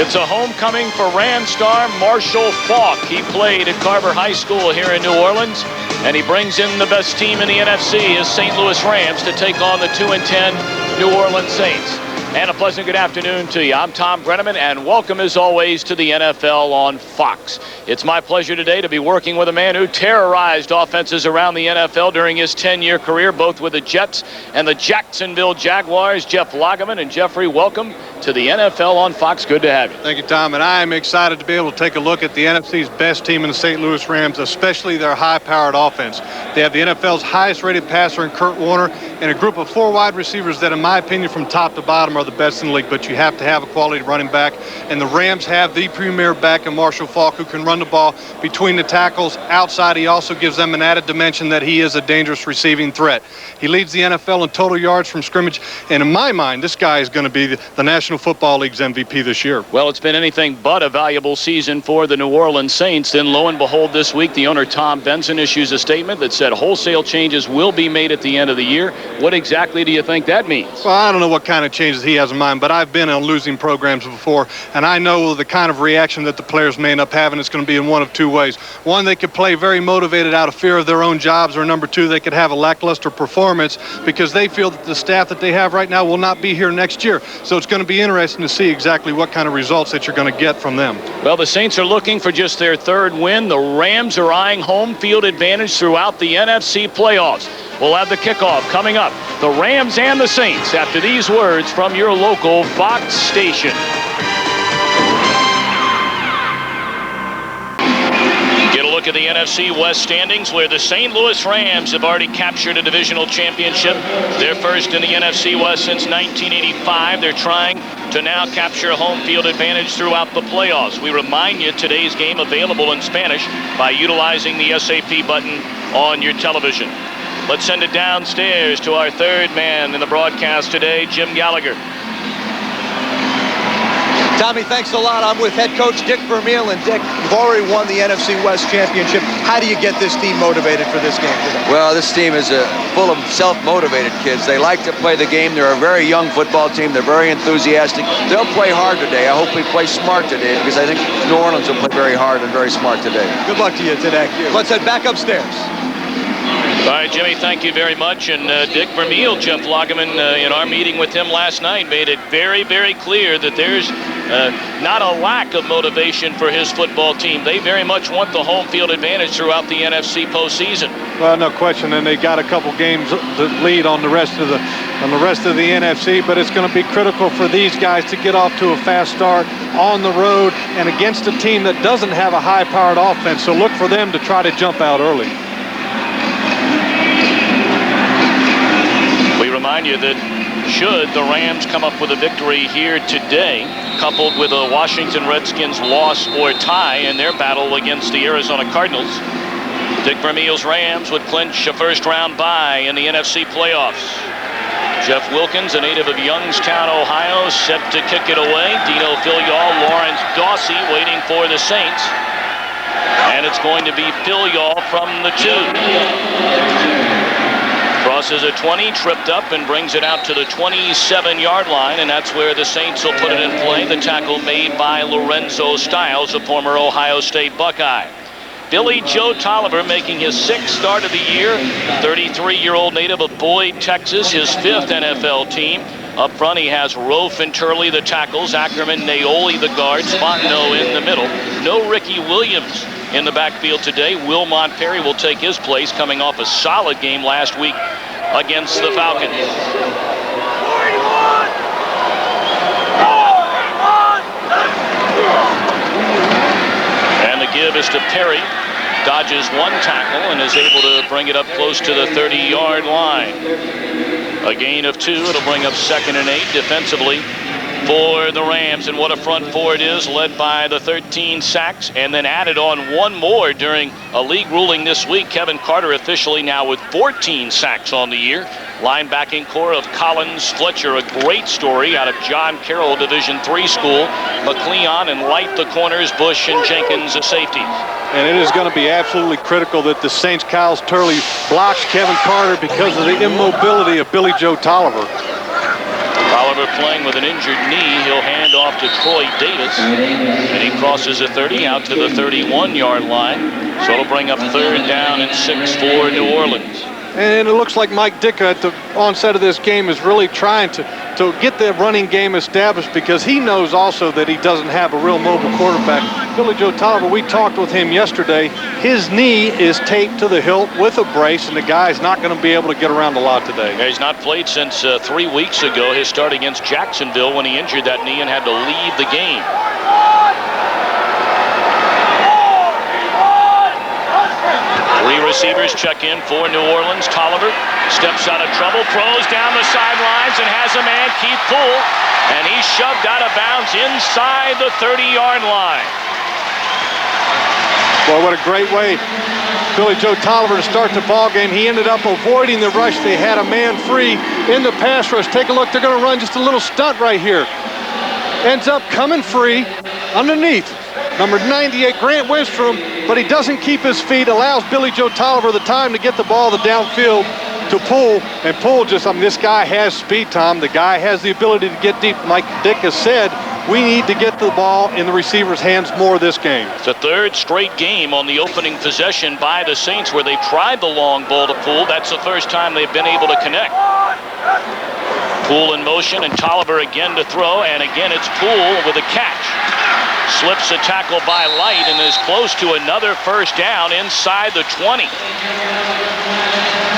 It's a homecoming for Ram star Marshall Faulk. He played at Carver High School here in New Orleans, and he brings in the best team in the NFC, his St. Louis Rams, to take on the 2-10 New Orleans Saints. And a pleasant good afternoon to you. I'm Thom Brennaman, and welcome as always to the NFL on Fox. It's my pleasure today to be working with a man who terrorized offenses around the NFL during his 10-year career, both with the Jets and the Jacksonville Jaguars. Jeff Lageman. And Jeffrey, welcome to the NFL on Fox. Good to have you. Thank you, Tom. And I am excited to be able to take a look at the NFC's best team in the St. Louis Rams, especially their high-powered offense. They have the NFL's highest-rated passer in Kurt Warner and a group of 4 wide receivers that, in my opinion, from top to bottom, are the best in the league. But you have to have a quality running back, and the Rams have the premier back in Marshall Faulk, who can run the ball between the tackles. Outside, he also gives them an added dimension that he is a dangerous receiving threat. He leads the NFL in total yards from scrimmage, and in my mind, this guy is going to be the National Football League's MVP this year. Well, it's been anything but a valuable season for the New Orleans Saints. Then, lo and behold, this week, the owner, Tom Benson, issues a statement that said wholesale changes will be made at the end of the year. What exactly do you think that means? Well, I don't know what kind of changes he has in mind, but I've been on losing programs before, and I know the kind of reaction that the players may end up having is going to be in one of 2 ways. One, they could play very motivated out of fear of their own jobs, or number 2, they could have a lackluster performance because they feel that the staff that they have right now will not be here next year. So it's going to be interesting to see exactly what kind of results that you're going to get from them. Well, the Saints are looking for just their 3rd win. The Rams are eyeing home field advantage throughout the NFC playoffs. We'll have the kickoff coming up. The Rams and the Saints after these words from your local Fox station. Get a look at the NFC West standings, where the St. Louis Rams have already captured a divisional championship. They're first in the NFC West since 1985. They're trying to now capture a home field advantage throughout the playoffs. We remind you today's game available in Spanish by utilizing the SAP button on your television. Let's send it downstairs to our 3rd man in the broadcast today, Jim Gallagher. Tommy, thanks a lot. I'm with head coach Dick Vermeil. And Dick, you've already won the NFC West Championship. How do you get this team motivated for this game today? Well, this team is full of self-motivated kids. They like to play the game. They're a very young football team. They're very enthusiastic. They'll play hard today. I hope we play smart today, because I think New Orleans will play very hard and very smart today. Good luck to you today. Let's head back upstairs. All right, Jimmy, thank you very much. And Dick Vermeil, Jeff Lageman, in our meeting with him last night, made it very, very clear that there's not a lack of motivation for his football team. They very much want the home field advantage throughout the NFC postseason. Well, no question, and they got a couple games to lead on the rest of the NFC, but it's going to be critical for these guys to get off to a fast start on the road and against a team that doesn't have a high-powered offense. So look for them to try to jump out early. We remind you that should the Rams come up with a victory here today, coupled with a Washington Redskins loss or tie in their battle against the Arizona Cardinals, Dick Vermeil's Rams would clinch a first-round bye in the NFC playoffs. Jeff Wilkins, a native of Youngstown, Ohio, set to kick it away. Dino Filial, Lawrence Dawsey waiting for the Saints. And it's going to be Filial from the 2. Crosses a 20, tripped up, and brings it out to the 27-yard line, and that's where the Saints will put it in play. The tackle made by Lorenzo Styles, a former Ohio State Buckeye. Billy Joe Tolliver making his 6th start of the year. 33-year-old native of Boyd, Texas, his 5th NFL team. Up front, he has Rofe and Turley, the tackles, Ackerman, Naoli, the guards, Fontenot in the middle. No Ricky Williams in the backfield today. Will Montperry will take his place, coming off a solid game last week against the Falcons. And the give is to Perry. Dodges 1 tackle and is able to bring it up close to the 30-yard line. A gain of 2. It'll bring up 2nd and 8 defensively for the Rams. And what a front 4 it is, led by the 13 sacks, and then added on 1 more during a league ruling this week. Kevin Carter officially now with 14 sacks on the year. Linebacking core of Collins, Fletcher, a great story out of John Carroll Division III school. McLeon and Light the corners, Bush and Jenkins the safeties. And it is going to be absolutely critical that the Saints' Kyle Turley blocks Kevin Carter because of the immobility of Billy Joe Tolliver. Oliver playing with an injured knee. He'll hand off to Troy Davis. And he crosses the 30 out to the 31-yard line. So it'll bring up 3rd down and 6 for New Orleans. And it looks like Mike Ditka at the onset of this game is really trying to get the running game established, because he knows also that he doesn't have a real mobile quarterback. Billy Joe Tolliver, we talked with him yesterday. His knee is taped to the hilt with a brace, and the guy's not going to be able to get around a lot today. Yeah, he's not played since 3 weeks ago, his start against Jacksonville, when he injured that knee and had to leave the game. Three receivers check in for New Orleans. Tolliver steps out of trouble, throws down the sidelines, and has a man, Keith Poole, and he's shoved out of bounds inside the 30-yard line. Boy, what a great way, Billy Joe Tolliver, to start the ball game. He ended up avoiding the rush. They had a man free in the pass rush. Take a look. They're going to run just a little stunt right here. Ends up coming free underneath number 98, Grant Wistrom, but he doesn't keep his feet, allows Billy Joe Tolliver the time to get the ball the downfield to Poole. And Poole just, this guy has speed, Tom. The guy has the ability to get deep. Mike Dick has said, we need to get the ball in the receiver's hands more this game. It's the 3rd straight game on the opening possession by the Saints where they tried the long ball to Poole. That's the first time they've been able to connect. Poole in motion, and Tolliver again to throw, and again it's Poole with a catch. Slips a tackle by Light and is close to another 1st down inside the 20.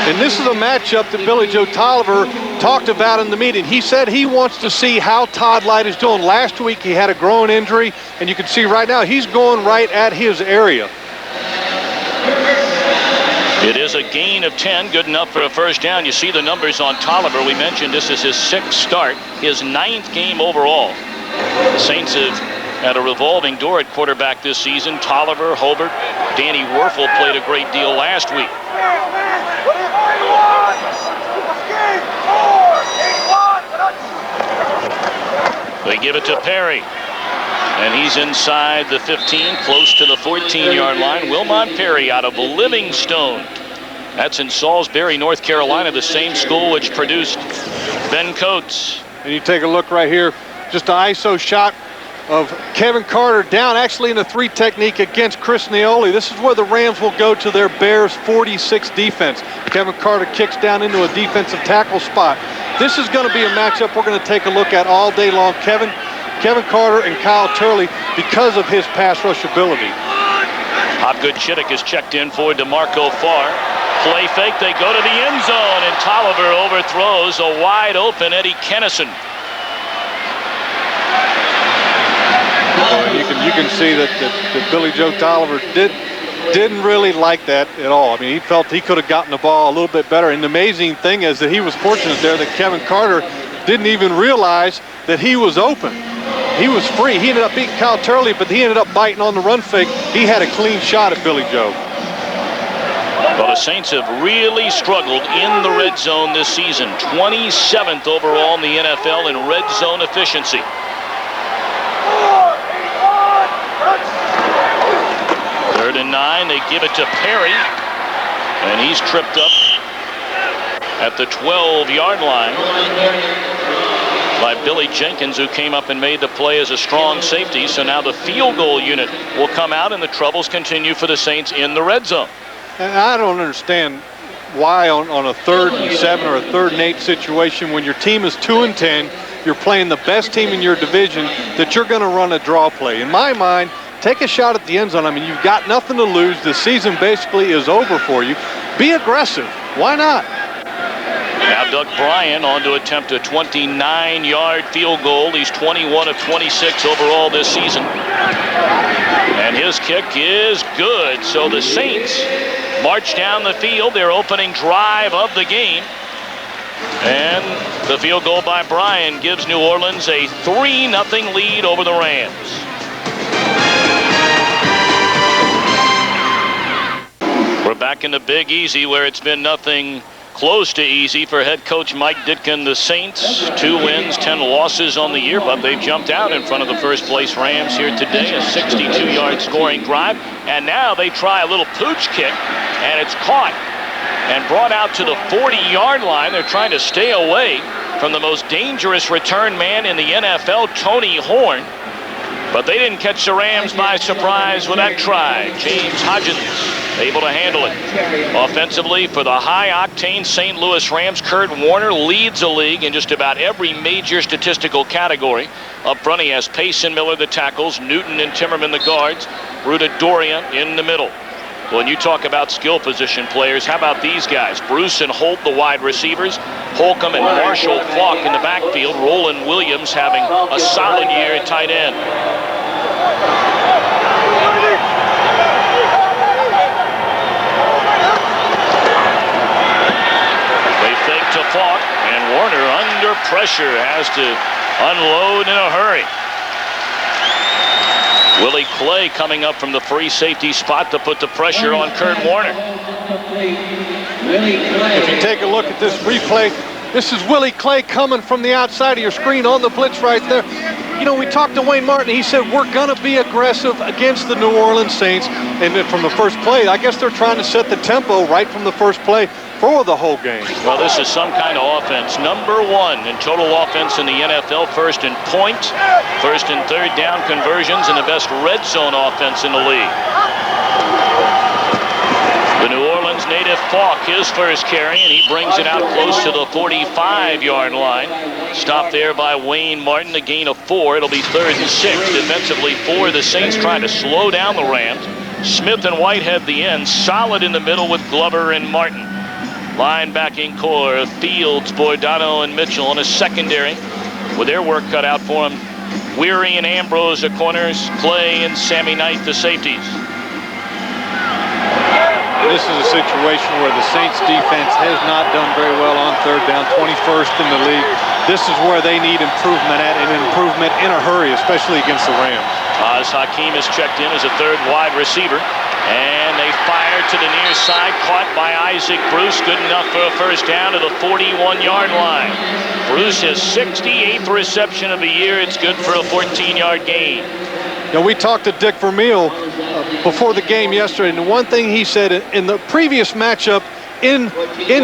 And this is a matchup that Billy Joe Tolliver talked about in the meeting. He said he wants to see how Todd Light is doing. Last week he had a groin injury, and you can see right now he's going right at his area. It is a gain of 10, good enough for a 1st down. You see the numbers on Tolliver. We mentioned this is his 6th start, his 9th game overall. The Saints have had a revolving door at quarterback this season. Tolliver, Hobart, Danny Werfel played a great deal last week. They give it to Perry, and he's inside the 15, close to the 14-yard line. Wilmot Perry out of Livingstone. That's in Salisbury, North Carolina, the same school which produced Ben Coates. And you take a look right here, just an ISO shot of Kevin Carter down actually in a 3 technique against Chris Neoli. This is where the Rams will go to their Bears 46 defense. Kevin Carter kicks down into a defensive tackle spot. This is going to be a matchup we're going to take a look at all day long. Kevin Carter and Kyle Turley, because of his pass rush ability. Hopgood Chittick is checked in for DeMarco Farr. Play fake, they go to the end zone, and Tolliver overthrows a wide open Eddie Kennison. You can see that Billy Joe Tolliver didn't really like that at all. I mean, he felt he could have gotten the ball a little bit better. And the amazing thing is that he was fortunate there that Kevin Carter didn't even realize that he was open. He was free. He ended up beating Kyle Turley, but he ended up biting on the run fake. He had a clean shot at Billy Joe. Well, the Saints have really struggled in the red zone this season. 27th overall in the NFL in red zone efficiency. Third and 9, they give it to Perry, and he's tripped up at the 12-yard line by Billy Jenkins, who came up and made the play as a strong safety. So now the field goal unit will come out, and the troubles continue for the Saints in the red zone. And I don't understand why on a 3rd and 7 or a 3rd and 8 situation, when your team is 2 and 10, you're playing the best team in your division, that you're going to run a draw play. In my mind, take a shot at the end zone. I mean, you've got nothing to lose. The season basically is over for you. Be aggressive. Why not? Now Doug Bryan on to attempt a 29-yard field goal. He's 21 of 26 overall this season. And his kick is good. So the Saints march down the field, their opening drive of the game. And the field goal by Bryan gives New Orleans a 3-0 lead over the Rams. We're back in the Big Easy, where it's been nothing close to easy for head coach Mike Ditka and the Saints. 2 wins, 10 losses on the year, but they've jumped out in front of the first-place Rams here today. A 62-yard scoring drive, and now they try a little pooch kick, and it's caught and brought out to the 40-yard line. They're trying to stay away from the most dangerous return man in the NFL, Tony Horn. But they didn't catch the Rams by surprise with that try. James Hodgins able to handle it. Offensively, for the high-octane St. Louis Rams, Kurt Warner leads the league in just about every major statistical category. Up front, he has Pace and Miller the tackles, Newton and Timmerman the guards, Ruta Doria in the middle. When you talk about skill position players, how about these guys? Bruce and Holt, the wide receivers. Holcomb and Marshall Faulk in the backfield. Roland Williams having a solid year at tight end. They fake to Faulk, and Warner under pressure has to unload in a hurry. Willie Clay coming up from the free safety spot to put the pressure on Kurt Warner. If you take a look at this replay, this is Willie Clay coming from the outside of your screen on the blitz right there. You know, we talked to Wayne Martin. He said, we're going to be aggressive against the New Orleans Saints. And then from the first play, I guess they're trying to set the tempo right from the first play for the whole game. Well, this is some kind of offense. Number 1 in total offense in the NFL. First in points, first and third down conversions, and the best red zone offense in the league. The New Orleans native Faulk, his first carry, and he brings it out close to the 45-yard line. Stopped there by Wayne Martin, a gain of 4. It'll be 3rd and 6. Defensively for the Saints, trying to slow down the Rams. Smith and Whitehead the end, solid in the middle with Glover and Martin. Linebacking core, Fields, Bordano, and Mitchell in a secondary with their work cut out for them. Weary and Ambrose the corners, Clay and Sammy Knight the safeties. This is a situation where the Saints defense has not done very well on third down, 21st in the league. This is where they need improvement at, and improvement in a hurry, especially against the Rams. Oz Hakeem is checked in as a third wide receiver, and they fire to the near side, caught by Isaac Bruce, good enough for a first down to the 41-yard line. Bruce, his 68th reception of the year. It's good for a 14-yard gain. Now, we talked to Dick Vermeil before the game yesterday, and the one thing he said in the previous matchup in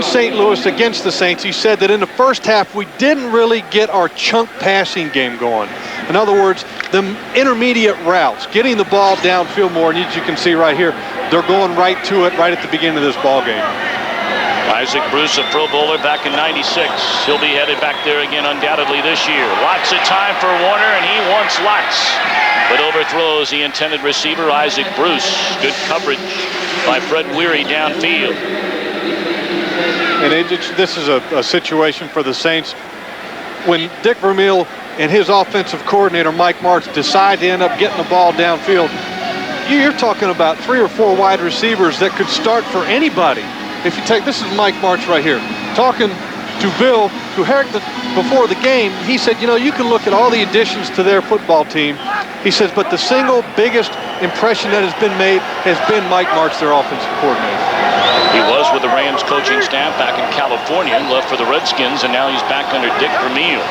St. Louis against the Saints, he said that in the first half we didn't really get our chunk passing game going. In other words, the intermediate routes, getting the ball downfield more, and as you can see right here, they're going right to it right at the beginning of this ball game. Isaac Bruce, a Pro Bowler back in '96. He'll be headed back there again undoubtedly this year. Lots of time for Warner, and he wants lots, but overthrows the intended receiver, Isaac Bruce. Good coverage by Fred Weary downfield. And this is a situation for the Saints. When Dick Vermeil and his offensive coordinator, Mike Martz, decide to end up getting the ball downfield, you're talking about 3 or 4 wide receivers that could start for anybody. If you take, this is Mike Martz right here, talking to Bill Kuharich before the game. He said, you know, you can look at all the additions to their football team. He says, but the single biggest impression that has been made has been Mike Martz, their offensive coordinator. He was with the Rams coaching staff back in California, left for the Redskins, and now he's back under Dick Vermeil.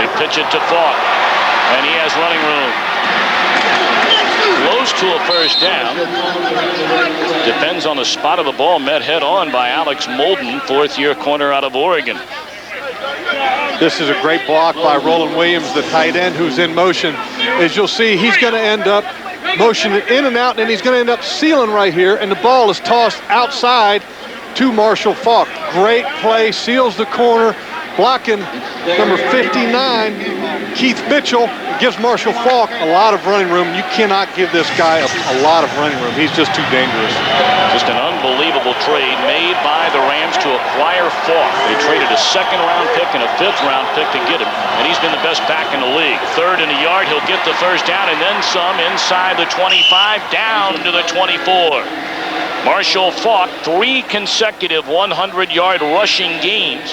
They pitch it to Faulk, and he has running room. Close to a first down. Depends on the spot of the ball, met head on by Alex Molden, 4th-year corner out of Oregon. This is a great block by Roland Williams, the tight end, who's in motion. As you'll see, he's going to end up motioning in and out, and he's going to end up sealing right here, and the ball is tossed outside to Marshall Faulk. Great play, seals the corner, blocking number 59, Keith Mitchell. Gives Marshall Faulk a lot of running room. You cannot give this guy a lot of running room. He's just too dangerous. Just an unbelievable trade made by the Rams to acquire Faulk. They traded a 2nd-round pick and a 5th-round pick to get him, and he's been the best back in the league. 3rd in the yard, he'll get the first down, and then some inside the 25, down to the 24. Marshall Faulk, 3 consecutive 100-yard rushing games.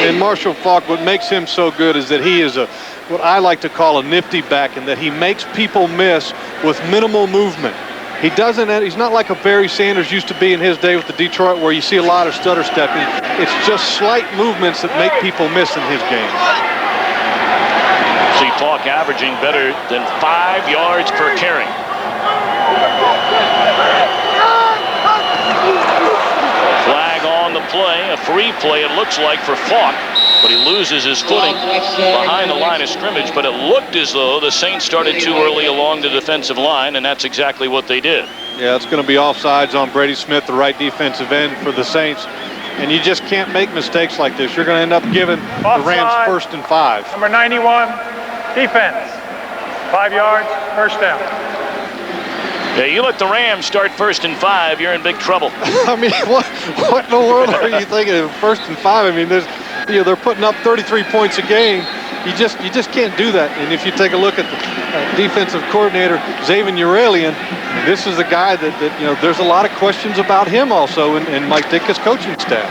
And Marshall Faulk, what makes him so good is that he is what I like to call a nifty back, in that he makes people miss with minimal movement. He's not like a Barry Sanders used to be in his day with the Detroit, where you see a lot of stutter stepping. It's just slight movements that make people miss in his game. See Faulk averaging better than 5 yards per carry. Flag on the play, a free play it looks like for Falk, but he loses his footing behind the line of scrimmage. But it looked as though the Saints started too early along the defensive line, and that's exactly what they did. Yeah, it's going to be offsides on Brady Smith, the right defensive end for the Saints. And you just can't make mistakes like this. You're going to end up giving the Rams 1st and 5. Number 91, defense. 5 yards, first down. Yeah, you let the Rams start 1st and 5, you're in big trouble. I mean, what in the world are you thinking of 1st and 5? I mean, they're putting up 33 points a game. You just can't do that. And if you take a look at the defensive coordinator, Xavier Urelian, this is a guy that there's a lot of questions about him also in Mike Ditka's coaching staff.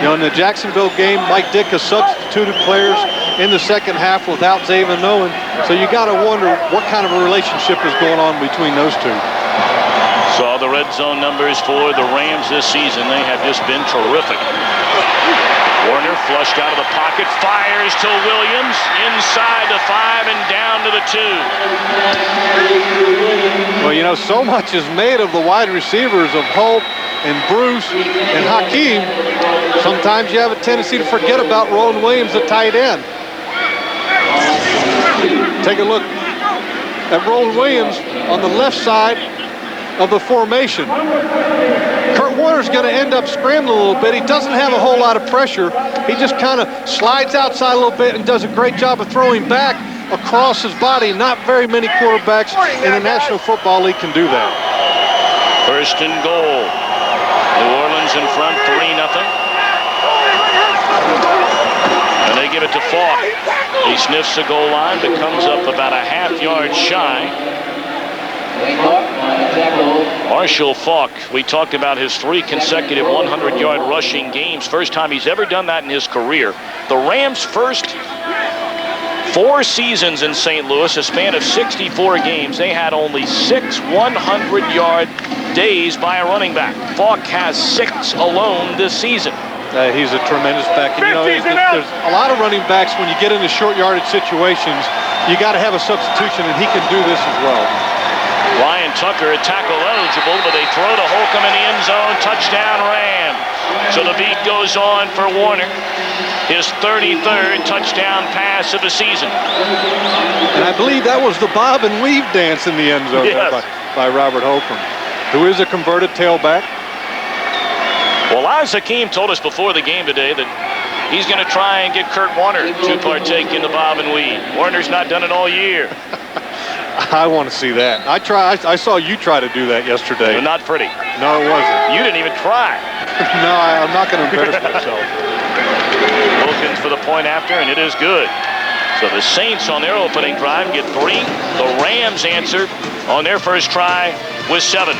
In the Jacksonville game, Mike Ditka substituted players in the second half without Xavier knowing. So you got to wonder what kind of a relationship is going on between those two. Saw the red zone numbers for the Rams this season. They have just been terrific. Warner flushed out of the pocket, fires to Williams, inside the 5 and down to the 2. Well, so much is made of the wide receivers of Hope and Bruce and Hakeem. Sometimes you have a tendency to forget about Roland Williams, the tight end. Take a look at Roland Williams on the left side of the formation. Kurt Warner's going to end up scrambling a little bit. He doesn't have a whole lot of pressure. He just kind of slides outside a little bit and does a great job of throwing back across his body. Not very many quarterbacks in the National Football League can do that. 1st and goal. New Orleans in front, 3-0. And they give it to Falk. He sniffs the goal line, but comes up about a half-yard shy. Marshall Falk, we talked about his 3 consecutive 100-yard rushing games. First time he's ever done that in his career. The Rams' first 4 seasons in St. Louis, a span of 64 games, they had only 6 100-yard days by a running back. Falk has 6 alone this season. He's a tremendous back. And, there's a lot of running backs, when you get into short yardage situations, you got to have a substitution, and he can do this as well. Ryan Tucker tackle eligible, but they throw to Holcomb in the end zone. Touchdown Rams. So the beat goes on for Warner. His 33rd touchdown pass of the season. And I believe that was the bob and weave dance in the end zone. Yes. by Robert Holcomb, who is a converted tailback. Well, Oz Hakeem told us before the game today that he's going to try and get Kurt Warner to partake in the bob and weave. Warner's not done it all year. I want to see that. I saw you try to do that yesterday. Not pretty. No, it wasn't. You didn't even try. No, I'm not going to embarrass myself. Wilkins for the point after, and it is good. So the Saints on their opening drive get 3. The Rams answer on their first try with 7.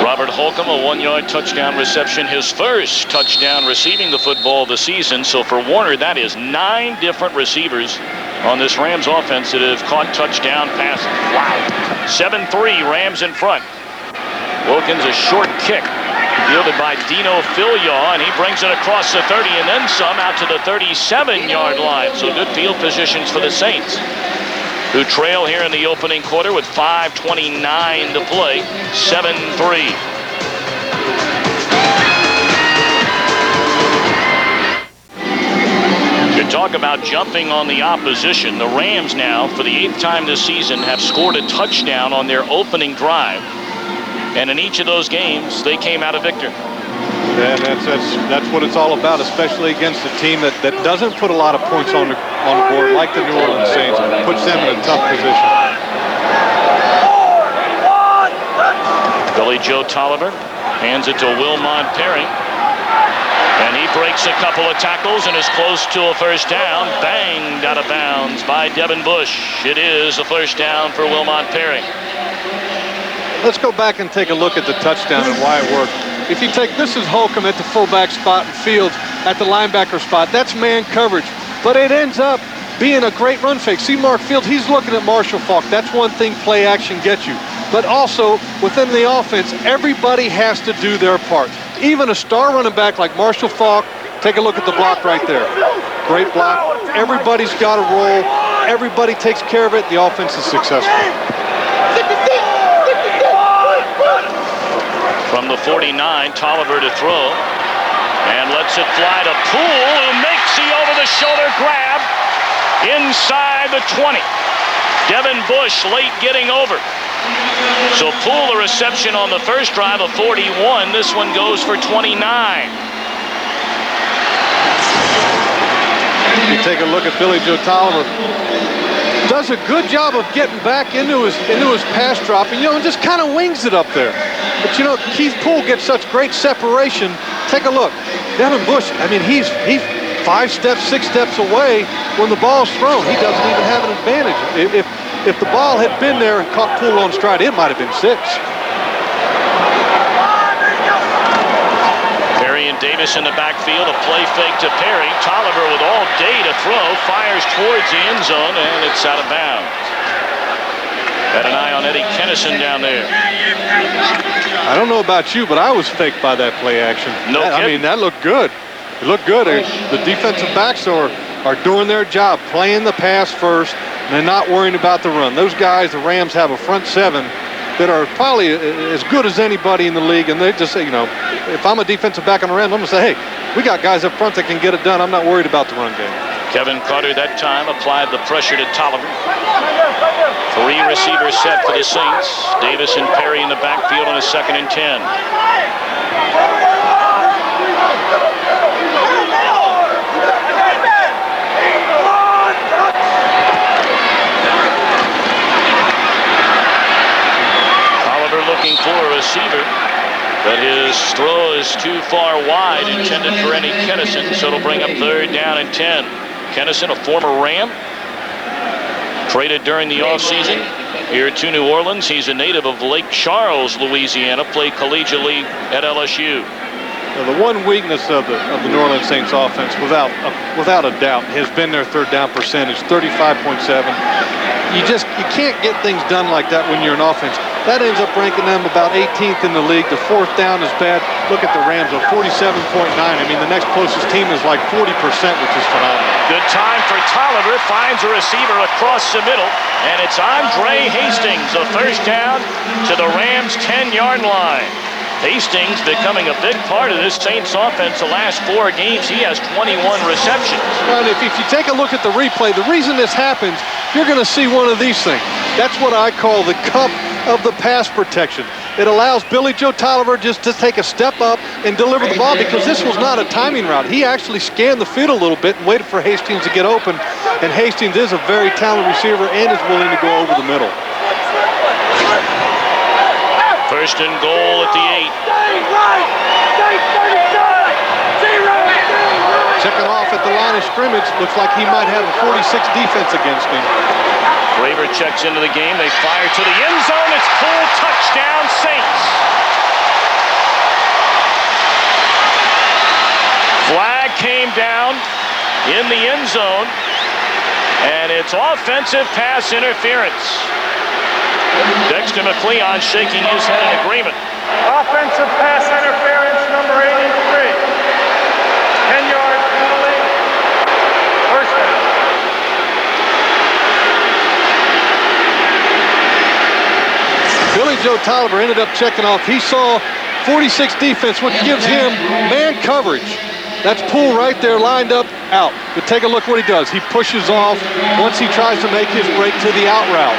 Robert Holcomb, a 1-yard touchdown reception, his first touchdown receiving the football of the season. So for Warner, that is 9 different receivers on this Rams offense that have caught touchdown passes. Wow. 7-3, Rams in front. Wilkins, a short kick fielded by Dino Filiaw, and he brings it across the 30 and then some out to the 37-yard line. So good field positions for the Saints, who trail here in the opening quarter with 5:29 to play, 7-3. To talk about jumping on the opposition, the Rams now, for the 8th time this season, have scored a touchdown on their opening drive. And in each of those games, they came out a victor. Yeah, and that's what it's all about, especially against a team that doesn't put a lot of points on the board, like the New Orleans Saints. Puts them in a tough position. Billy Joe Tolliver hands it to Wilmont Perry. And he breaks a couple of tackles and is close to a first down. Banged out of bounds by Devin Bush. It is a first down for Wilmont Perry. Let's go back and take a look at the touchdown and why it worked. If you take, this is Holcomb at the fullback spot and Fields at the linebacker spot. That's man coverage. But it ends up being a great run fake. See Mark Fields, he's looking at Marshall Faulk. That's one thing play action gets you. But also, within the offense, everybody has to do their part. Even a star running back like Marshall Faulk Take a look at the block right there. Great block. Everybody's got a role. Everybody takes care of it. The offense is successful. From the 49, Tolliver to throw. And lets it fly to Poole, who makes the over-the-shoulder grab inside the 20. Devin Bush late getting over. So Poole, a reception on the first drive of 41. This one goes for 29. You take a look at Billy Joe Tolliver. Does a good job of getting back into his pass drop, and just kind of wings it up there. But Keith Poole gets such great separation. Take a look. Devin Bush, I mean, he's 5 steps, 6 steps away when the ball's thrown. He doesn't even have an advantage. If the ball had been there and caught Poole on stride, it might have been 6. Perry and Davis in the backfield. A play fake to Perry. Tolliver with all day to throw. Fires towards the end zone, and it's out of bounds. Got an eye on Eddie Kennison down there. I don't know about you, but I was faked by that play action. I mean, that looked good. It looked good. The defensive backs are doing their job, playing the pass first, and they're not worrying about the run. Those guys, the Rams, have a front 7 that are probably as good as anybody in the league, and they just say, if I'm a defensive back on the Rams, I'm going to say, hey, we got guys up front that can get it done. I'm not worried about the run game. Kevin Carter that time applied the pressure to Tolliver. 3 receivers set for the Saints. Davis and Perry in the backfield on a 2nd and 10. Tolliver looking for a receiver, but his throw is too far wide, intended for Eddie Kennison, so it'll bring up 3rd down and 10. Kennison, a former Ram, traded during the offseason here to New Orleans. He's a native of Lake Charles, Louisiana, played collegiately at LSU. The one weakness of the New Orleans Saints offense, without a doubt, has been their 3rd down percentage, 35.7. You can't get things done like that when you're an offense. That ends up ranking them about 18th in the league. The 4th down is bad. Look at the Rams, a 47.9. I mean, the next closest team is like 40%, which is phenomenal. Good time for Tolliver. Finds a receiver across the middle, and it's Andre Hastings, a 1st down to the Rams' 10-yard line. Hastings becoming a big part of this Saints offense. The last 4 games, he has 21 receptions. Well, if you take a look at the replay, the reason this happens, you're going to see one of these things. That's what I call the cup of the pass protection. It allows Billy Joe Tolliver just to take a step up and deliver the ball, because this was not a timing route. He actually scanned the field a little bit and waited for Hastings to get open, and Hastings is a very talented receiver and is willing to go over the middle. 1st and goal at the 8. Checking off at the line of scrimmage. Looks like he might have a 46 defense against him. Graver checks into the game. They fire to the end zone. It's full touchdown, Saints. Flag came down in the end zone, and it's offensive pass interference. Dexter McLeon shaking his head in agreement. Offensive pass interference, number 83. 10-yard penalty. 1st down. Billy Joe Tolliver ended up checking off. He saw 46 defense, which gives him man coverage. That's Poole right there lined up, out. But take a look what he does. He pushes off once he tries to make his break to the out route.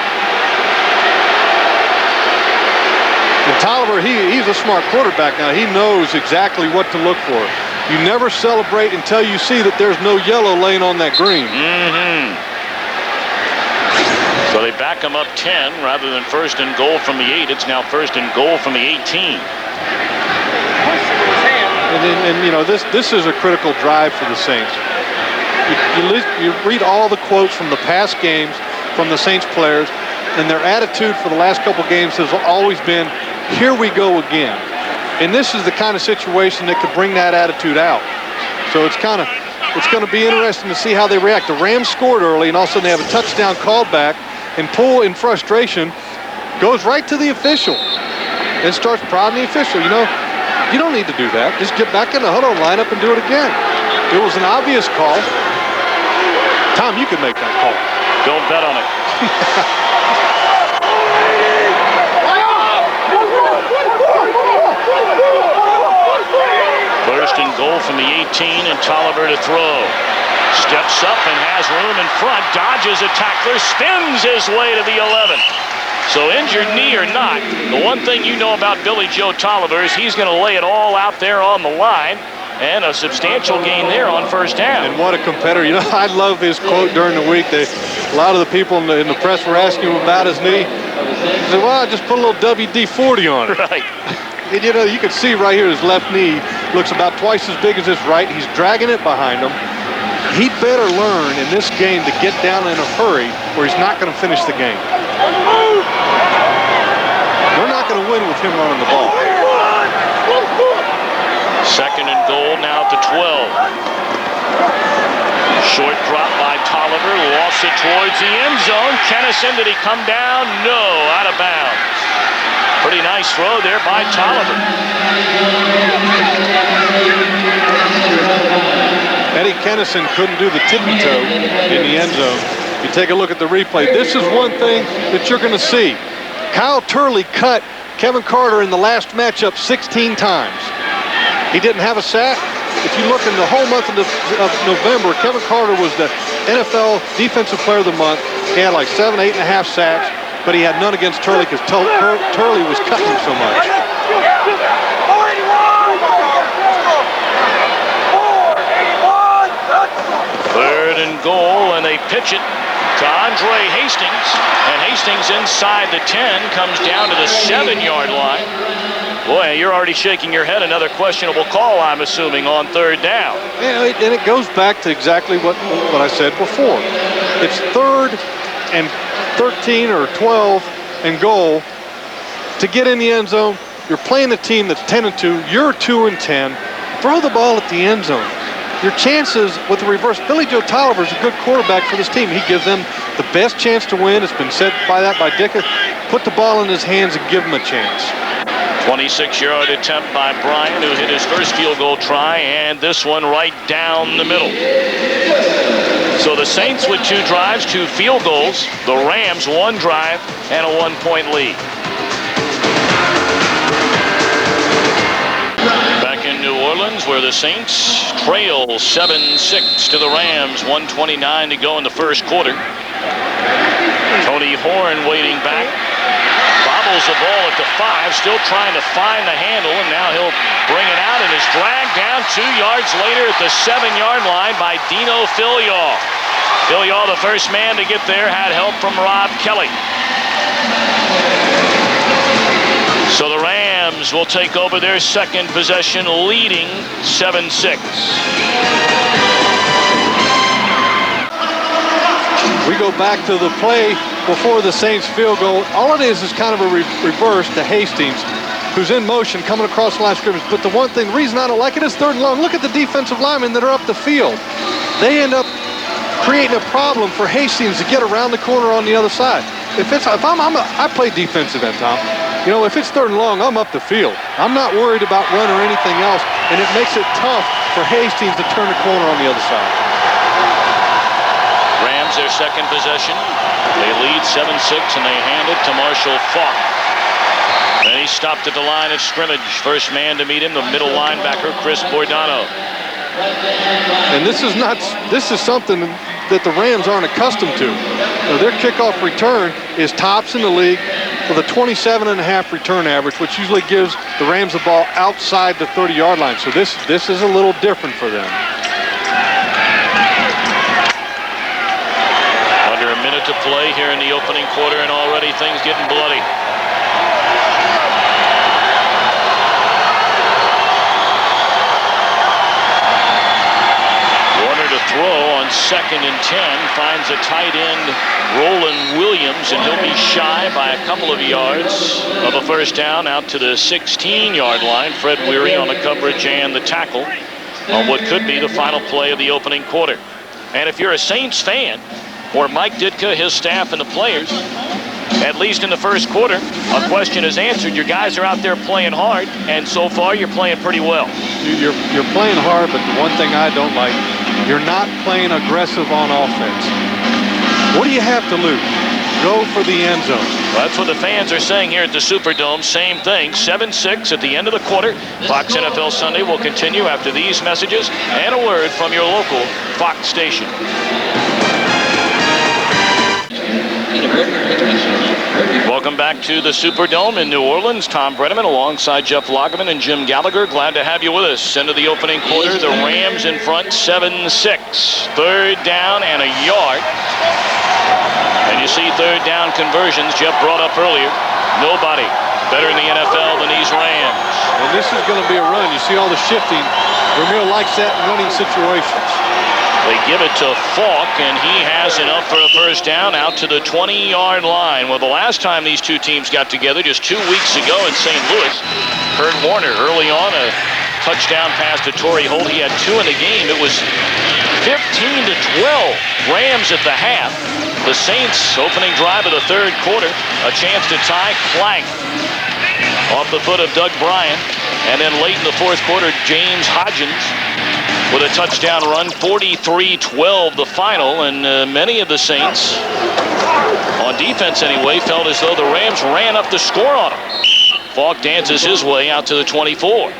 And Tolliver, he's a smart quarterback now. He knows exactly what to look for. You never celebrate until you see that there's no yellow laying on that green. So they back him up 10 rather than 1st and goal from the 8. It's now 1st and goal from the 18. And this is a critical drive for the Saints. You read all the quotes from the past games from the Saints players, and their attitude for the last couple games has always been, here we go again. And this is the kind of situation that could bring that attitude out. So it's going to be interesting to see how they react. The Rams scored early, and all of a sudden they have a touchdown called back, and Poole, in frustration, goes right to the official and starts prodding the official. You don't need to do that. Just get back in the huddle, line up, and do it again. It was an obvious call. Tom, you could make that call. Don't bet on it. First and goal from the 18, and Tolliver to throw. Steps up and has room in front, dodges a tackler, spins his way to the 11. So injured knee or not, the one thing you know about Billy Joe Tolliver is he's going to lay it all out there on the line, and a substantial gain there on first down. And what a competitor. You know, I love his quote during the week. A lot of the people in the press were asking him about his knee. He said, well, I just put a little WD-40 on it. Right. And, you know, you can see right here his left knee looks about twice as big as his right. He's dragging it behind him. He'd better learn in this game to get down in a hurry or he's not going to finish the game. We're not going to win with him running the ball. Second and goal now at the 12. Short drop by Tolliver, lost it towards the end zone. Kennison, did he come down? No, out of bounds. Pretty nice throw there by Tolliver. Eddie Kennison couldn't do the tippy-toe in the end zone. You take a look at the replay. This is one thing that you're going to see. Kyle Turley cut Kevin Carter in the last matchup 16 times. He didn't have a sack. If you look in the whole month of November, Kevin Carter was the NFL Defensive Player of the Month. He had like 7, 8.5 sacks, but he had none against Turley because Turley was cutting him so much. Third and goal, and they pitch it to Andre Hastings, and Hastings inside the 10 comes down to the 7-yard line. Boy, you're already shaking your head. Another questionable call, I'm assuming, on third down. Yeah, and it goes back to exactly what I said before. It's third and 13 or 12 and goal to get in the end zone. You're playing a team that's 10-2. You're 2-10. Throw the ball at the end zone. Your chances with the reverse. Billy Joe Tolliver is a good quarterback for this team. He gives them the best chance to win. It's been said by Ditka. Put the ball in his hands and give him a chance. 26-yard attempt by Bryant, who hit his first field goal try, and this one right down the middle. So the Saints with 2 drives, 2 field goals. The Rams 1 drive and a 1-point lead. Back in New Orleans, where the Saints trail 7-6 to the Rams, 1:29 to go in the first quarter. Tony Horn waiting back. Bobbles the ball at the 5, still trying to find the handle, and now he'll bring it out and is dragged down 2 yards later at the 7-yard line by Dino Filial. Filial, the first man to get there, had help from Rob Kelly. So the Rams will take over their second possession, leading 7-6. We go back to the play before the Saints field goal. All it is kind of a reverse to Hastings, who's in motion coming across the line of scrimmage. But the reason I don't like it is third and long. Look at the defensive linemen that are up the field. They end up creating a problem for Hastings to get around the corner on the other side. I play defensive end, Tom. You know, if it's third and long, I'm up the field. I'm not worried about run or anything else, and it makes it tough for Hastings to turn the corner on the other side. Rams their second possession. They lead 7-6, and they hand it to Marshall Faulk. And he stopped at the line of scrimmage. First man to meet him, the middle linebacker, Chris Bordano. And this is something that the Rams aren't accustomed to. Their kickoff return is tops in the league with a 27.5 return average, which usually gives the Rams the ball outside the 30-yard line. So this is a little different for them. Under a minute to play here in the opening quarter, and already things getting bloody. Throw on 2nd and 10, finds a tight end, Roland Williams, and he'll be shy by a couple of yards of a first down out to the 16-yard line. Fred Weary on the coverage and the tackle on what could be the final play of the opening quarter. And if you're a Saints fan, or Mike Ditka, his staff, and the players, at least in the first quarter, a question is answered. Your guys are out there playing hard, and so far you're playing pretty well. You're playing hard, but the one thing I don't like, you're not playing aggressive on offense. What do you have to lose? Go for the end zone. Well, that's what the fans are saying here at the Superdome. Same thing. 7-6 at the end of the quarter. Fox NFL Sunday will continue after these messages and a word from your local Fox station. Welcome back to the Superdome in New Orleans. Thom Brennaman alongside Jeff Lageman and Jim Gallagher. Glad to have you with us. End of the opening quarter. The Rams in front 7-6. Third down and a yard. And you see third down conversions Jeff brought up earlier. Nobody better in the NFL than these Rams. And this is going to be a run. You see all the shifting. Vermeer likes that in running situations. They give it to Falk, and he has enough for a first down out to the 20-yard line. Well, the last time these two teams got together, just 2 weeks ago in St. Louis, Kurt Warner early on a touchdown pass to Torrey Holt. He had 2 in the game. It was 15-12 Rams at the half. The Saints opening drive of the third quarter, a chance to tie. Clank off the foot of Doug Bryan, and then late in the fourth quarter, James Hodgins with a touchdown run. 43-12 the final, and many of the Saints, on defense anyway, felt as though the Rams ran up the score on them. Falk dances his way out to the 24.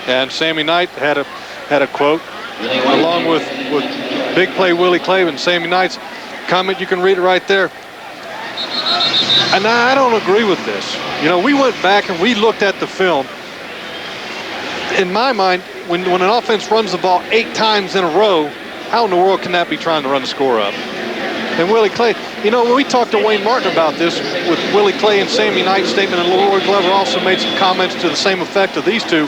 And Sammy Knight had a quote along with big play Willie Clay and Sammy Knight's comment. You can read it right there. And I don't agree with this. You know, we went back and we looked at the film. In my mind, when an offense runs the ball 8 times in a row, how in the world can that be trying to run the score up? And Willie Clay, you know, when we talked to Wayne Martin about this with Willie Clay and Sammy Knight's statement, and Lloyd Glover also made some comments to the same effect of these two.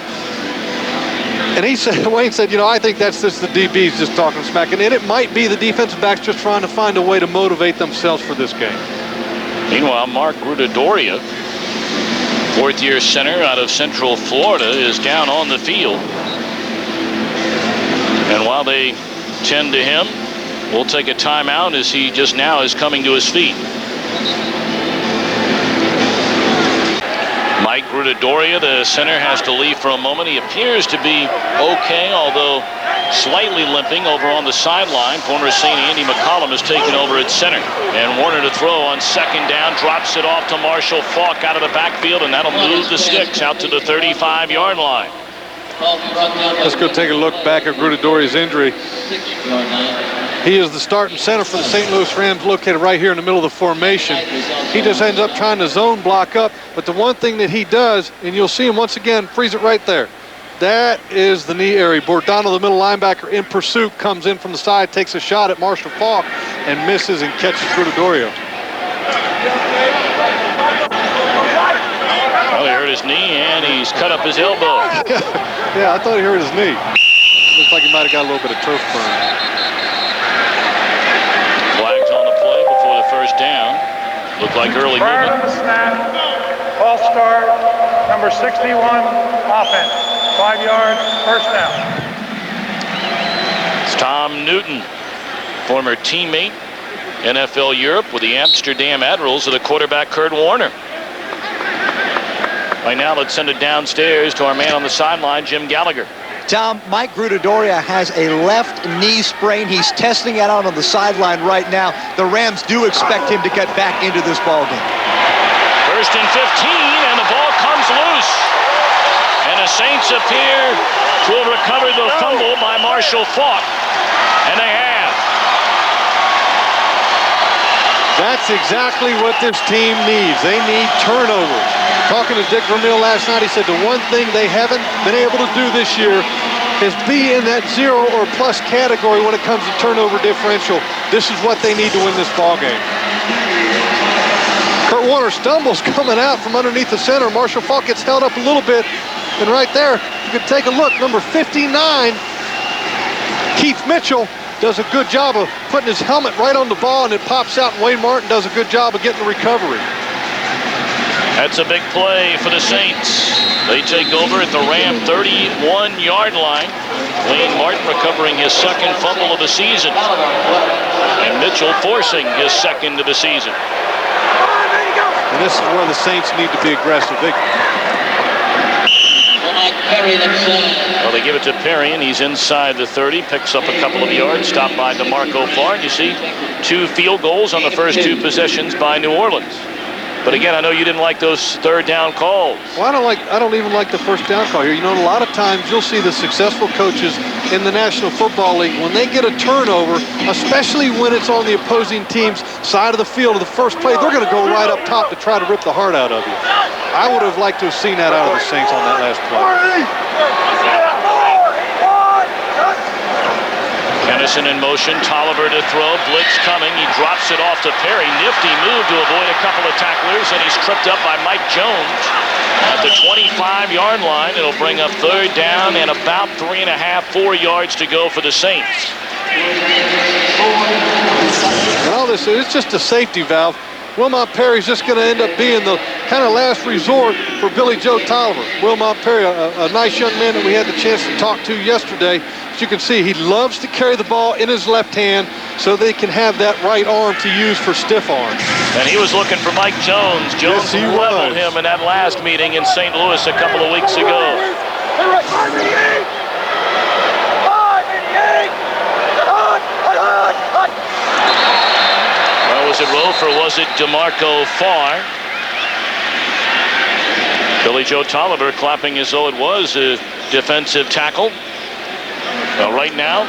And he said, Wayne said, you know, I think that's just the DBs just talking smack. And it might be the defensive backs just trying to find a way to motivate themselves for this game. Meanwhile, Mark Grudadoria, fourth-year center out of Central Florida, is down on the field. And while they tend to him, we'll take a timeout as he just now is coming to his feet. Mike Grudadoria, the center, has to leave for a moment. He appears to be okay, although slightly limping over on the sideline. Former St. Andy McCollum has taken over at center. And Warner to throw on second down, drops it off to Marshall Faulk out of the backfield, and that'll move the sticks out to the 35-yard line. Let's go take a look back at Grudadoria's injury. He is the starting center for the St. Louis Rams, located right here in the middle of the formation. He just ends up trying to zone block up, but the one thing that he does, and you'll see him once again, freeze it right there. That is the knee area. Bordano, the middle linebacker, in pursuit, comes in from the side, takes a shot at Marshall Faulk, and misses and catches Grudadoria. Well, he hurt his knee, and he's cut up his elbow. Yeah, I thought he hurt his knee. Looks like he might have got a little bit of turf burn. Flags on the play before the first down. Looked like early Prior movement. to the snap, false start, number 61, offense. 5 yards, first down. It's Tom Newton, former teammate, NFL Europe with the Amsterdam Admirals, of the quarterback Kurt Warner. Right now, let's send it downstairs to our man on the sideline, Jim Gallagher. Tom, Mike Grudadoria has a left knee sprain. He's testing it out on the sideline right now. The Rams do expect him to get back into this ballgame. First and 15, and the ball comes loose. And the Saints appear to have recovered the fumble by Marshall Faulk. And they have. That's exactly what this team needs. They need turnovers. Talking to Dick Vermeil last night, he said the one thing they haven't been able to do this year is be in that 0 or plus category when it comes to turnover differential. This is what they need to win this ball game. Kurt Warner stumbles coming out from underneath the center. Marshall Faulk gets held up a little bit. And right there, you can take a look. Number 59, Keith Mitchell, does a good job of putting his helmet right on the ball, and it pops out, and Wayne Martin does a good job of getting the recovery. That's a big play for the Saints. They take over at the Ram 31-yard line. Wayne Martin recovering his second fumble of the season. And Mitchell forcing his second of the season. And this is where the Saints need to be aggressive. Well, they give it to Perry, and he's inside the 30, picks up a couple of yards, stopped by DeMarco Farr. And you see 2 field goals on the first 2 possessions by New Orleans. But again, I know you didn't like those third down calls. Well, I don't even like the first down call here. You know, a lot of times you'll see the successful coaches in the National Football League, when they get a turnover, especially when it's on the opposing team's side of the field of the first play, they're going to go right up top to try to rip the heart out of you. I would have liked to have seen that out of the Saints on that last play. Kennison in motion, Tolliver to throw, blitz coming, he drops it off to Perry. Nifty move to avoid a couple of tacklers, and he's tripped up by Mike Jones at the 25-yard line. It'll bring up third down and about 3.5, 4 yards to go for the Saints. And all this is just a safety valve. Wilmot Perry's just going to end up being the kind of last resort for Billy Joe Tolliver. Wilmot Perry, a nice young man that we had the chance to talk to yesterday. As you can see, he loves to carry the ball in his left hand so they can have that right arm to use for stiff arms. And he was looking for Mike Jones. Jones leveled him in that last meeting in St. Louis a couple of weeks ago. Well, was it Rofe or was it DeMarco Farr? Billy Joe Tolliver clapping as though it was a defensive tackle. Well, right now,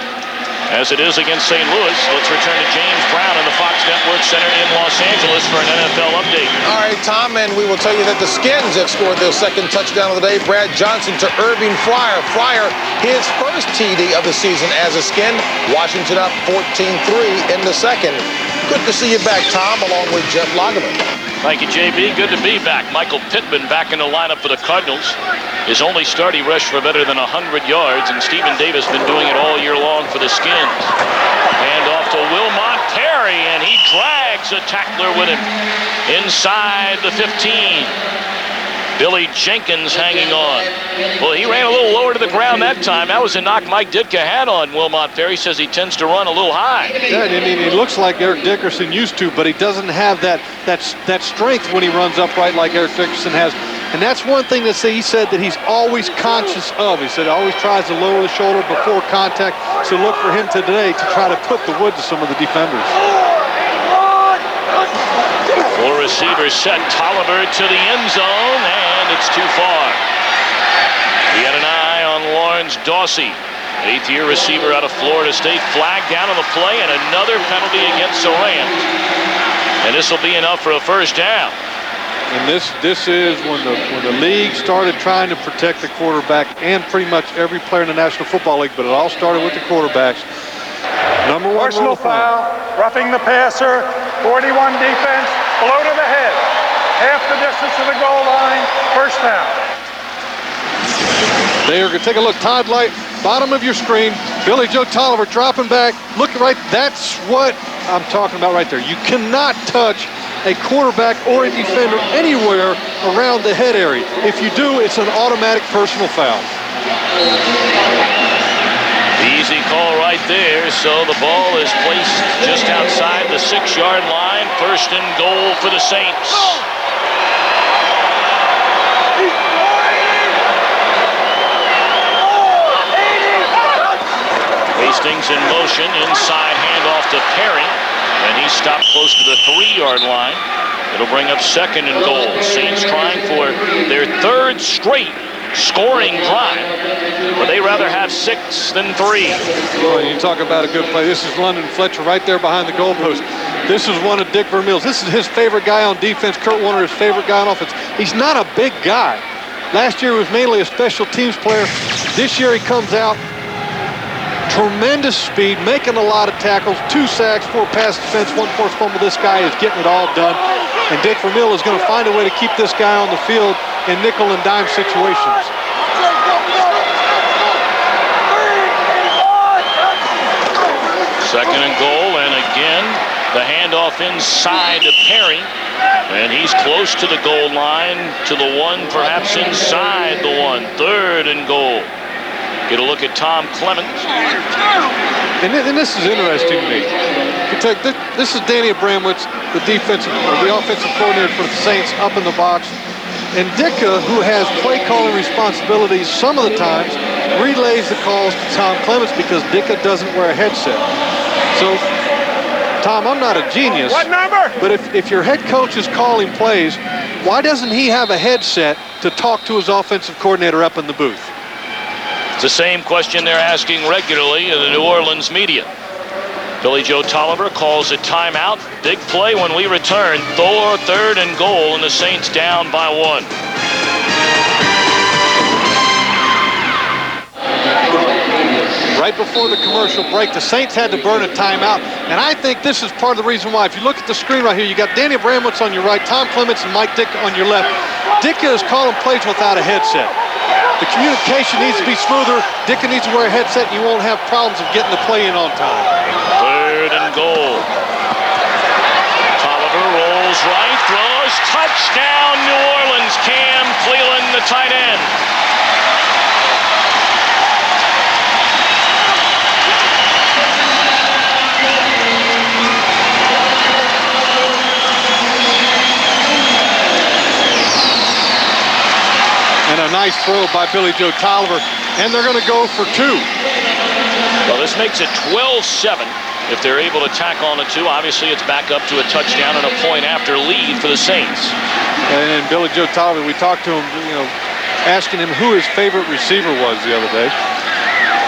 as it is against St. Louis, let's return to James Brown in the Fox Network Center in Los Angeles for an NFL update. All right, Tom, and we will tell you that the Skins have scored their second touchdown of the day. Brad Johnson to Irving Fryer. Fryer, his first TD of the season as a Skin. Washington up 14-3 in the second. Good to see you back, Tom, along with Jeff Lageman. Thank you, JB. Good to be back. Michael Pittman back in the lineup for the Cardinals. His only start, he rushed for better than 100 yards, and Stephen Davis been doing it all year long for the Skins. Hand off to Wilmot Perry, and he drags a tackler with him inside the 15. Billy Jenkins hanging on. Well, he ran a little lower to the ground that time. That was a knock Mike Ditka had on Wilmot Perry. Says he tends to run a little high. Yeah, and he looks like Eric Dickerson used to, but he doesn't have that strength when he runs upright like Eric Dickerson has. And that's one thing that he said that he's always conscious of. He said always tries to lower the shoulder before contact. So look for him today to try to put the wood to some of the defenders. 4 receivers set. Tolliver to the end zone, and it's too far. We had an eye on Lawrence Dawsey, 8th-year receiver out of Florida State. Flag down on the play, and another penalty against the Rams. And this will be enough for a first down. And this is when the league started trying to protect the quarterback and pretty much every player in the National Football League, but it all started with the quarterbacks. Number 1 personal foul, roughing the passer, 41 defense, below to the head, half the distance to the goal line, first down. They are going to take a look. Todd Light, bottom of your screen. Billy Joe Tolliver dropping back. Look right. That's what I'm talking about right there. You cannot touch a quarterback or a defender anywhere around the head area. If you do, it's an automatic personal foul. Easy call right there. So the ball is placed just outside the 6-yard line. First and goal for the Saints. Hastings in motion, inside handoff to Perry, and he stopped close to the 3-yard line. It'll bring up second and goal. Saints trying for their 3rd straight scoring drive, but they rather have 6 than 3. Well, you talk about a good play. This is London Fletcher right there behind the goalpost. This is one of Dick Vermeil's. This is his favorite guy on defense. Kurt Warner, his favorite guy on offense. He's not a big guy. Last year he was mainly a special teams player. This year he comes out, tremendous speed, making a lot of tackles, 2 sacks, 4 pass defense, 1 forced fumble. This guy is getting it all done. And Dick Vermeil is going to find a way to keep this guy on the field in nickel and dime situations. Second and goal, and again, the handoff inside to Perry. And he's close to the goal line, to the 1, perhaps inside the 1. 3rd and goal. Get a look at Tom Clemens. And this is interesting to me. This is Danny Abramowitz, the offensive coordinator for the Saints, up in the box. And Ditka, who has play calling responsibilities some of the times, relays the calls to Tom Clements because Ditka doesn't wear a headset. So, Tom, I'm not a genius. What number? But if your head coach is calling plays, why doesn't he have a headset to talk to his offensive coordinator up in the booth? It's the same question they're asking regularly in the New Orleans media. Billy Joe Tolliver calls a timeout. Big play when we return. Third and goal, and the Saints down by 1. Right before the commercial break, the Saints had to burn a timeout, and I think this is part of the reason why. If you look at the screen right here, you got Danny Bramwitz on your right, Tom Clements and Mike Ditka on your left. Ditka is calling plays without a headset. The communication needs to be smoother. Ditka needs to wear a headset, and you won't have problems of getting the play in on time. 3rd and goal. Tolliver rolls right, throws, touchdown, New Orleans. Cam Cleland, the tight end. And a nice throw by Billy Joe Tolliver, and they're going to go for 2. Well, this makes it 12-7. If they're able to tack on a 2, obviously it's back up to a touchdown and a point after lead for the Saints. And Billy Joe Tolliver, we talked to him, asking him who his favorite receiver was the other day.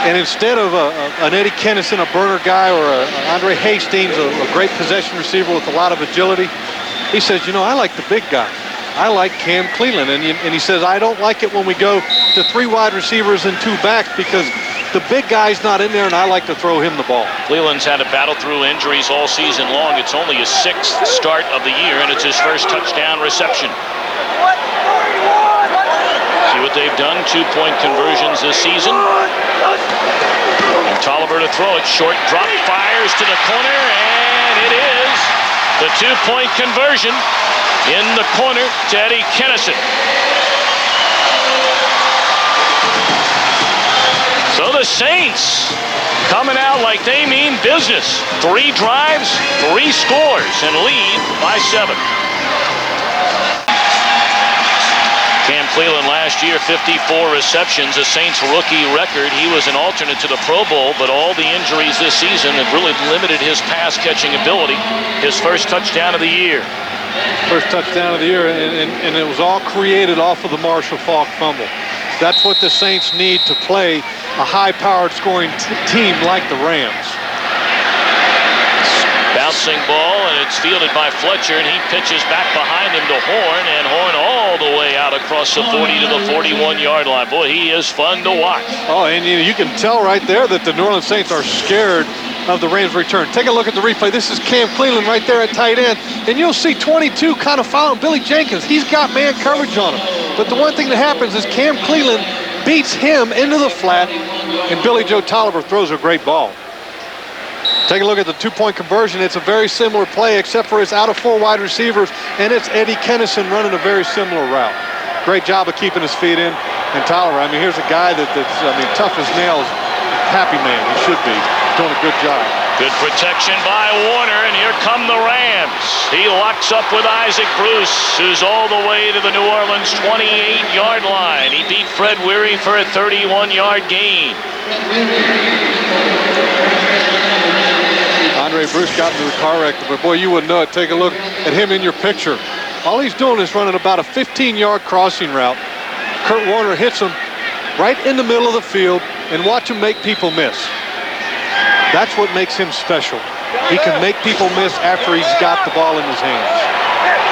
And instead of an Eddie Kennison, a burner guy, or a Andre Hastings, a great possession receiver with a lot of agility, he says, I like the big guy. I like Cam Cleland. And he says, I don't like it when we go to 3 wide receivers and 2 backs because the big guy's not in there, and I like to throw him the ball. Cleland's had to battle through injuries all season long. It's only his 6th start of the year, and it's his first touchdown reception. See what they've done, 2-point conversions this season. And Tolliver to throw it, short drop, fires to the corner, and it is the 2-point conversion in the corner to Eddie Kennison. So the Saints coming out like they mean business. 3 drives, 3 scores, and lead by 7. Cam Cleland last year, 54 receptions, a Saints rookie record. He was an alternate to the Pro Bowl, but all the injuries this season have really limited his pass-catching ability. His first touchdown of the year. First touchdown of the year, and it was all created off of the Marshall Faulk fumble. That's what the Saints need to play a high-powered scoring team like the Rams. Bouncing ball, and it's fielded by Fletcher, and he pitches back behind him to Horn, and Horn all the way out across the 40 to the 41-yard line. Boy, he is fun to watch. Oh, and you can tell right there that the New Orleans Saints are scared of the Rams' return. Take a look at the replay. This is Cam Cleland right there at tight end, and you'll see 22 kind of following Billy Jenkins. He's got man coverage on him. But the one thing that happens is Cam Cleland beats him into the flat, and Billy Joe Tolliver throws a great ball. Take a look at the 2-point conversion. It's a very similar play, except for it's out of 4 wide receivers, and it's Eddie Kennison running a very similar route. Great job of keeping his feet in. And Tolliver, here's a guy that's tough as nails, happy man. He should be doing a good job. Good protection by Warner, and here come the Rams. He locks up with Isaac Bruce, who's all the way to the New Orleans 28-yard line. He beat Fred Weary for a 31-yard gain. Andre Bruce got into the car wreck, but boy, you wouldn't know it. Take a look at him in your picture. All he's doing is running about a 15-yard crossing route. Kurt Warner hits him right in the middle of the field, and watch him make people miss. That's what makes him special. He can make people miss after he's got the ball in his hands.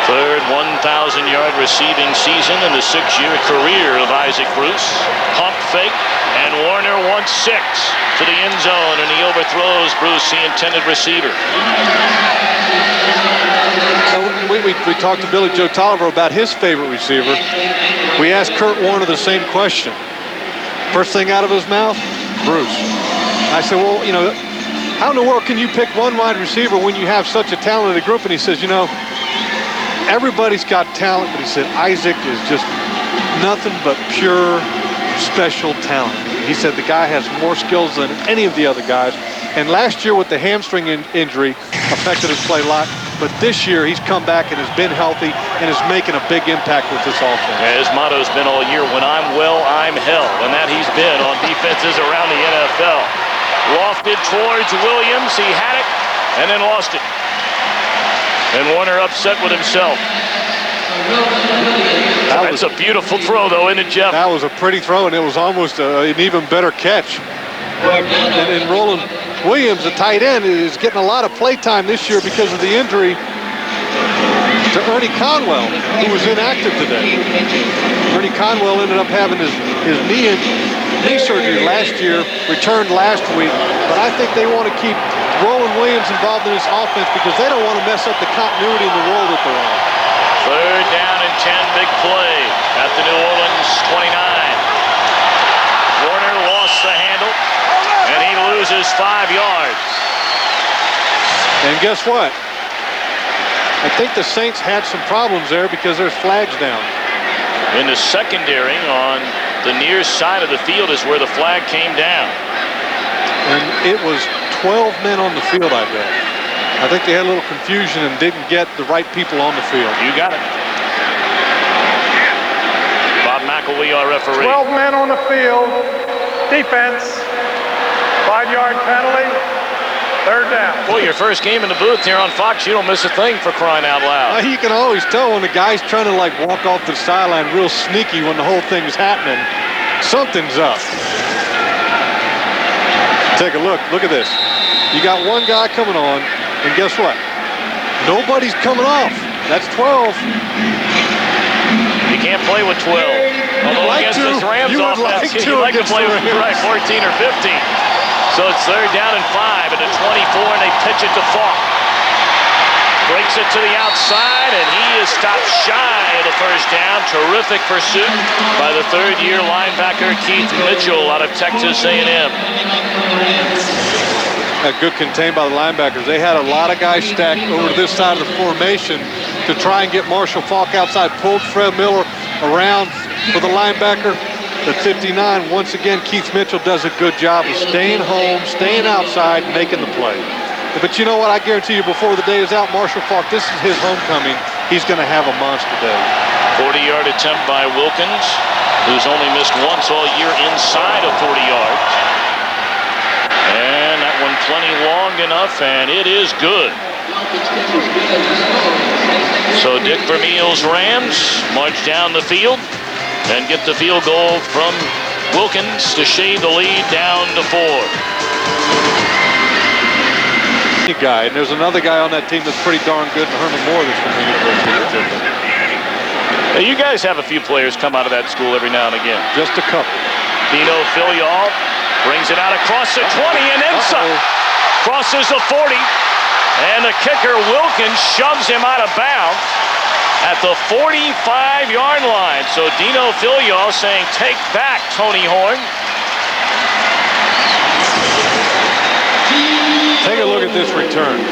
Third 1,000-yard receiving season in the 6-year career of Isaac Bruce. Pump fake, and Warner wants 6 to the end zone, and he overthrows Bruce, the intended receiver. So we talked to Billy Joe Tolliver about his favorite receiver. We asked Kurt Warner the same question. First thing out of his mouth, Bruce. I said, well, how in the world can you pick one wide receiver when you have such a talented group? And he says, everybody's got talent, but he said Isaac is just nothing but pure special talent. He said the guy has more skills than any of the other guys. And last year with the hamstring injury affected his play a lot. but this year he's come back and has been healthy and is making a big impact with this offense. Yeah, his motto's been all year, when I'm well, I'm hell, and that he's been on defenses around the NFL. Lofted towards Williams, he had it, and then lost it. And Warner upset with himself. That's a beautiful throw, though, isn't it, Jeff? That was a pretty throw, and it was almost an even better catch. And Roland Williams, the tight end, is getting a lot of play time this year because of the injury to Ernie Conwell, who was inactive today. Ernie Conwell ended up having his knee surgery last year, returned last week, but I think they want to keep Roland Williams involved in this offense because they don't want to mess up the continuity in the role that they're on. Third down and 10, big play at the New Orleans 29. Warner lost the handle, and he loses 5 yards. And guess what? I think the Saints had some problems there because there's flags down. In the secondary on the near side of the field is where the flag came down. And it was 12 men on the field, I bet. I think they had a little confusion and didn't get the right people on the field. You got it. Bob McElwee, our referee. 12 men on the field. Defense. 5-yard penalty. Third down. Boy, your first game in the booth here on Fox, you don't miss a thing, for crying out loud. You can always tell when the guy's trying to like walk off the sideline real sneaky when the whole thing's happening. Something's up. Take a look. Look at this. You got one guy coming on, and guess what? Nobody's coming off. That's 12. You can't play with 12. Although against this Rams offense, you like to play with 14 or 15. So it's third down and 5 at the 24, and they pitch it to Falk. Breaks it to the outside, and he is stopped shy of the first down. Terrific pursuit by the third-year linebacker Keith Mitchell out of Texas A&M. Good contained by the linebackers. They had a lot of guys stacked over to this side of the formation to try and get Marshall Falk outside. Pulled Fred Miller around for the linebacker. At 59, once again, Keith Mitchell does a good job of staying home, staying outside, making the play. But you know what? I guarantee you before the day is out, Marshall Falk, this is his homecoming. He's going to have a monster day. 40-yard attempt by Wilkins, who's only missed once all year inside of 40 yards. And that one plenty long enough, and it is good. So Dick Vermeil's Rams march down the field and get the field goal from Wilkins to shade the lead down to 4. Guy, and there's another guy on that team that's pretty darn good, and Herman Moore, that's from the University of Virginia. Hey, you guys have a few players come out of that school every now and again. Just a couple. Dino Filial brings it out across the 20 and then some. Crosses the 40, and the kicker Wilkins shoves him out of bounds at the 45-yard line. So Dino Filial saying, "Take back, Tony Horn." Take a look at this return.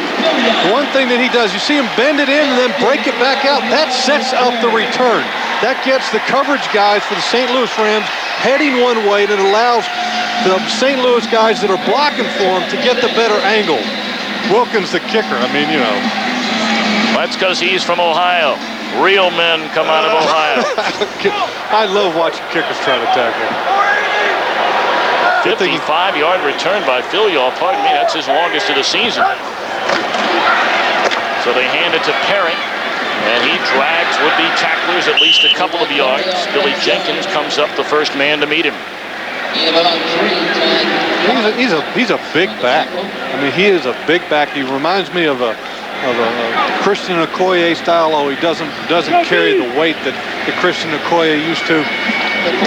One thing that he does, you see him bend it in and then break it back out. That sets up the return. That gets the coverage guys for the St. Louis Rams heading one way, and it allows the St. Louis guys that are blocking for him to get the better angle. Wilkins, the kicker, I mean, you know. That's because he's from Ohio. Real men come out of Ohio. I love watching kickers try to tackle. 55-yard return by Filial. Pardon me, that's his longest of the season. So they hand it to Perry, and he drags would-be tacklers at least a couple of yards. Billy Jenkins comes up the first man to meet him. He's a big back. I mean, he is a big back. He reminds me of a Christian Okoye style, although he doesn't carry the weight that the Christian Okoye used to.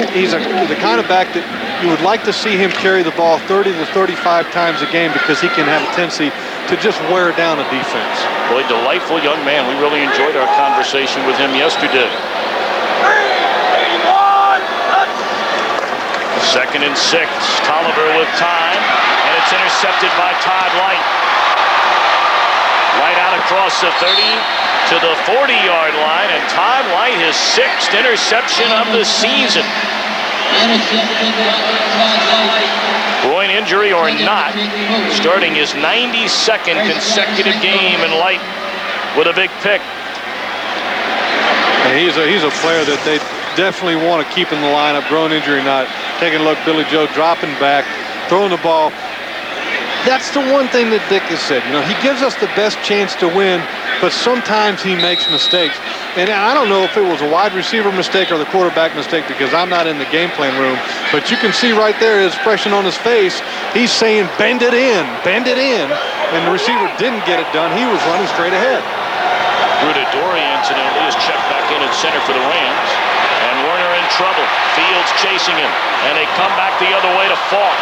He's the kind of back that you would like to see him carry the ball 30 to 35 times a game because he can have a tendency to just wear down a defense. Boy, delightful young man. We really enjoyed our conversation with him yesterday. 2nd and 6. Tolliver with time, and it's intercepted by Todd Light. Light out across the 30 to the 40-yard line, and Todd Light, his 6th interception of the season. Groin injury or not, starting his 92nd consecutive game, and Light with a big pick. And he's a player that they definitely want to keep in the lineup, groin injury or not. Taking a look, Billy Joe dropping back, throwing the ball. That's the one thing that Dick has said. You know, he gives us the best chance to win, but sometimes he makes mistakes. And I don't know if it was a wide receiver mistake or the quarterback mistake, because I'm not in the game plan room, but you can see right there his expression on his face. He's saying, bend it in, and the receiver didn't get it done. He was running straight ahead. Grudadori, incidentally, is checked back in at center for the Rams. And Warner in trouble. Fields chasing him, and they come back the other way to Falk.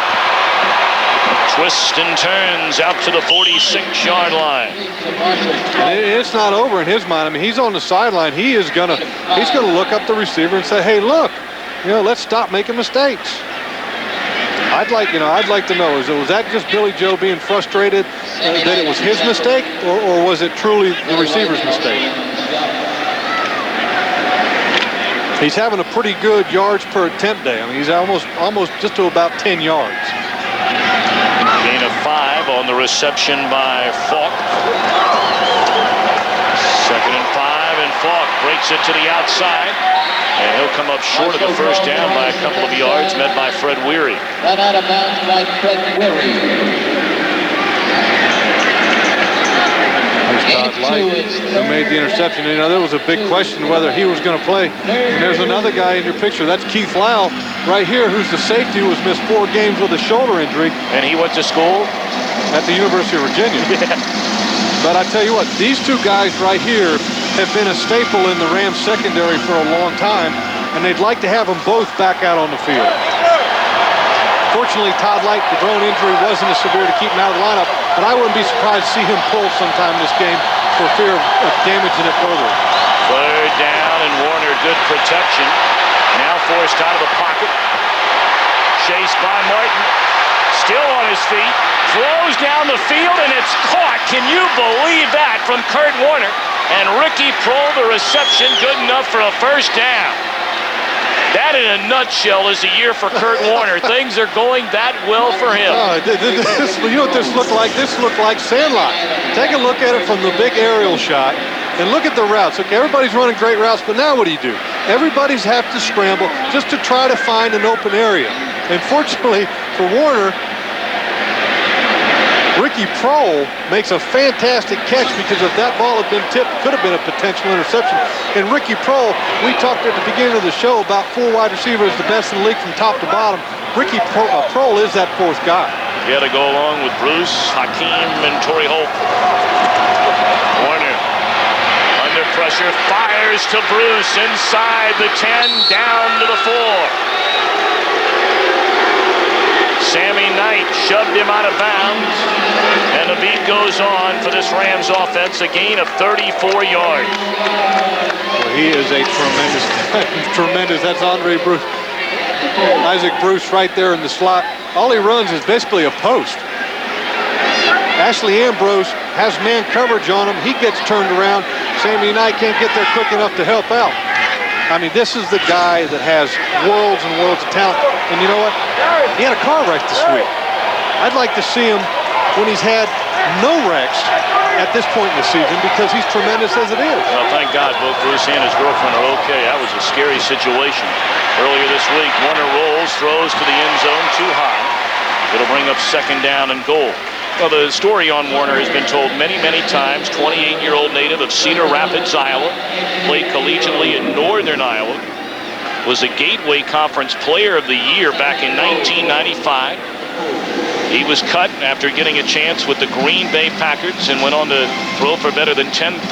Twists and turns out to the 46-yard line. And it's not over in his mind. I mean, he's on the sideline. He's gonna look up the receiver and say, "Hey, look, let's stop making mistakes." I'd like to know, was that just Billy Joe being frustrated that it was his mistake, or was it truly the receiver's mistake? He's having a pretty good yards per attempt day. I mean, he's almost just to about 10 yards. Gain of 5 on the reception by Falk. 2nd and 5, and Falk breaks it to the outside. And he'll come up short of the first down by a couple of yards, met by Fred Weary. Run out of bounds by Fred Weary. Todd Light, who made the interception. There was a big question whether he was going to play. And there's another guy in your picture. That's Keith Lau right here, who's the safety who has missed 4 games with a shoulder injury. And he went to school at the University of Virginia. Yeah. But I tell you what, these 2 guys right here have been a staple in the Rams secondary for a long time, and they'd like to have them both back out on the field. Fortunately, Todd Light, the groin injury wasn't as severe to keep him out of the lineup, but I wouldn't be surprised to see him pulled sometime in this game for fear of damaging it further. 3rd down, and Warner, good protection. Now forced out of the pocket. Chased by Martin. Still on his feet. Throws down the field, and it's caught. Can you believe that from Kurt Warner? And Ricky Prohl, the reception, good enough for a first down. That, in a nutshell, is a year for Kurt Warner. Things are going that well for him. You know what this looked like? This looked like Sandlot. Take a look at it from the big aerial shot, and look at the routes. Look, everybody's running great routes, but now what do? Everybody's have to scramble just to try to find an open area. And fortunately for Warner, Ricky Prohl makes a fantastic catch, because if that ball had been tipped, could have been a potential interception. And Ricky Prohl, we talked at the beginning of the show about 4 wide receivers, the best in the league from top to bottom. Ricky Prohl is that 4th guy. He had to go along with Bruce, Hakeem, and Torrey Holt. Warner under pressure, fires to Bruce inside the 10, down to the 4. Sammy Knight shoved him out of bounds, and the beat goes on for this Rams offense, a gain of 34 yards. Well, he is a tremendous. That's Andre Bruce. Isaac Bruce right there in the slot. All he runs is basically a post. Ashley Ambrose has man coverage on him. He gets turned around. Sammy Knight can't get there quick enough to help out. I mean, this is the guy that has worlds and worlds of talent. And you know what? He had a car wreck this week. I'd like to see him when he's had no wrecks at this point in the season, because he's tremendous as it is. Well, thank God both Bruce and his girlfriend are okay. That was a scary situation earlier this week. Warner rolls, throws to the end zone, too high. It'll bring up 2nd down and goal. Well, the story on Warner has been told many, many times. 28-year-old native of Cedar Rapids, Iowa. Played collegiately in Northern Iowa. Was a Gateway Conference Player of the Year back in 1995. He was cut after getting a chance with the Green Bay Packers and went on to throw for better than 10,000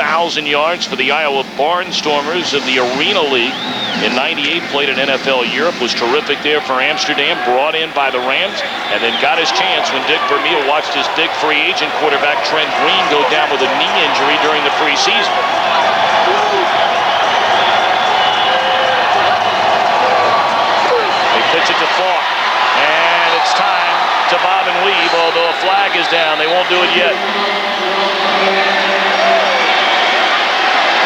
yards for the Iowa Barnstormers of the Arena League. In 98, played in NFL Europe, was terrific there for Amsterdam, brought in by the Rams, and then got his chance when Dick Vermeil watched his big free agent quarterback Trent Green go down with a knee injury during the preseason. They pitch it to Falk, and it's time to bob and weave, although a flag is down. They won't do it yet.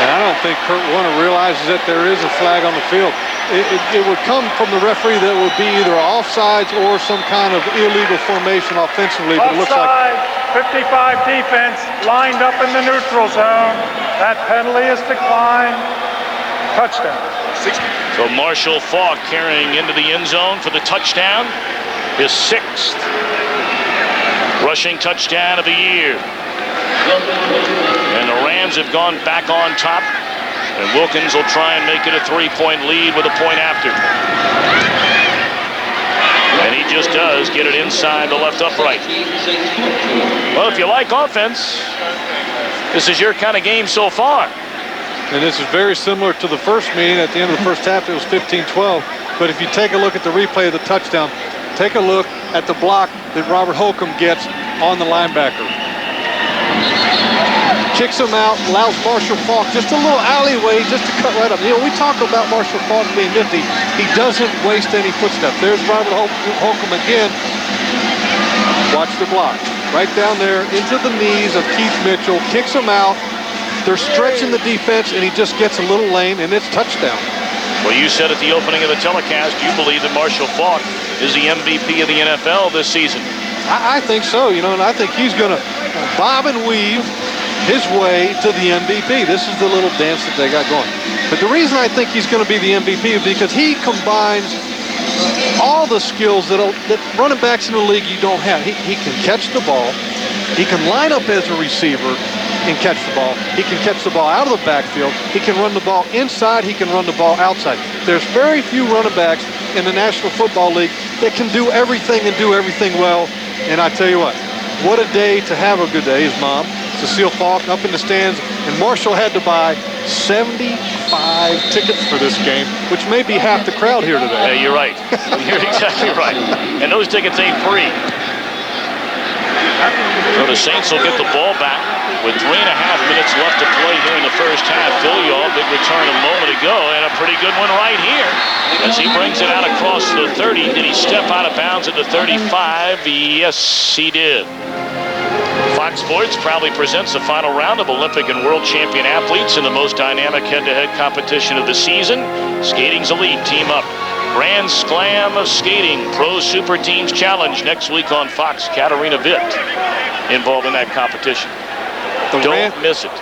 And I don't think Kurt Warner realizes that there is a flag on the field. it would come from the referee that would be either offsides or some kind of illegal formation offensively. But it looks like 55 defense lined up in the neutral zone. That penalty is declined. Touchdown. So Marshall Faulk carrying into the end zone for the touchdown. His 6th rushing touchdown of the year. And the Rams have gone back on top. And Wilkins will try and make it a 3-point lead with a point after. And he just does get it inside the left upright. Well, if you like offense, this is your kind of game so far. And this is very similar to the first meeting. At the end of the first half, it was 15-12. But if you take a look at the replay of the touchdown, take a look at the block that Robert Holcomb gets on the linebacker. Kicks him out, allows Marshall Faulk just a little alleyway just to cut right up. You know, we talk about Marshall Faulk being nifty. He doesn't waste any footsteps. There's Robert Holcomb again. Watch the block. Right down there into the knees of Keith Mitchell. Kicks him out. They're stretching the defense, and he just gets a little lane, and it's touchdown. Well, you said at the opening of the telecast you believe that Marshall Faulk is the MVP of the NFL this season. I think so, you know, and I think he's going to bob and weave his way to the MVP. This is the little dance that they got going. But the reason I think he's going to be the MVP is because he combines all the skills that running backs in the league you don't have. He can catch the ball. He can line up as a receiver and catch the ball. He can catch the ball out of the backfield. He can run the ball inside. He can run the ball outside. There's very few running backs in the National Football League that can do everything and do everything well. And I tell you what a day to have a good day. His mom, Cecile Faulk, up in the stands, and Marshall had to buy 75 tickets for this game, which may be half the crowd here today. Yeah, you're right. You're exactly right. And those tickets ain't free. So the Saints will get the ball back with 3.5 minutes left to play here in the first half. Philyaw, big return a moment ago, and a pretty good one right here. As he brings it out across the 30. Did he step out of bounds at the 35? Yes, he did. Fox Sports proudly presents the final round of Olympic and world champion athletes in the most dynamic head-to-head competition of the season. Skating's elite team up. Grand Slam of Skating Pro Super Teams Challenge next week on Fox. Katarina Witt involved in that competition. Don't miss it.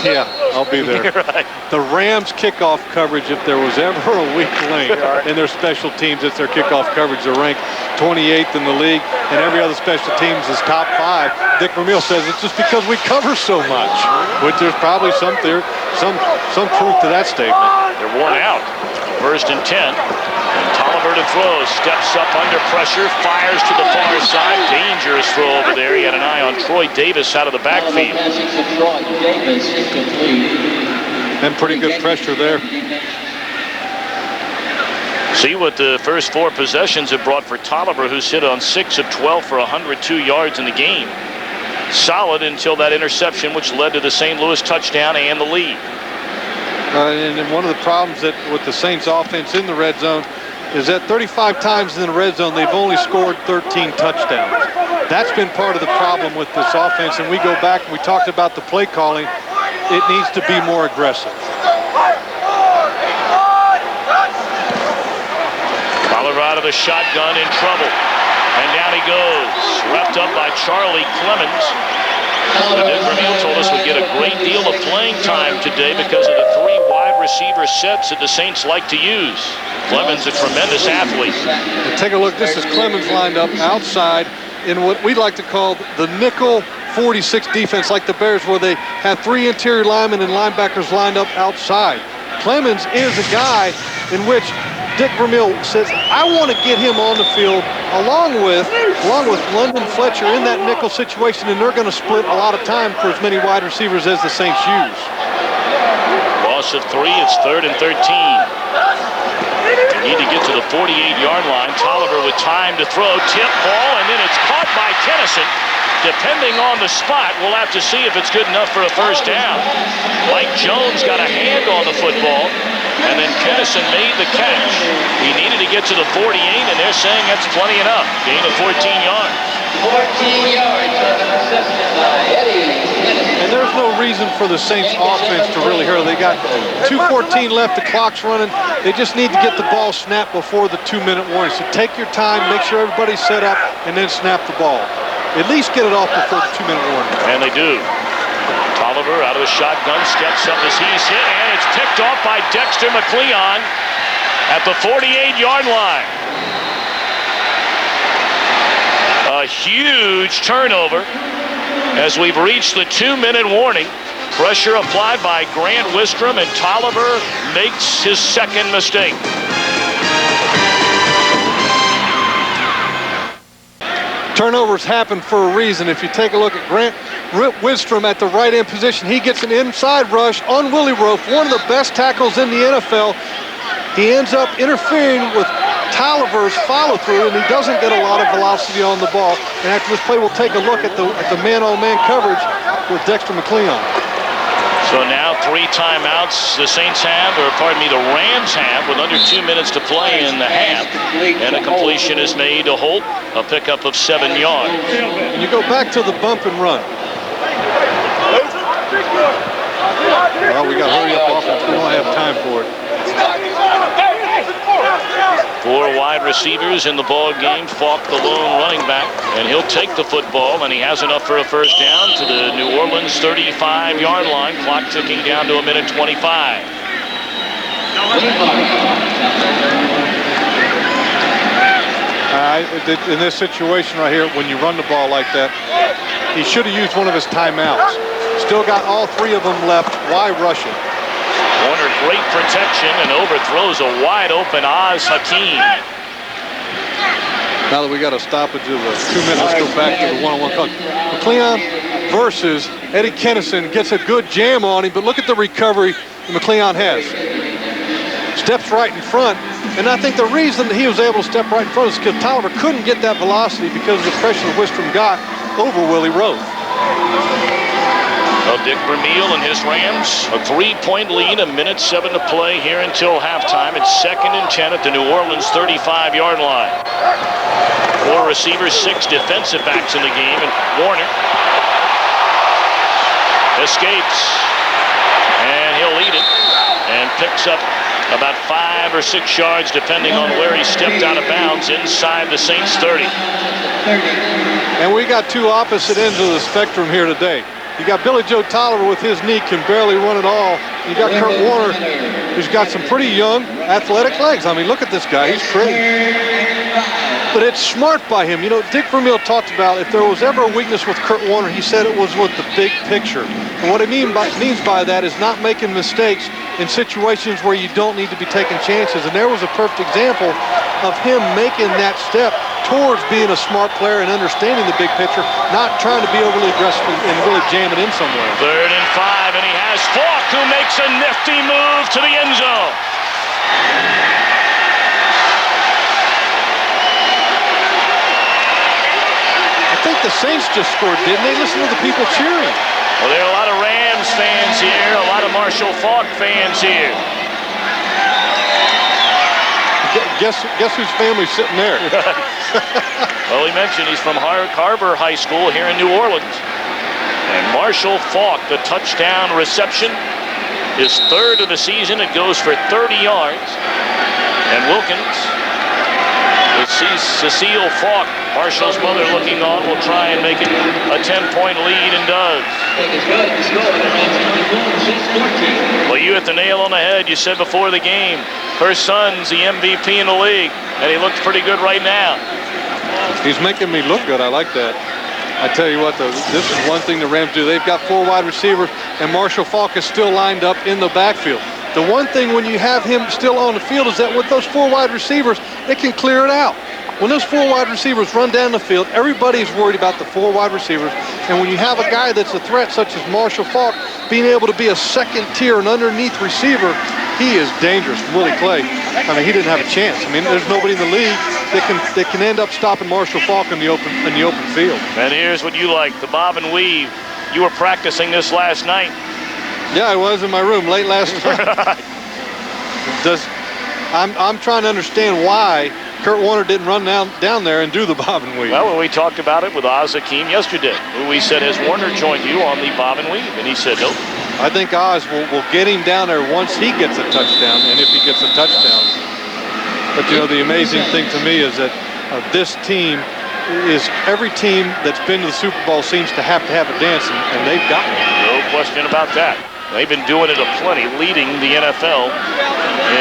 Yeah, I'll be there. Right. The Rams kickoff coverage, if there was ever a weak link in their special teams, it's their kickoff coverage. They're ranked 28th in the league, and every other special teams is top 5. Dick Vermeil says it's just because we cover so much, which there's probably some truth to that statement. They're worn out. 1st and 10. And Tolliver to throw, steps up under pressure, fires to the far side. Dangerous throw over there. He had an eye on Troy Davis out of the backfield. And pretty good pressure there. See what the first 4 possessions have brought for Tolliver, who's hit on 6 of 12 for 102 yards in the game. Solid until that interception, which led to the St. Louis touchdown and the lead. And one of the problems with the Saints offense in the red zone is that 35 times in the red zone, they've only scored 13 touchdowns. That's been part of the problem with this offense. And we go back and we talked about the play calling. It needs to be more aggressive. Colorado the shotgun in trouble. And down he goes. Wrapped up by Charlie Clemens. Dick Vermeil told us we'd get a great deal of playing time today because of the 3 wide receiver sets that the Saints like to use. Clemens, a tremendous athlete. And take a look. This is Clemens lined up outside in what we like to call the nickel 46 defense, like the Bears, where they have 3 interior linemen and linebackers lined up outside. Clemens is a guy in which Dick Vermeil says, I want to get him on the field along with London Fletcher in that nickel situation, and they're going to split a lot of time for as many wide receivers as the Saints use. Loss of 3, it's 3rd and 13. You need to get to the 48-yard line. Tolliver with time to throw, tip ball, and then it's caught by Tennyson. Depending on the spot, we'll have to see if it's good enough for a first down. Mike Jones got a hand on the football, and then Tennyson made the catch. He needed to get to the 48, and they're saying that's plenty enough. Gain of 14 yards. 14 yards. And there's no reason for the Saints offense to really hurry. got 2:14 left. The clock's running. They just need to get the ball snapped before the 2-minute warning. So take your time, make sure everybody's set up, and then snap the ball. At least get it off before the 2-minute warning. And they do. Tolliver out of the shotgun, steps up as he's hit, and it's picked off by Dexter McCleon at the 48-yard line. A huge turnover as we've reached the 2-minute warning. Pressure applied by Grant Wistrom, and Tolliver makes his second mistake. Turnovers happen for a reason. If you take a look at Grant Wistrom at the right end position, he gets an inside rush on Willie Roaf, one of the best tackles in the NFL. He ends up interfering with Tolliver's follow-through, and he doesn't get a lot of velocity on the ball. And after this play, we'll take a look at the man-on-man coverage with Dexter McCleon. So now 3 timeouts the Saints have, or pardon me, the Rams have, with under 2 minutes to play in the half. And a completion is made to Holt, a pickup of 7 yards. And you go back to the bump and run. Well, we got to hurry up offense. We don't have time for it. 4 wide receivers in the ball game. Falk, the lone running back, and he'll take the football, and he has enough for a first down to the New Orleans 35-yard line. Clock ticking down to 1:25. In this situation right here, when you run the ball like that, he should have used one of his timeouts. Still got all 3 of them left. Why rush it? Warner, great protection, and overthrows a wide-open Oz Hakeem. Now that we got a stoppage of 2 minutes, let's go back to the one-on-one call. McCleon versus Eddie Kennison gets a good jam on him, but look at the recovery that McCleon has. Steps right in front, and I think the reason that he was able to step right in front is because Tolliver couldn't get that velocity because of the pressure that Wistrom got over Willie Roaf. Well, Dick Vermeil and his Rams, a 3-point lead, 1:07 to play here until halftime. It's 2nd and 10 at the New Orleans 35-yard line. 4 receivers, 6 defensive backs in the game, and Warner escapes, and he'll lead it, and picks up about 5 or 6 yards, depending on where he stepped out of bounds, inside the Saints 30. And we got 2 opposite ends of the spectrum here today. You got Billy Joe Tolliver with his knee, can barely run at all. You got Kurt Warner, who's got some pretty young, athletic legs. I mean, look at this guy. He's crazy. But it's smart by him. You know, Dick Vermeil talked about if there was ever a weakness with Kurt Warner, he said it was with the big picture. And what he means by that is not making mistakes in situations where you don't need to be taking chances. And there was a perfect example of him making that step towards being a smart player and understanding the big picture, not trying to be overly aggressive and really jamming in somewhere. 3rd and 5, and he has Falk, who makes a nifty move to the end zone. I think the Saints just scored, didn't they? Listen to the people cheering. Well, there are a lot of Rams fans here, a lot of Marshall Falk fans here. Guess whose family's sitting there? Well, he mentioned he's from Harbor High School here in New Orleans. And Marshall Falk, the touchdown reception, his 3rd of the season. It goes for 30 yards. And Wilkins, Cecile Falk, Marshall's mother, looking on, will try and make it a 10-point lead, and does. Well, you hit the nail on the head. You said before the game, her son's the MVP in the league, and he looks pretty good right now. He's making me look good. I like that. I tell you what, though, this is one thing the Rams do. They've got 4 wide receivers, and Marshall Falk is still lined up in the backfield. The one thing when you have him still on the field is that with those 4 wide receivers, they can clear it out. When those 4 wide receivers run down the field, everybody's worried about the 4 wide receivers. And when you have a guy that's a threat, such as Marshall Falk, being able to be a second-tier and underneath receiver, he is dangerous. Willie Clay, I mean, he didn't have a chance. I mean, there's nobody in the league that can end up stopping Marshall Falk in the open field. And here's what you like, the bob and weave. You were practicing this last night. Yeah, I was in my room late last night. I'm trying to understand why Kurt Warner didn't run down there and do the bob and weave. Well, we talked about it with Oz Hakeem yesterday, who we said, has Warner joined you on the bob and weave? And he said, nope. I think Oz will get him down there once he gets a touchdown, and if he gets a touchdown. But, you know, the amazing thing to me is that this team is, every team that's been to the Super Bowl seems to have a dance, and they've got one. No question about that. They've been doing it aplenty, leading the NFL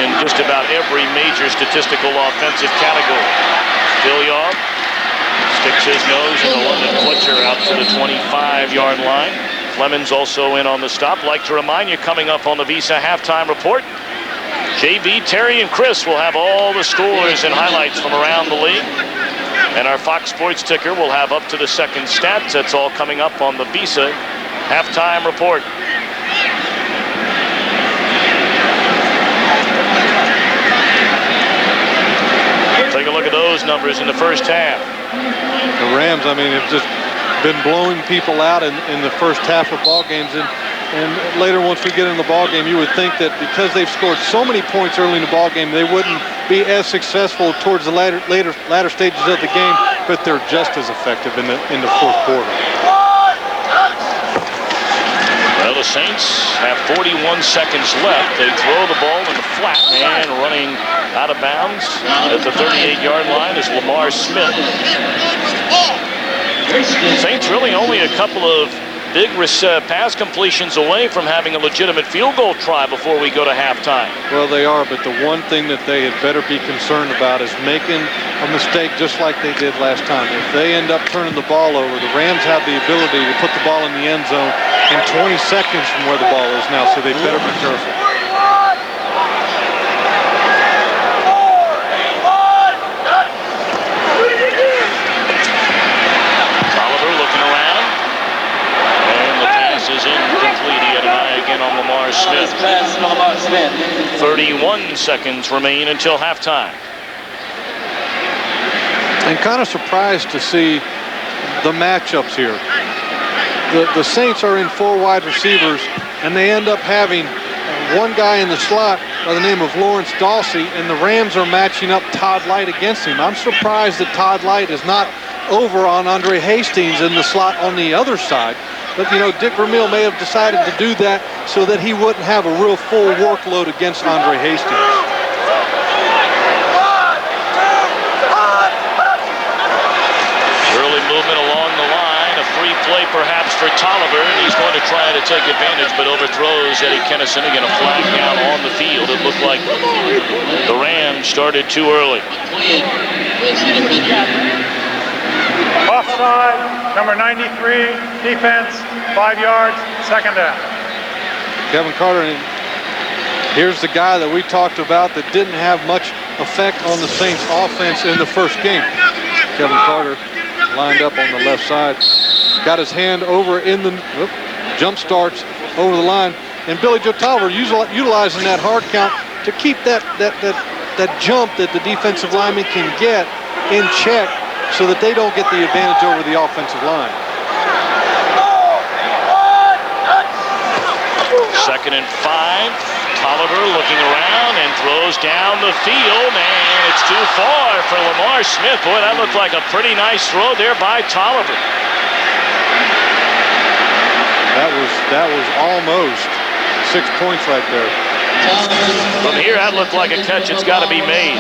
in just about every major statistical offensive category. Stilyaw sticks his nose in the London Fletcher out to the 25-yard line. Clemens also in on the stop. Like to remind you, coming up on the Visa Halftime Report, JB, Terry, and Chris will have all the scores and highlights from around the league. And our Fox Sports ticker will have up to the second stats. That's all coming up on the Visa Halftime Report. Take a look at those numbers in the first half. The Rams, I mean, have just been blowing people out in the first half of ball games. And later, once we get in the ball game, you would think that because they've scored so many points early in the ball game, they wouldn't be as successful towards the latter stages of the game, but they're just as effective in the fourth quarter. Well, the Saints have 41 seconds left. They throw the ball in the flat, and running out of bounds at the 38-yard line is Lamar Smith. Saints really only a couple of big pass completions away from having a legitimate field goal try before we go to halftime. Well, they are, but the one thing that they had better be concerned about is making a mistake just like they did last time. If they end up turning the ball over, the Rams have the ability to put the ball in the end zone in 20 seconds from where the ball is now, so they better be careful. Is incomplete. He had an eye again on Lamar Smith. 31 seconds remain until halftime. I'm kind of surprised to see the matchups here. The Saints are in 4 wide receivers, and they end up having one guy in the slot by the name of Lawrence Dawsey, and the Rams are matching up Todd Light against him. I'm surprised that Todd Light is not over on Andre Hastings in the slot on the other side. But, you know, Dick Vermeil may have decided to do that so that he wouldn't have a real full workload against Andre Hastings. Early movement along the line. A free play perhaps for Tolliver, and he's going to try to take advantage, but overthrows Eddie Kennison. Again, a flag down on the field. It looked like the Rams started too early. Offside, number 93, defense, 5 yards, second down. Kevin Carter, and here's the guy that we talked about that didn't have much effect on the Saints offense in the first game. Kevin Carter lined up on the left side, got his hand over in the, jump starts over the line, and Billy Joe Tolliver utilizing that hard count to keep that jump that the defensive lineman can get in check, so that they don't get the advantage over the offensive line. 2nd and 5. Tolliver looking around and throws down the field, and it's too far for Lamar Smith. Boy, that looked like a pretty nice throw there by Tolliver. That was almost 6 points right there. From here, that looked like a catch. It's got to be made.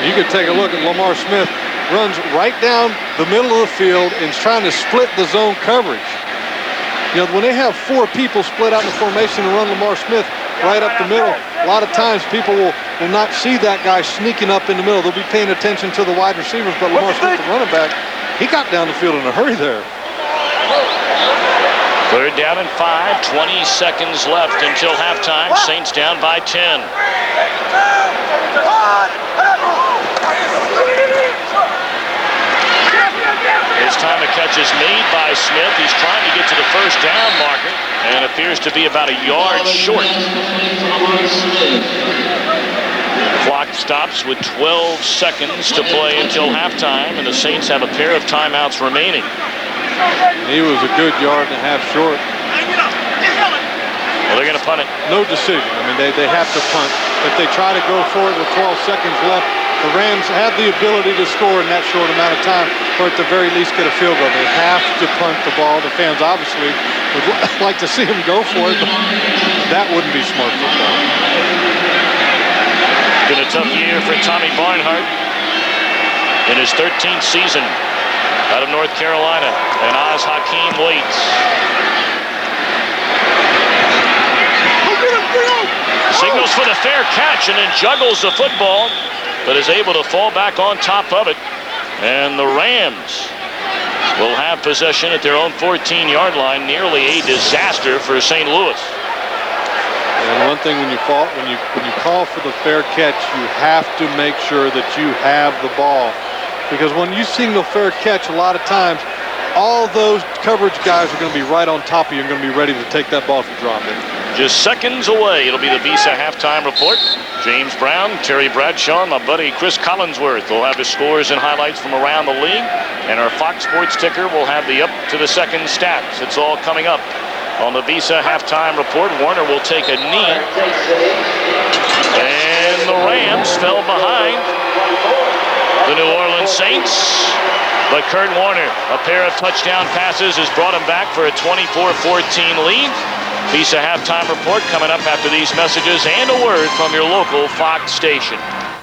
You could take a look at Lamar Smith. Runs right down the middle of the field and is trying to split the zone coverage. You know, when they have 4 people split out in the formation and run Lamar Smith right up the middle, a lot of times people will not see that guy sneaking up in the middle. They'll be paying attention to the wide receivers, but Lamar Smith, the running back, he got down the field in a hurry there. 3rd down and 5, 20 seconds left until halftime. Saints down by 10. This time a catch is made by Smith. He's trying to get to the first down marker and appears to be about a yard short. Clock stops with 12 seconds to play until halftime, and the Saints have a pair of timeouts remaining. He was a good yard and a half short. Well, they're going to punt it. No decision. I mean, they have to punt. If they try to go for it with 12 seconds left, The Rams have the ability to score in that short amount of time, or at the very least get a field goal. They have to punt the ball. The fans obviously would like to see them go for it, but that wouldn't be smart football. Been a tough year for Tommy Barnhart in his 13th season out of North Carolina, and Oz Hakeem waits. Signals for the fair catch and then juggles the football, but is able to fall back on top of it. And the Rams will have possession at their own 14-yard line. Nearly a disaster for St. Louis. And one thing when you call for the fair catch, you have to make sure that you have the ball, because when you signal fair catch, a lot of times all those coverage guys are going to be right on top of you and going to be ready to take that ball if you drop it. Just seconds away. It'll be the Visa halftime report. James Brown, Terry Bradshaw, my buddy Chris Collinsworth will have the scores and highlights from around the league. And our Fox Sports ticker will have the up to the second stats. It's all coming up on the Visa halftime report. Warner will take a knee. And the Rams fell behind the New Orleans Saints. But Kurt Warner, a pair of touchdown passes, has brought him back for a 24-14 lead. Visa halftime report coming up after these messages and a word from your local Fox station.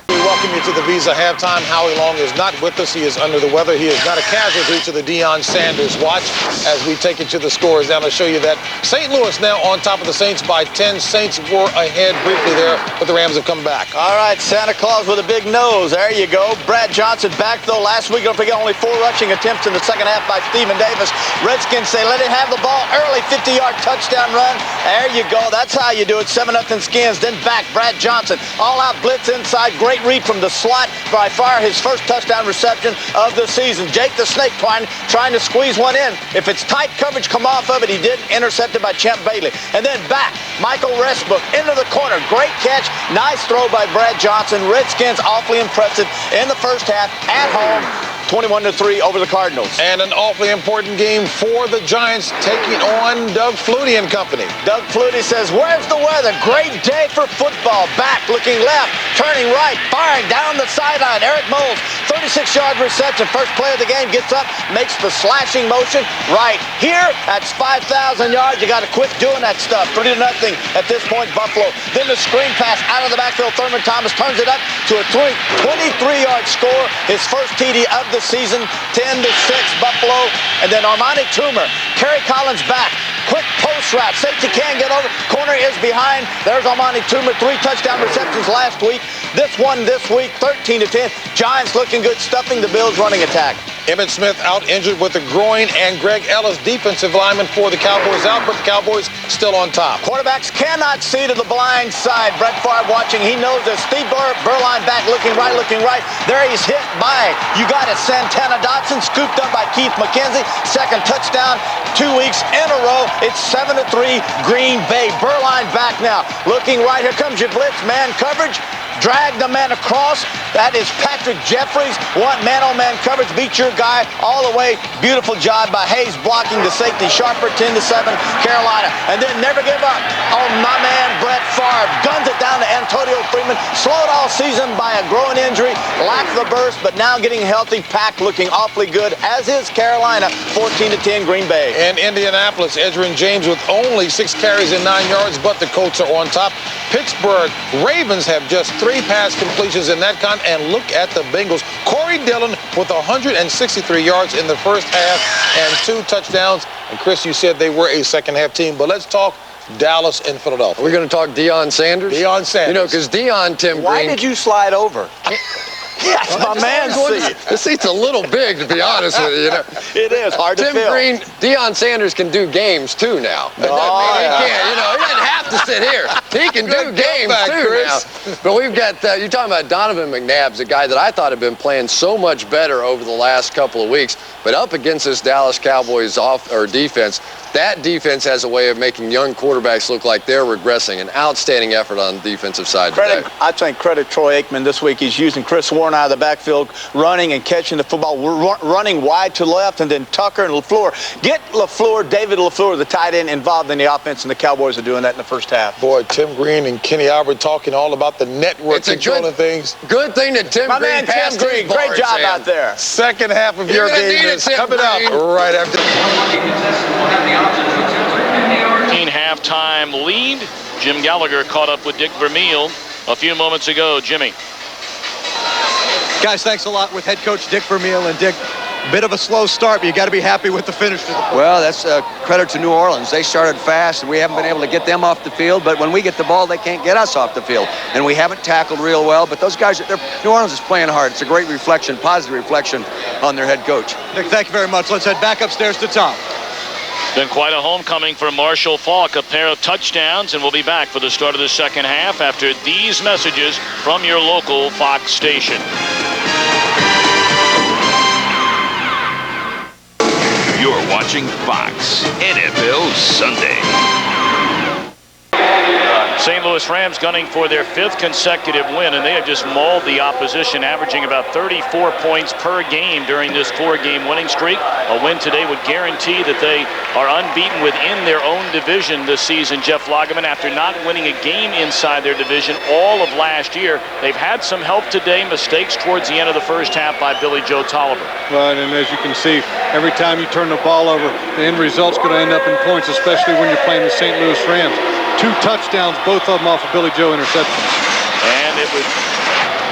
We welcome you to the Visa halftime. Howie Long is not with us. He is under the weather. He is not a casualty to the Deion Sanders watch as we take it to the scores. Now to show you that St. Louis now on top of the Saints by 10. Saints were ahead briefly there, but the Rams have come back. All right, Santa Claus with a big nose. There you go. Brad Johnson back, though. Last week, don't forget, only 4 rushing attempts in the second half by Stephen Davis. Redskins say let him have the ball early. 50-yard touchdown run. There you go. That's how you do it. 7-0 Skins. Then back, Brad Johnson. All-out blitz inside. Great read from the slot. By far his first touchdown reception of the season. Jake the Snake trying to squeeze one in. If it's tight coverage, come off of it. He did. Intercepted by Champ Bailey. And then back, Michael Westbrook into the corner. Great catch. Nice throw by Brad Johnson. Redskins awfully impressive in the first half at home. 21-3 over the Cardinals. And an awfully important game for the Giants taking on Doug Flutie and company. Doug Flutie says, where's the weather? Great day for football. Back, looking left, turning right, firing down the sideline. Eric Moles, 36-yard reception. First play of the game, gets up, makes the slashing motion right here. That's 5,000 yards. You got to quit doing that stuff. 3-0 at this point, Buffalo. Then the screen pass out of the backfield. Thurman Thomas turns it up to a 23-yard score. His first TD of the season, 10-6 Buffalo. And then Armani Toomer, Kerry Collins back, quick post route, safety can't get over, corner is behind. There's Armani Toomer, 3 touchdown receptions last week. This one this week, 13-10. Giants looking good, stuffing the Bills running attack. Emmitt Smith out injured with the groin, and Greg Ellis, defensive lineman for the Cowboys, out, but the Cowboys still on top. Quarterbacks cannot see to the blind side. Brett Favre watching. He knows that Steve Berline back, looking right. There he's hit by, you got it, Santana Dotson, scooped up by Keith McKenzie. Second touchdown, 2 weeks in a row. It's 7-3 Green Bay. Berline back now. Looking right. Here comes your blitz. Man coverage. Drag the man across. That is Patrick Jeffries. One man-on-man coverage. Beat your guy all the way. Beautiful job by Hayes blocking the safety. Sharper, 10-7 Carolina. And then never give up on my man Brett Favre. Guns it down to Antonio Freeman. Slowed all season by a growing injury. Lacked the burst, but now getting healthy. Pack looking awfully good, as is Carolina. 14-10 Green Bay. In Indianapolis, Edgerrin James with only 6 carries and 9 yards, but the Colts are on top. Pittsburgh Ravens have just 3 pass completions in that con, and look at the Bengals. Corey Dillon with 163 yards in the first half and 2 touchdowns. And Chris, you said they were a second-half team, but let's talk Dallas and Philadelphia. We're going to talk Deion Sanders? Deion Sanders. You know, because Deion, Tim Green... Why did you slide over? That's my man's seat. The seat's a little big, to be honest with you. It is hard to Tim fill. Green, Deion Sanders can do games too now. He can't, he doesn't have to sit here. He can do games too now. But we've got, you're talking about Donovan McNabb's, a guy that I thought had been playing so much better over the last couple of weeks. But up against this Dallas Cowboys defense, that defense has a way of making young quarterbacks look like they're regressing. An outstanding effort on the defensive side today. I think credit Troy Aikman this week. He's using Chris Warner Horn out of the backfield, running and catching the football, running wide to left, and then Tucker and LaFleur. Get David LaFleur, the tight end, involved in the offense, and the Cowboys are doing that in the first half. Boy, Tim Green and Kenny Albert talking all about the network controlling things. Good thing that Tim Green man, passed Tim Green, his great board, job Sam. out there. Second half of your game is coming up right after. Halftime lead. Jim Gallagher caught up with Dick Vermeil a few moments ago. Jimmy. Guys, thanks a lot with head coach Dick Vermeil. And Dick, bit of a slow start, but you got to be happy with the finish. Well, that's credit to New Orleans. They started fast, and we haven't been able to get them off the field. But when we get the ball, they can't get us off the field. And we haven't tackled real well. But those guys, New Orleans is playing hard. It's a great reflection, positive reflection on their head coach. Dick, thank you very much. Let's head back upstairs to Thom. Been quite a homecoming for Marshall Faulk, a pair of touchdowns, and we'll be back for the start of the second half after these messages from your local Fox station. You're watching Fox NFL Sunday. St. Louis Rams gunning for their 5th consecutive win, and they have just mauled the opposition, averaging about 34 points per game during this 4-game winning streak. A win today would guarantee that they are unbeaten within their own division this season. Jeff Lageman, after not winning a game inside their division all of last year, they've had some help today. Mistakes towards the end of the first half by Billy Joe Tolliver. Right, and as you can see, every time you turn the ball over, the end result's going to end up in points, especially when you're playing the St. Louis Rams. 2 touchdowns, both of them off of Billy Joe interceptions. And it would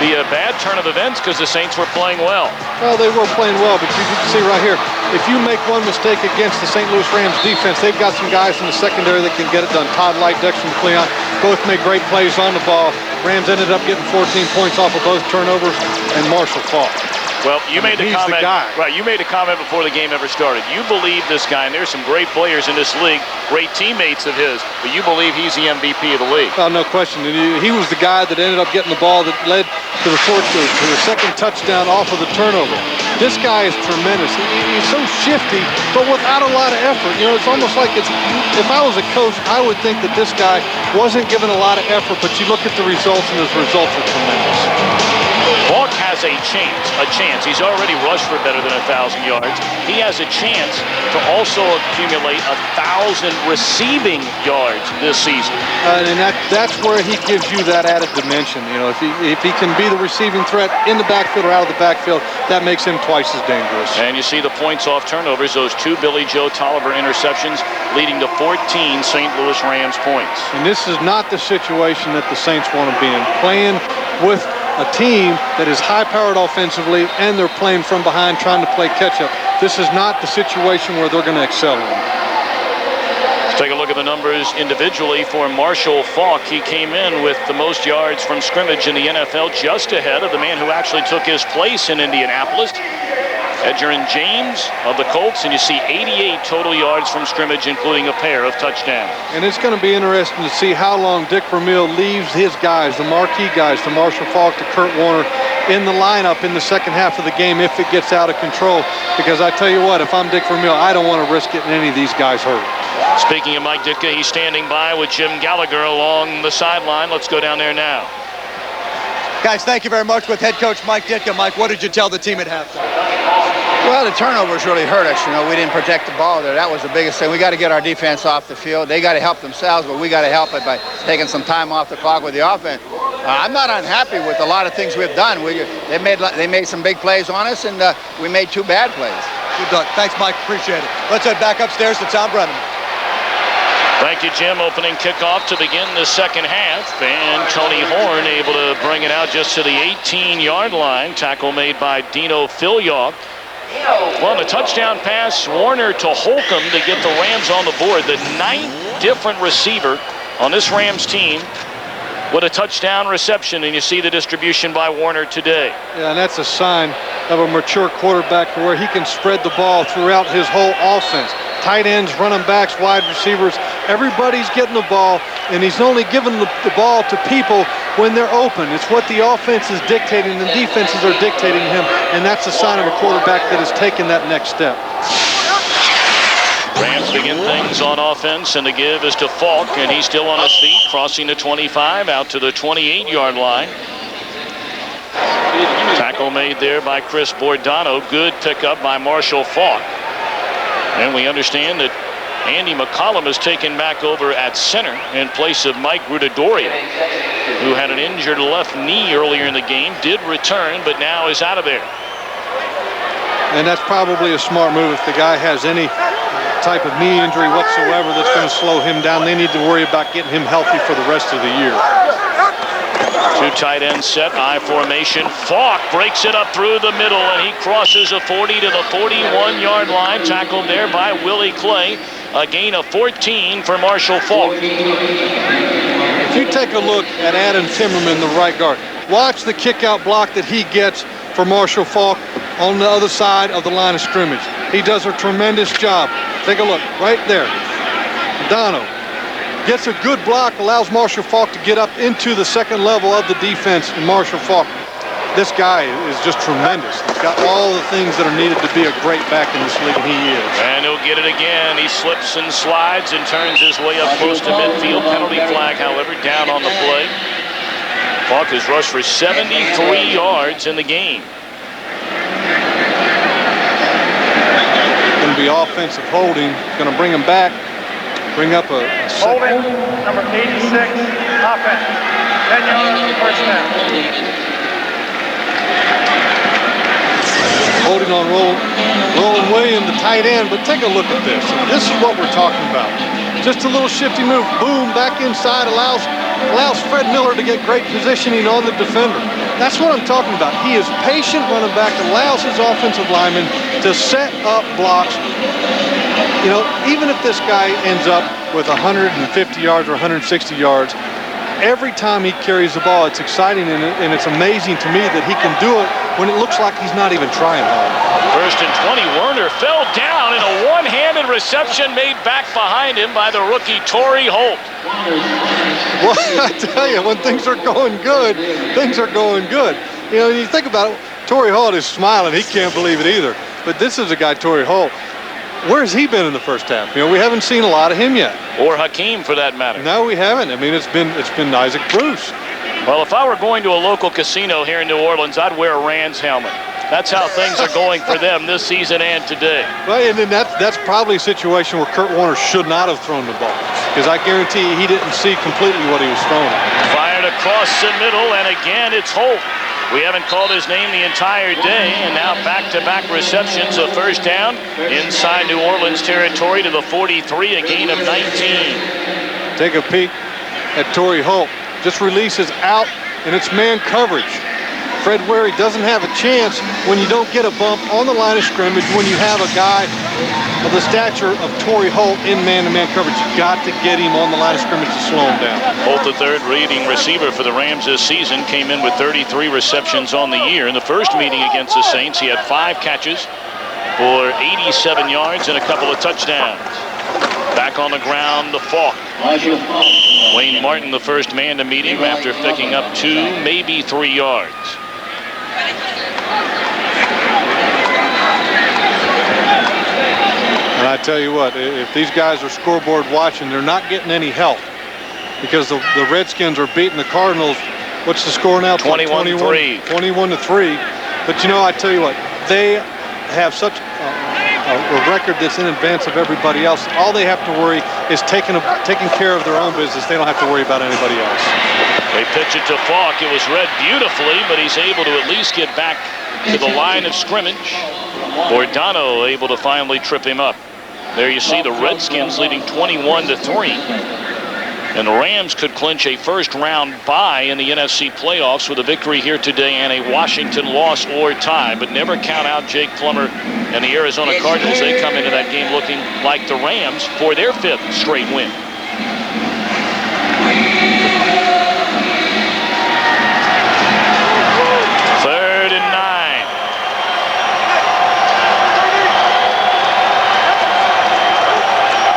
be a bad turn of events because the Saints were playing well. Well, they were playing well, but you can see right here, if you make one mistake against the St. Louis Rams defense, they've got some guys in the secondary that can get it done. Todd Light, Dexter McCleon, both made great plays on the ball. Rams ended up getting 14 points off of both turnovers, and Marshall Faulk. Well, you made the comment. The guy. Right, you made a comment before the game ever started. You believe this guy, and there's some great players in this league, great teammates of his, but you believe he's the MVP of the league. Well, no question. And he was the guy that ended up getting the ball that led to the second touchdown off of the turnover. This guy is tremendous. He's so shifty, but without a lot of effort. You know, it's almost like if I was a coach, I would think that this guy wasn't given a lot of effort, but you look at the results, and his results are tremendous. Faulk has a chance. He's already rushed for better than 1,000 yards. He has a chance to also accumulate 1,000 receiving yards this season. And that's where he gives you that added dimension. You know, if he can be the receiving threat in the backfield or out of the backfield, that makes him twice as dangerous. And you see the points off turnovers, those 2 Billy Joe Tolliver interceptions, leading to 14 St. Louis Rams points. And this is not the situation that the Saints want to be in. Playing with a team that is high-powered offensively, and they're playing from behind, trying to play catch-up. This is not the situation where they're going to excel in. Let's take a look at the numbers individually for Marshall Faulk. He came in with the most yards from scrimmage in the NFL, just ahead of the man who actually took his place in Indianapolis, Edgerrin James of the Colts, and you see 88 total yards from scrimmage, including a pair of touchdowns. And it's going to be interesting to see how long Dick Vermeil leaves his guys, the marquee guys, to Marshall Faulk, to Kurt Warner, in the lineup in the second half of the game if it gets out of control. Because I tell you what, if I'm Dick Vermeil, I don't want to risk getting any of these guys hurt. Speaking of Mike Ditka, he's standing by with Jim Gallagher along the sideline. Let's go down there now. Guys, thank you very much with head coach Mike Ditka. Mike, what did you tell the team at halftime? Well, the turnovers really hurt us. You know, we didn't protect the ball there. That was the biggest thing. We got to get our defense off the field. They got to help themselves, but we got to help it by taking some time off the clock with the offense. I'm not unhappy with a lot of things we've done. They made some big plays on us, and we made 2 bad plays. Good luck. Thanks, Mike. Appreciate it. Let's head back upstairs to Thom Brennaman. Thank you, Jim. Opening kickoff to begin the second half. And Tony Horn able to bring it out just to the 18-yard line. Tackle made by Dino Filyaw. Well, the touchdown pass, Warner to Holcomb to get the Rams on the board. The 9th different receiver on this Rams team with a touchdown reception, and you see the distribution by Warner today. Yeah, and that's a sign of a mature quarterback where he can spread the ball throughout his whole offense. Tight ends, running backs, wide receivers, everybody's getting the ball, and he's only giving the ball to people when they're open. It's what the offense is dictating, and defenses are dictating him, and that's a sign of a quarterback that has taken that next step. Rams begin things on offense, and the give is to Faulk, and he's still on his feet, crossing the 25 out to the 28-yard line. Tackle made there by Chris Bordano. Good pickup by Marshall Faulk. And we understand that Andy McCollum is taken back over at center in place of Mike Grudadoria, who had an injured left knee earlier in the game, did return, but now is out of there. And that's probably a smart move. If the guy has any type of knee injury whatsoever that's going to slow him down, they need to worry about getting him healthy for the rest of the year. Two tight end set, I formation. Faulk breaks it up through the middle, and he crosses a 40 to the 41-yard line. Tackled there by Willie Clay. A gain of 14 for Marshall Faulk. If you take a look at Adam Timmerman, the right guard, watch the kick-out block that he gets for Marshall Faulk on the other side of the line of scrimmage. He does a tremendous job. Take a look right there. Dono gets a good block, allows Marshall Faulk to get up into the second level of the defense. And Marshall Faulk, this guy is just tremendous. He's got all the things that are needed to be a great back in this league, and he is. And he'll get it again. He slips and slides and turns his way up close to midfield. Penalty flag, however, down on the play. Faulk has rushed for 73 yards in the game. Going to be offensive holding. Going to bring him back. Bring up a holding, number 86, offense. 10 yards, first down. Holding on Roland Williams, the tight end, but take a look at this. This is what we're talking about. Just a little shifty move, boom, back inside, allows Fred Miller to get great positioning on the defender. That's what I'm talking about. He is patient running back, allows his offensive lineman to set up blocks. You know, even if this guy ends up with 150 yards or 160 yards, every time he carries the ball, it's exciting and it's amazing to me that he can do it when it looks like he's not even trying hard. First and 20, Werner fell down in a one-handed reception made back behind him by the rookie Torrey Holt. Well, I tell you, when things are going good, things are going good. You know, you think about it, Torrey Holt is smiling. He can't believe it either. But this is a guy, Torrey Holt. Where's he been in the first half? You know, we haven't seen a lot of him yet. Or Hakeem, for that matter. No, we haven't. I mean, it's been Isaac Bruce. Well, if I were going to a local casino here in New Orleans, I'd wear a Rams helmet. That's how things are going for them this season and today. Well, and then that's probably a situation where Kurt Warner should not have thrown the ball, because I guarantee you he didn't see completely what he was throwing. Fired across the middle, and again it's Holt. We haven't called his name the entire day, and now back-to-back receptions, a first down inside New Orleans territory to the 43, a gain of 19. Take a peek at Torrey Holt. Just releases out, and it's man coverage. Fred Wary doesn't have a chance when you don't get a bump on the line of scrimmage when you have a guy of the stature of Torrey Holt in man-to-man coverage. You've got to get him on the line of scrimmage to slow him down. Holt, the third leading receiver for the Rams this season, came in with 33 receptions on the year. In the first meeting against the Saints, he had 5 catches for 87 yards and a couple of touchdowns. Back on the ground, the Faulk. Wayne Martin, the first man to meet him after picking up 2, maybe 3 yards. And I tell you what, if these guys are scoreboard watching, they're not getting any help, because the Redskins are beating the Cardinals. What's the score now? 21-3. 21-3. But you know, I tell you what, they have such a record that's in advance of everybody else. All they have to worry is taking care of their own business. They don't have to worry about anybody else. They pitch it to Faulk. It was read beautifully, but he's able to at least get back to the line of scrimmage. Bordano able to finally trip him up. There you see the Redskins leading 21-3. And the Rams could clinch a first-round bye in the NFC playoffs with a victory here today and a Washington loss or tie. But never count out Jake Plummer and the Arizona Cardinals. They come into that game looking like the Rams for their 5th straight win. Third and 9.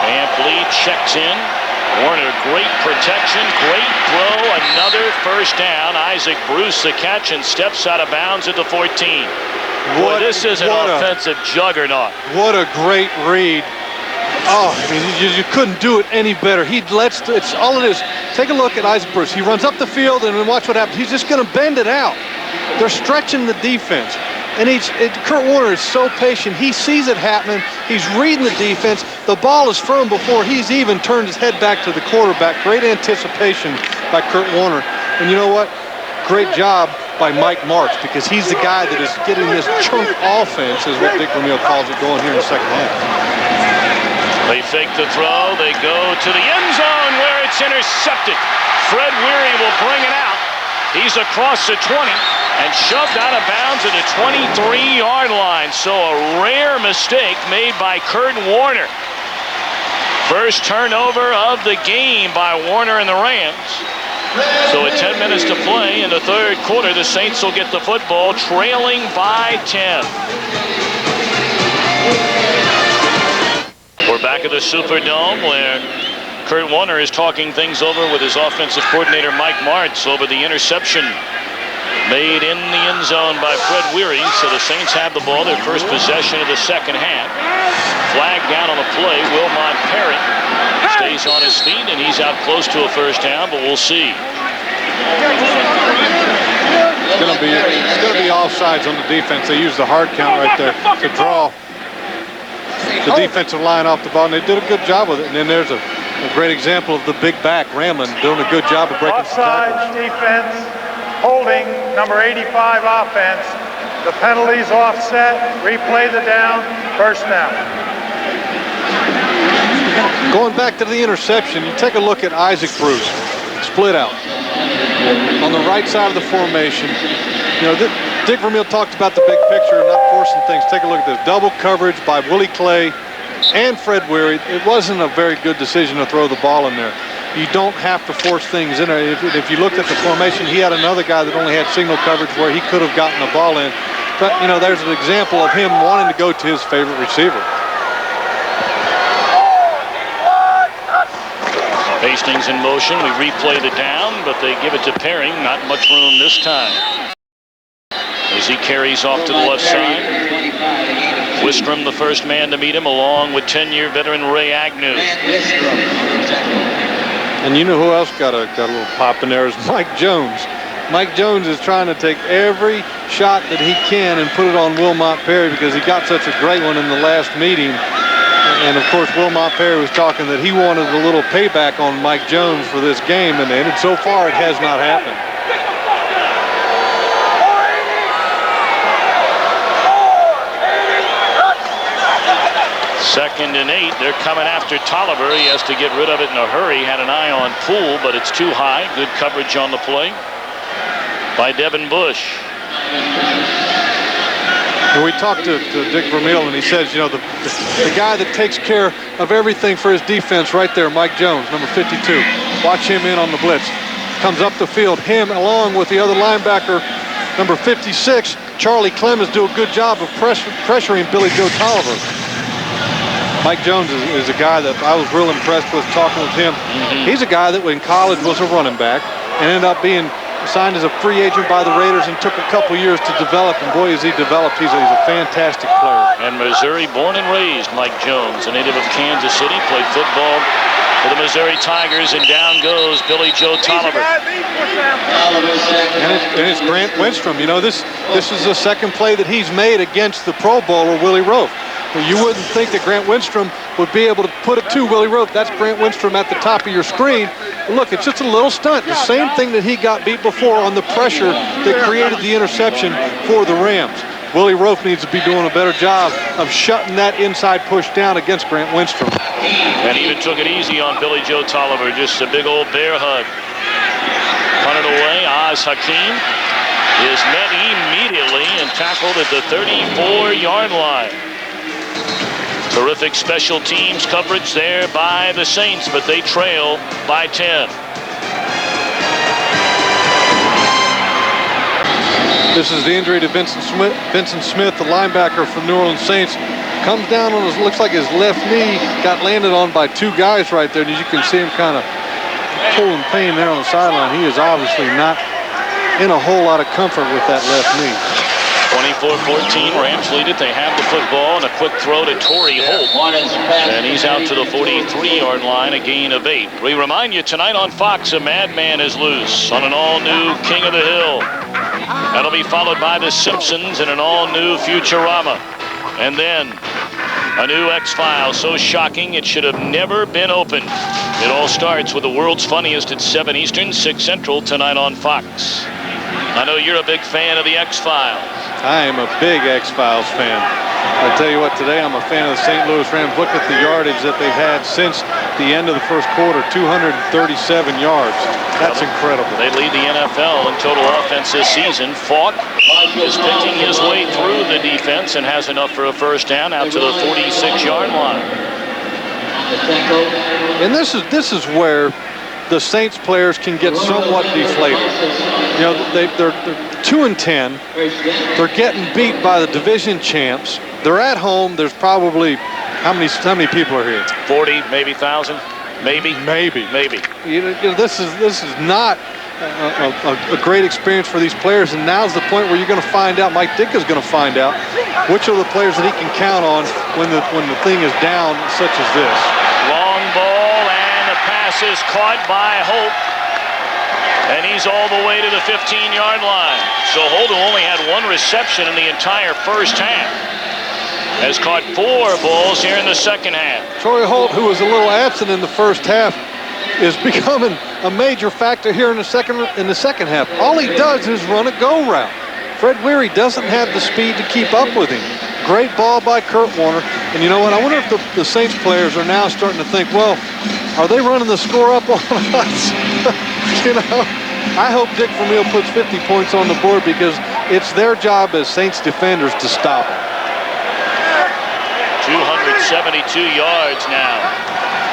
Amp Lee checks in. Warner, great protection, great throw, another first down. Isaac Bruce the catch and steps out of bounds at the 14. Boy, this is an offensive juggernaut. What a great read. Oh, I mean, you couldn't do it any better. It's all it is. Take a look at Isaac Bruce. He runs up the field, and then watch what happens. He's just going to bend it out. They're stretching the defense. And Kurt Warner is so patient. He sees it happening. He's reading the defense. The ball is firm before he's even turned his head back to the quarterback. Great anticipation by Kurt Warner. And you know what? Great job by Mike Martz, because he's the guy that is getting this chunk offense, is what Dick Vermeil calls it, going here in the second half. They fake the throw. They go to the end zone where it's intercepted. Fred Weary will bring it out. He's across the 20 and shoved out of bounds at the 23-yard line. So a rare mistake made by Kurt Warner. First turnover of the game by Warner and the Rams. So at 10 minutes to play in the third quarter, the Saints will get the football trailing by 10. We're back at the Superdome where Kurt Warner is talking things over with his offensive coordinator Mike Martz over the interception made in the end zone by Fred Weary. So the Saints have the ball, their first possession of the second half. Flag down on the play. Wilmot Perry stays on his feet, and he's out close to a first down, but we'll see. It's going to be offsides on the defense. They use the hard count right there to draw the defensive line off the ball, and they did a good job with it. And then there's a great example of the big back, Ramlin, doing a good job of breaking some tackles. Offside defense, holding number 85 offense. The penalties offset, replay the down, first down. Going back to the interception, you take a look at Isaac Bruce, split out on the right side of the formation. You know, Dick Vermeil talked about the big picture and not forcing things. Take a look at this double coverage by Willie Clay and Fred Weary. It wasn't a very good decision to throw the ball in there. You don't have to force things in there. If you looked at the formation, he had another guy that only had single coverage where he could have gotten the ball in. But, you know, there's an example of him wanting to go to his favorite receiver. Hastings in motion. We replay the down, but they give it to Perry. Not much room this time. As he carries off to the left side. Wistrom, the first man to meet him, along with 10-year veteran Ray Agnew. And you know who else got a little pop in there is Mike Jones. Mike Jones is trying to take every shot that he can and put it on Wilmot Perry because he got such a great one in the last meeting. And, of course, Wilmot Perry was talking that he wanted a little payback on Mike Jones for this game, and so far it has not happened. Second and 8. They're coming after Tolliver. He has to get rid of it in a hurry. Had an eye on Poole, but it's too high. Good coverage on the play by Devin Bush. And we talked to Dick Vermeil, and he says, you know, the guy that takes care of everything for his defense right there, Mike Jones, number 52. Watch him in on the blitz. Comes up the field. Him along with the other linebacker, number 56, Charlie Clemens, do a good job of pressuring Billy Joe Tolliver. Mike Jones is a guy that I was real impressed with talking with him. He's a guy that in college was a running back and ended up being signed as a free agent by the Raiders and took a couple years to develop, and boy, as he developed, he's a fantastic player. And Missouri born and raised, Mike Jones, a native of Kansas City, played football for the Missouri Tigers, and down goes Billy Joe Tolliver. And it's Grant Winstrom. You know, this is the second play that he's made against the Pro Bowler, Willie Roaf. You wouldn't think that Grant Winstrom would be able to put it to Willie Roaf. That's Grant Winstrom at the top of your screen. But look, it's just a little stunt. The same thing that he got beat before on the pressure that created the interception for the Rams. Willie Roaf needs to be doing a better job of shutting that inside push down against Grant Winstrom. And even took it easy on Billy Joe Tolliver. Just a big old bear hug. Punted away. Oz Hakeem is met immediately and tackled at the 34-yard line. Terrific special teams coverage there by the Saints, but they trail by 10. This is the injury to Vincent Smith, the linebacker for the New Orleans Saints. Comes down on his, looks like his left knee, got landed on by two guys right there. And as you can see him kind of pulling pain there on the sideline. He is obviously not in a whole lot of comfort with that left knee. 24-14, Rams lead it. They have the football and a quick throw to Torrey Holt. And he's out to the 43-yard line, a gain of 8. We remind you tonight on Fox, a madman is loose on an all-new King of the Hill. That'll be followed by The Simpsons and an all-new Futurama. And then a new X-Files so shocking it should have never been opened. It all starts with the world's funniest at 7 Eastern, 6 Central tonight on Fox. I know you're a big fan of the X-Files. I am a big X-Files fan. I tell you what, today I'm a fan of the St. Louis Rams. Look at the yardage that they've had since the end of the first quarter, 237 yards. That's incredible. They lead the NFL in total offense this season. Falk is picking his way through the defense and has enough for a first down out to the 46-yard line. And this is where the Saints players can get somewhat deflated. You know, they're 2-10. They're getting beat by the division champs. They're at home. There's probably how many people are here? 40, maybe 1,000, maybe. You know, this is not a great experience for these players. And now's the point where you're going to find out. Mike Dick is going to find out which are the players that he can count on when the thing is down, such as this. Long ball, and the pass is caught by Holt. And he's all the way to the 15-yard line. So Holt, who only had one reception in the entire first half, has caught 4 balls here in the second half. Troy Holt, who was a little absent in the first half, is becoming a major factor here in the second half. All he does is run a go route. Fred Weary doesn't have the speed to keep up with him. Great ball by Kurt Warner. And you know what? I wonder if the Saints players are now starting to think, well, are they running the score up on us? You know, I hope Dick Vermeil puts 50 points on the board because it's their job as Saints defenders to stop him. 272 yards now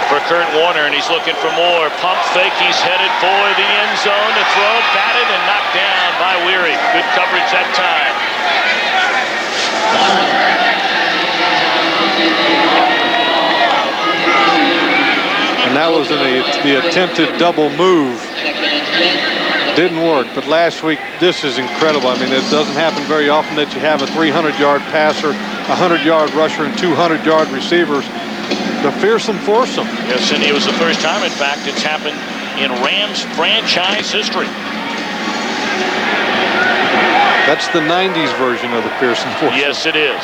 for Kurt Warner, and he's looking for more. Pump fake, he's headed for the end zone to throw, batted and knocked down by Weary. Good coverage that time. And that was the attempted double move. Didn't work, but last week, this is incredible. I mean, it doesn't happen very often that you have a 300-yard passer, 100-yard rusher, and 200-yard receivers. The fearsome foursome. Yes, and it was the first time, in fact, it's happened in Rams franchise history. That's the 90s version of the fearsome foursome. Yes, it is.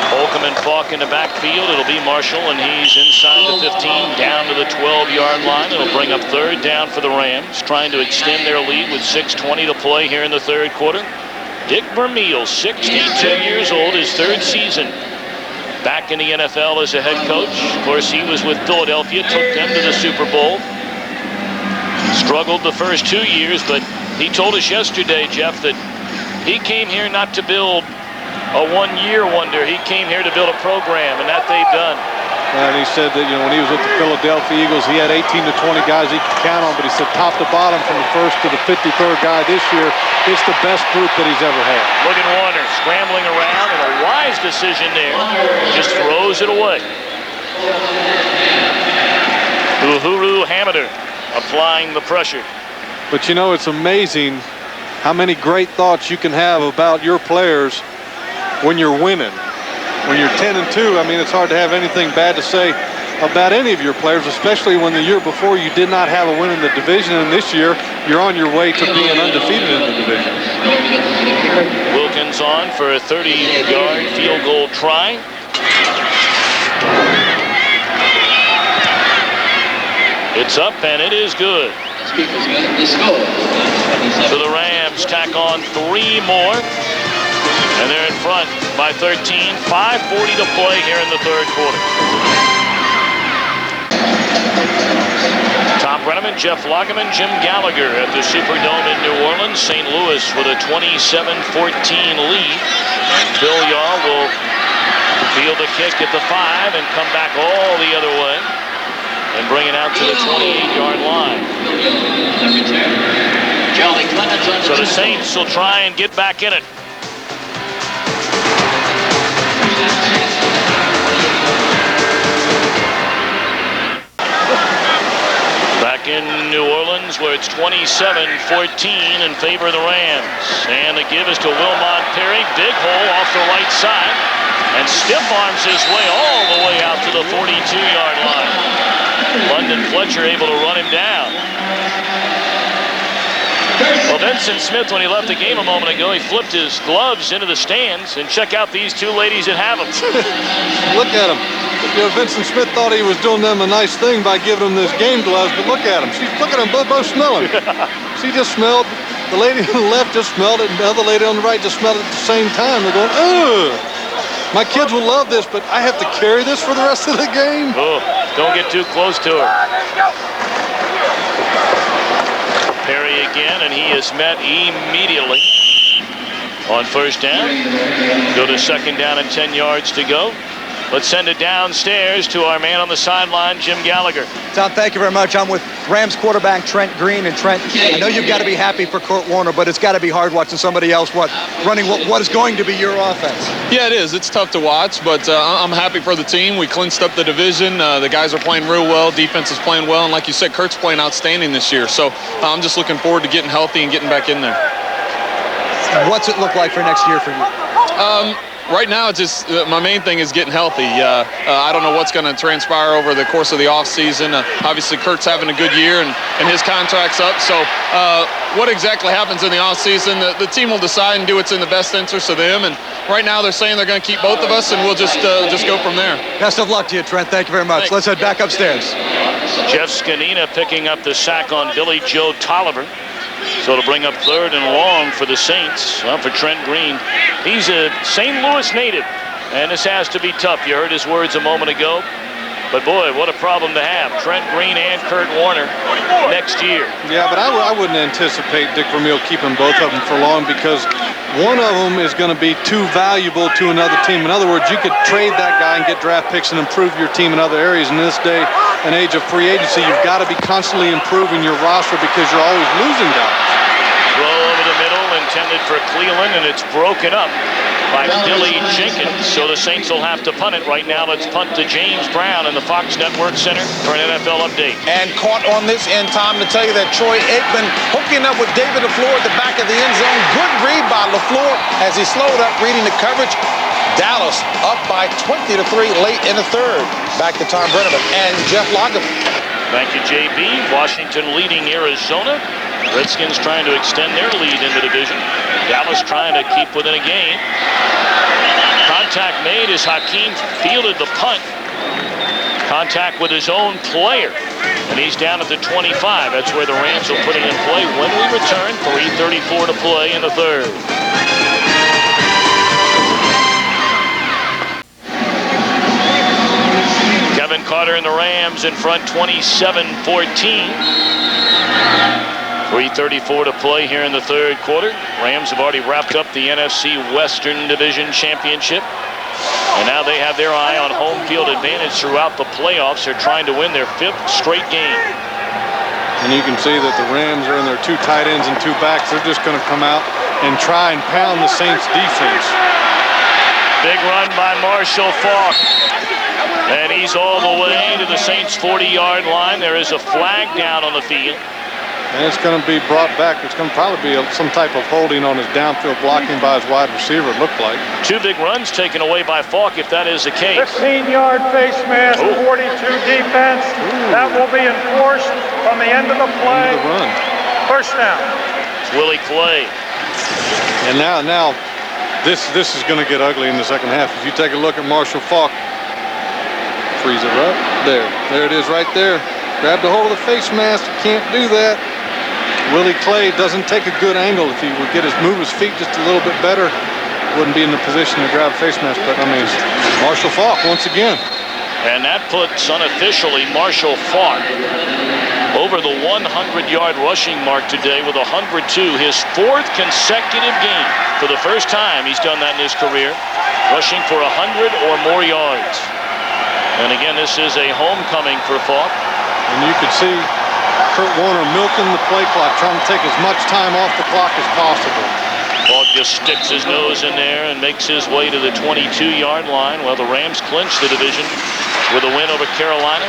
Holcomb and Falk in the backfield. It'll be Marshall, and he's inside the 15, down to the 12-yard line. It'll bring up third down for the Rams, trying to extend their lead with 6:20 to play here in the third quarter. Dick Vermeil, 62 years old, his third season back in the NFL as a head coach. Of course, he was with Philadelphia, took them to the Super Bowl. Struggled the first 2 years, but he told us yesterday, Jeff, that he came here not to build a one-year wonder. He came here to build a program, and that they've done. And he said that, you know, when he was with the Philadelphia Eagles, he had 18 to 20 guys he could count on, but he said top to bottom from the first to the 53rd guy this year, it's the best group that he's ever had. Look at Warner scrambling around, and a wise decision there. Just throws it away. Uhuru Hamida applying the pressure. But you know, it's amazing how many great thoughts you can have about your players when you're winning. When you're 10-2, I mean, it's hard to have anything bad to say about any of your players, especially when the year before you did not have a win in the division, and this year you're on your way to being undefeated in the division. Wilkins on for a 30-yard field goal try. It's up, and it is good. So the Rams tack on 3 more. And they're in front by 13. 5:40 to play here in the third quarter. Thom Brennaman, Jeff Lageman, Jim Gallagher at the Superdome in New Orleans. St. Louis with a 27-14 lead. And Phil Yaw will field a kick at the 5 and come back all the other way and bring it out to the 28-yard line. So the Saints will try and get back in it. Back in New Orleans, where it's 27-14 in favor of the Rams. And the give is to Wilmot Perry. Big hole off the right side. And stiff arms his way all the way out to the 42-yard line. London Fletcher able to run him down. Well, Vincent Smith, when he left the game a moment ago, he flipped his gloves into the stands. And check out these two ladies that have them. Look at him. You know, Vincent Smith thought he was doing them a nice thing by giving them this game gloves, but look at him. Look at them both smelling. She just smelled. The lady on the left just smelled it, and the other lady on the right just smelled it at the same time. They're going, ugh. My kids will love this, but I have to carry this for the rest of the game. Oh, don't get too close to her. Perry again, and he is met immediately on first down. Go to second down and 10 yards to go. Let's send it downstairs to our man on the sideline, Jim Gallagher. Tom, thank you very much. I'm with Rams quarterback Trent Green. And Trent, I know you've got to be happy for Kurt Warner, but it's got to be hard watching somebody else running what is going to be your offense. Yeah, it is. It's tough to watch, but I'm happy for the team. We clinched up the division. The guys are playing real well. Defense is playing well. And like you said, Kurt's playing outstanding this year. So I'm just looking forward to getting healthy and getting back in there. What's it look like for next year for you? Right now, it's just my main thing is getting healthy. I don't know what's going to transpire over the course of the offseason. Obviously, Kurt's having a good year, and his contract's up. So what exactly happens in the offseason, the team will decide and do what's in the best interest of them. And right now, they're saying they're going to keep both of us, and we'll just go from there. Best of luck to you, Trent. Thank you very much. Thanks. Let's head back upstairs. Jeff Scanina picking up the sack on Billy Joe Tolliver. So to bring up third and long for the Saints. Well, for Trent Green, he's a St. Louis native, and this has to be tough. You heard his words a moment ago. But boy, what a problem to have. Trent Green and Kurt Warner next year. Yeah, but I wouldn't anticipate Dick Vermeil keeping both of them for long, because one of them is going to be too valuable to another team. In other words, you could trade that guy and get draft picks and improve your team in other areas. In this day and age of free agency, you've got to be constantly improving your roster because you're always losing guys. Throw over the middle, intended for Cleveland, and it's broken up by Billy Jenkins. So the Saints will have to punt it right now. Let's punt to James Brown in the Fox Network Center for an NFL update. And caught on this in time to tell you that Troy Aikman hooking up with David LaFleur at the back of the end zone. Good read by LaFleur as he slowed up reading the coverage. Dallas up by 20-3 late in the third. Back to Thom Brennaman and Jeff Lageman. Thank you, JB. Washington leading Arizona. Redskins trying to extend their lead in the division. Dallas trying to keep within a game. Contact made as Hakeem fielded the punt. Contact with his own player. And he's down at the 25. That's where the Rams will put it in play when we return. 3:34 to play in the third. Kevin Carter and the Rams in front 27-14. 3:34 to play here in the third quarter. Rams have already wrapped up the NFC Western Division Championship. And now they have their eye on home field advantage throughout the playoffs. They're trying to win their 5th straight game. And you can see that the Rams are in their 2 tight ends and 2 backs. They're just going to come out and try and pound the Saints defense. Big run by Marshall Faulk. And he's all the way to the Saints' 40-yard line. There is a flag down on the field. And it's going to be brought back. It's going to probably be some type of holding on his downfield blocking by his wide receiver, it looked like. 2 big runs taken away by Faulk, if that is the case. 15-yard face mask, 42 defense. That will be enforced from the end of the play. End of the run. First down. It's Willie Clay. And now this is going to get ugly in the second half. If you take a look at Marshall Faulk, freeze it right there. There it is right there. Grabbed a hold of the face mask. Can't do that. Willie Clay doesn't take a good angle. If he would move his feet just a little bit better, wouldn't be in the position to grab a face mask. But I mean, Marshall Faulk once again. And that puts unofficially Marshall Faulk over the 100-yard rushing mark today with 102. His 4th consecutive game. For the first time he's done that in his career, rushing for 100 or more yards. And again, this is a homecoming for Faulk. And you could see Kurt Warner milking the play clock, trying to take as much time off the clock as possible. Faulk just sticks his nose in there and makes his way to the 22-yard line. Well, the Rams clinch the division with a win over Carolina.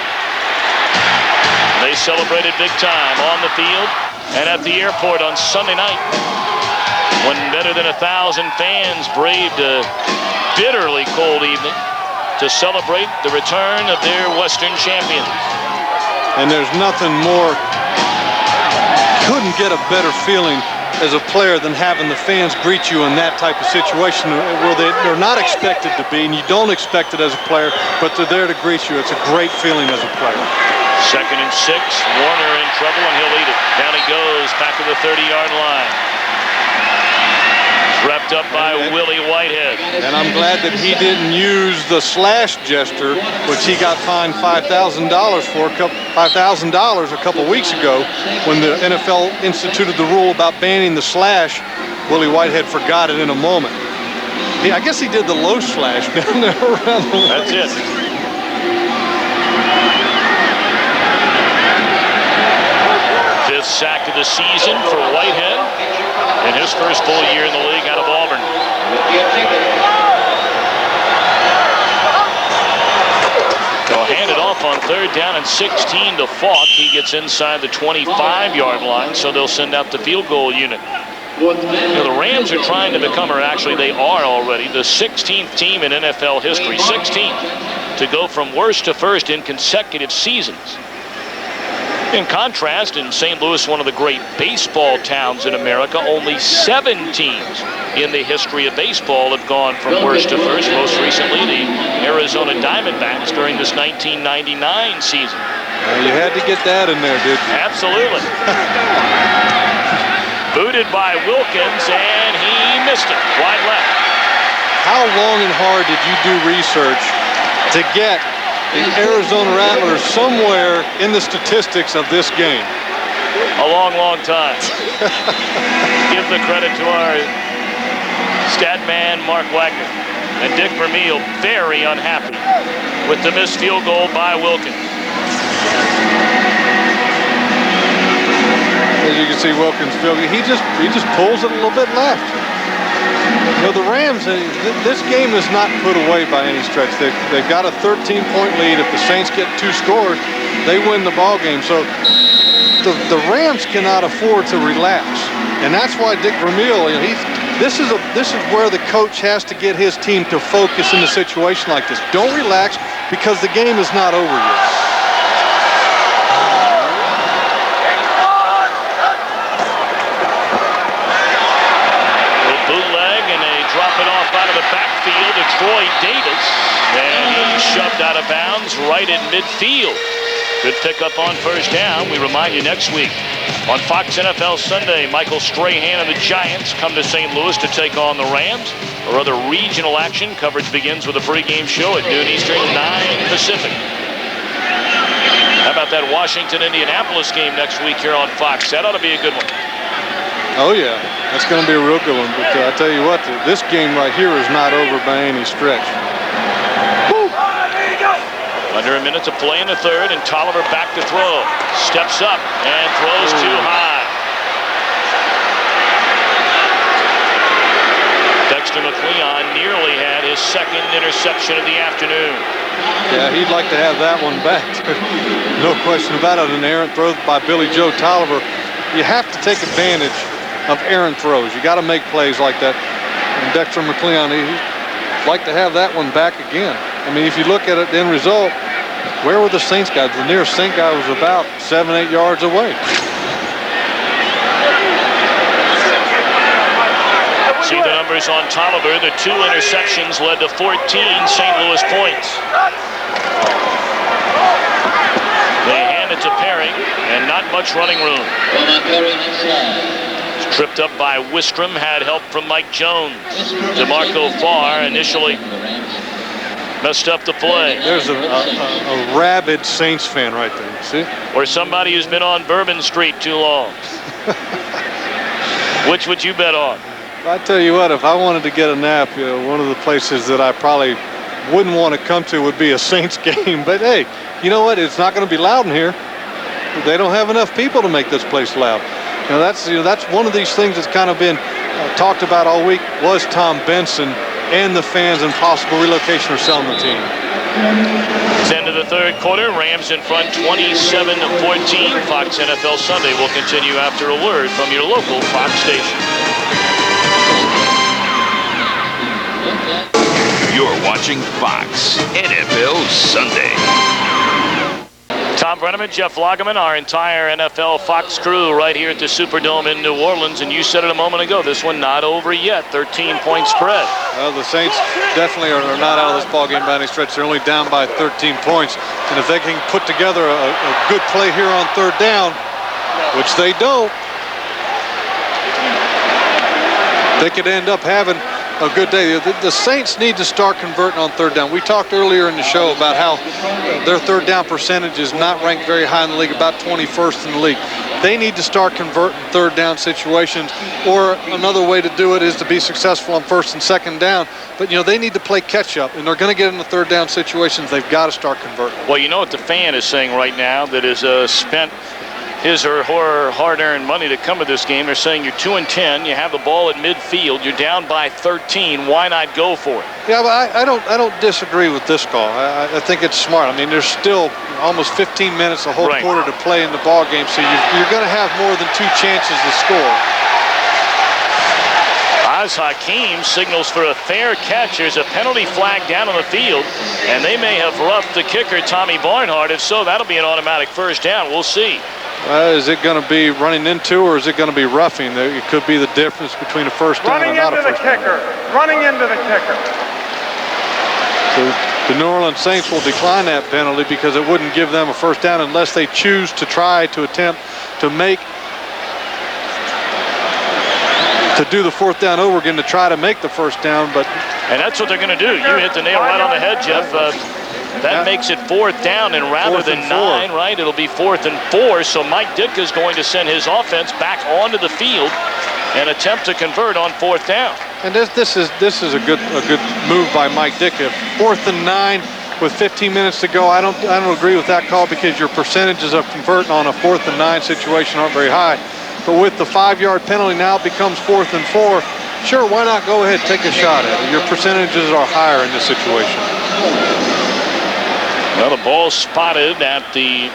They celebrated big time on the field and at the airport on Sunday night when better than 1,000 fans braved a bitterly cold evening to celebrate the return of their Western champions. And there's nothing more couldn't get a better feeling as a player than having the fans greet you in that type of situation where they're not expected to be, and you don't expect it as a player, but they're there to greet you. It's a great feeling as a player. 2nd and 6. Warner in trouble, and he'll eat it. Down he goes, back to the 30-yard line. Wrapped up by Willie Whitehead. And I'm glad that he didn't use the slash gesture, which he got fined $5,000 for, $5,000 a couple weeks ago when the NFL instituted the rule about banning the slash. Willie Whitehead forgot it in a moment. I guess he did the low slash down there around the That's it. Fifth sack of the season for Whitehead in his first full year in the league out of Auburn. They'll hand it off on 3rd down and 16 to Falk. He gets inside the 25-yard line, so they'll send out the field goal unit. You know, the Rams are trying to become, or actually they are already, the 16th team in NFL history, 16th, to go from worst to first in consecutive seasons. In contrast, in St. Louis, one of the great baseball towns in America, only 7 teams in the history of baseball have gone from worst to first. Most recently, the Arizona Diamondbacks during this 1999 season. You had to get that in there, didn't you? Absolutely. Booted by Wilkins, and he missed it. Wide left. How long and hard did you do research to get the Arizona Rattlers somewhere in the statistics of this game? A long, long time. Give the credit to our stat man, Mark Wagner. And Dick Vermeil very unhappy with the missed field goal by Wilkins. As you can see, Wilkins field goal. He just pulls it a little bit left. You know, the Rams, this game is not put away by any stretch. They've got a 13-point lead. If the Saints get 2 scores, they win the ball game. So the Rams cannot afford to relax, and that's why Dick Vermeil, you know, this is where the coach has to get his team to focus in a situation like this. Don't relax because the game is not over yet. Out of the backfield to Troy Davis, and he's shoved out of bounds right in midfield. Good pickup on 1st down. We remind you next week on Fox NFL Sunday, Michael Strahan and the Giants come to St. Louis to take on the Rams. Or other regional action coverage begins with a pregame show at noon Eastern, 9 Pacific. How about that Washington-Indianapolis game next week here on Fox? That ought to be a good one. Oh, yeah. That's going to be a real good one. But I tell you what, this game right here is not over by any stretch. Woo. Under a minute to play in the 3rd, and Tolliver back to throw. Steps up and throws too high. Dexter McLeon nearly had his 2nd interception of the afternoon. Yeah, he'd like to have that one back. No question about it. An errant throw by Billy Joe Tolliver. You have to take advantage of errant throws. You got to make plays like that. And Dexter McLeon, he'd like to have that one back again. I mean, if you look at it, the end result, where were the Saints guys? The nearest Saint guy was about 7-8 yards away. See the numbers on Tolliver. The 2 interceptions led to 14 St. Louis points. They hand it to Perry, and not much running room. Tripped up by Wistrom, had help from Mike Jones. DeMarco Farr initially messed up the play. There's a rabid Saints fan right there, see? Or somebody who's been on Bourbon Street too long. Which would you bet on? I tell you what, if I wanted to get a nap, you know, one of the places that I probably wouldn't want to come to would be a Saints game. But hey, you know what? It's not going to be loud in here. They don't have enough people to make this place loud. You know, that's one of these things that's kind of been talked about all week was Tom Benson and the fans and possible relocation or selling the team. It's end of the 3rd quarter. Rams in front 27-14. Fox NFL Sunday will continue after a word from your local Fox station. You're watching Fox NFL Sunday. Thom Brennaman, Jeff Lagerman, our entire NFL Fox crew right here at the Superdome in New Orleans. And you said it a moment ago, this one not over yet. 13-point spread. Well, the Saints definitely are not out of this ballgame by any stretch. They're only down by 13 points. And if they can put together a good play here on third down, which they don't, they could end up having a good day. The Saints need to start converting on third down. We talked earlier in the show about how their third down percentage is not ranked very high in the league, about 21st in the league. They need to start converting third down situations, or another way to do it is to be successful on first and second down. But, they need to play catch up, and they're going to get into third down situations. They've got to start converting. Well, you know what the fan is saying right now that has spent his or her hard-earned money to come to this game. They're saying you're 2-10, you have the ball at midfield, you're down by 13. Why not go for it? Yeah, but I don't disagree with this call. I think it's smart. I mean, there's still almost 15 minutes, a whole quarter to play in the ball game, so you're going to have more than 2 chances to score. Oz Hakeem signals for a fair catch. There's a penalty flag down on the field, and they may have roughed the kicker, Tommy Barnhart. If so, that'll be an automatic first down. We'll see. Is it going to be running into, or is it going to be roughing? It could be the difference between a first down and not a first down. Running into the kicker. So the New Orleans Saints will decline that penalty because it wouldn't give them a first down unless they choose to try to attempt to do the fourth down over again to try to make the first down. And that's what they're going to do. You hit the nail right on the head, Jeff. That makes it fourth down, and rather than 9, right, it'll be 4th and 4. So Mike Ditka is going to send his offense back onto the field and attempt to convert on 4th down. And this is a good move by Mike Ditka. 4th and 9 with 15 minutes to go. I don't agree with that call because your percentages of converting on a 4th and 9 situation aren't very high. But with the 5-yard penalty now, it becomes 4th and 4. Sure, why not go ahead, take a shot at it? Your percentages are higher in this situation. Well, the ball spotted at the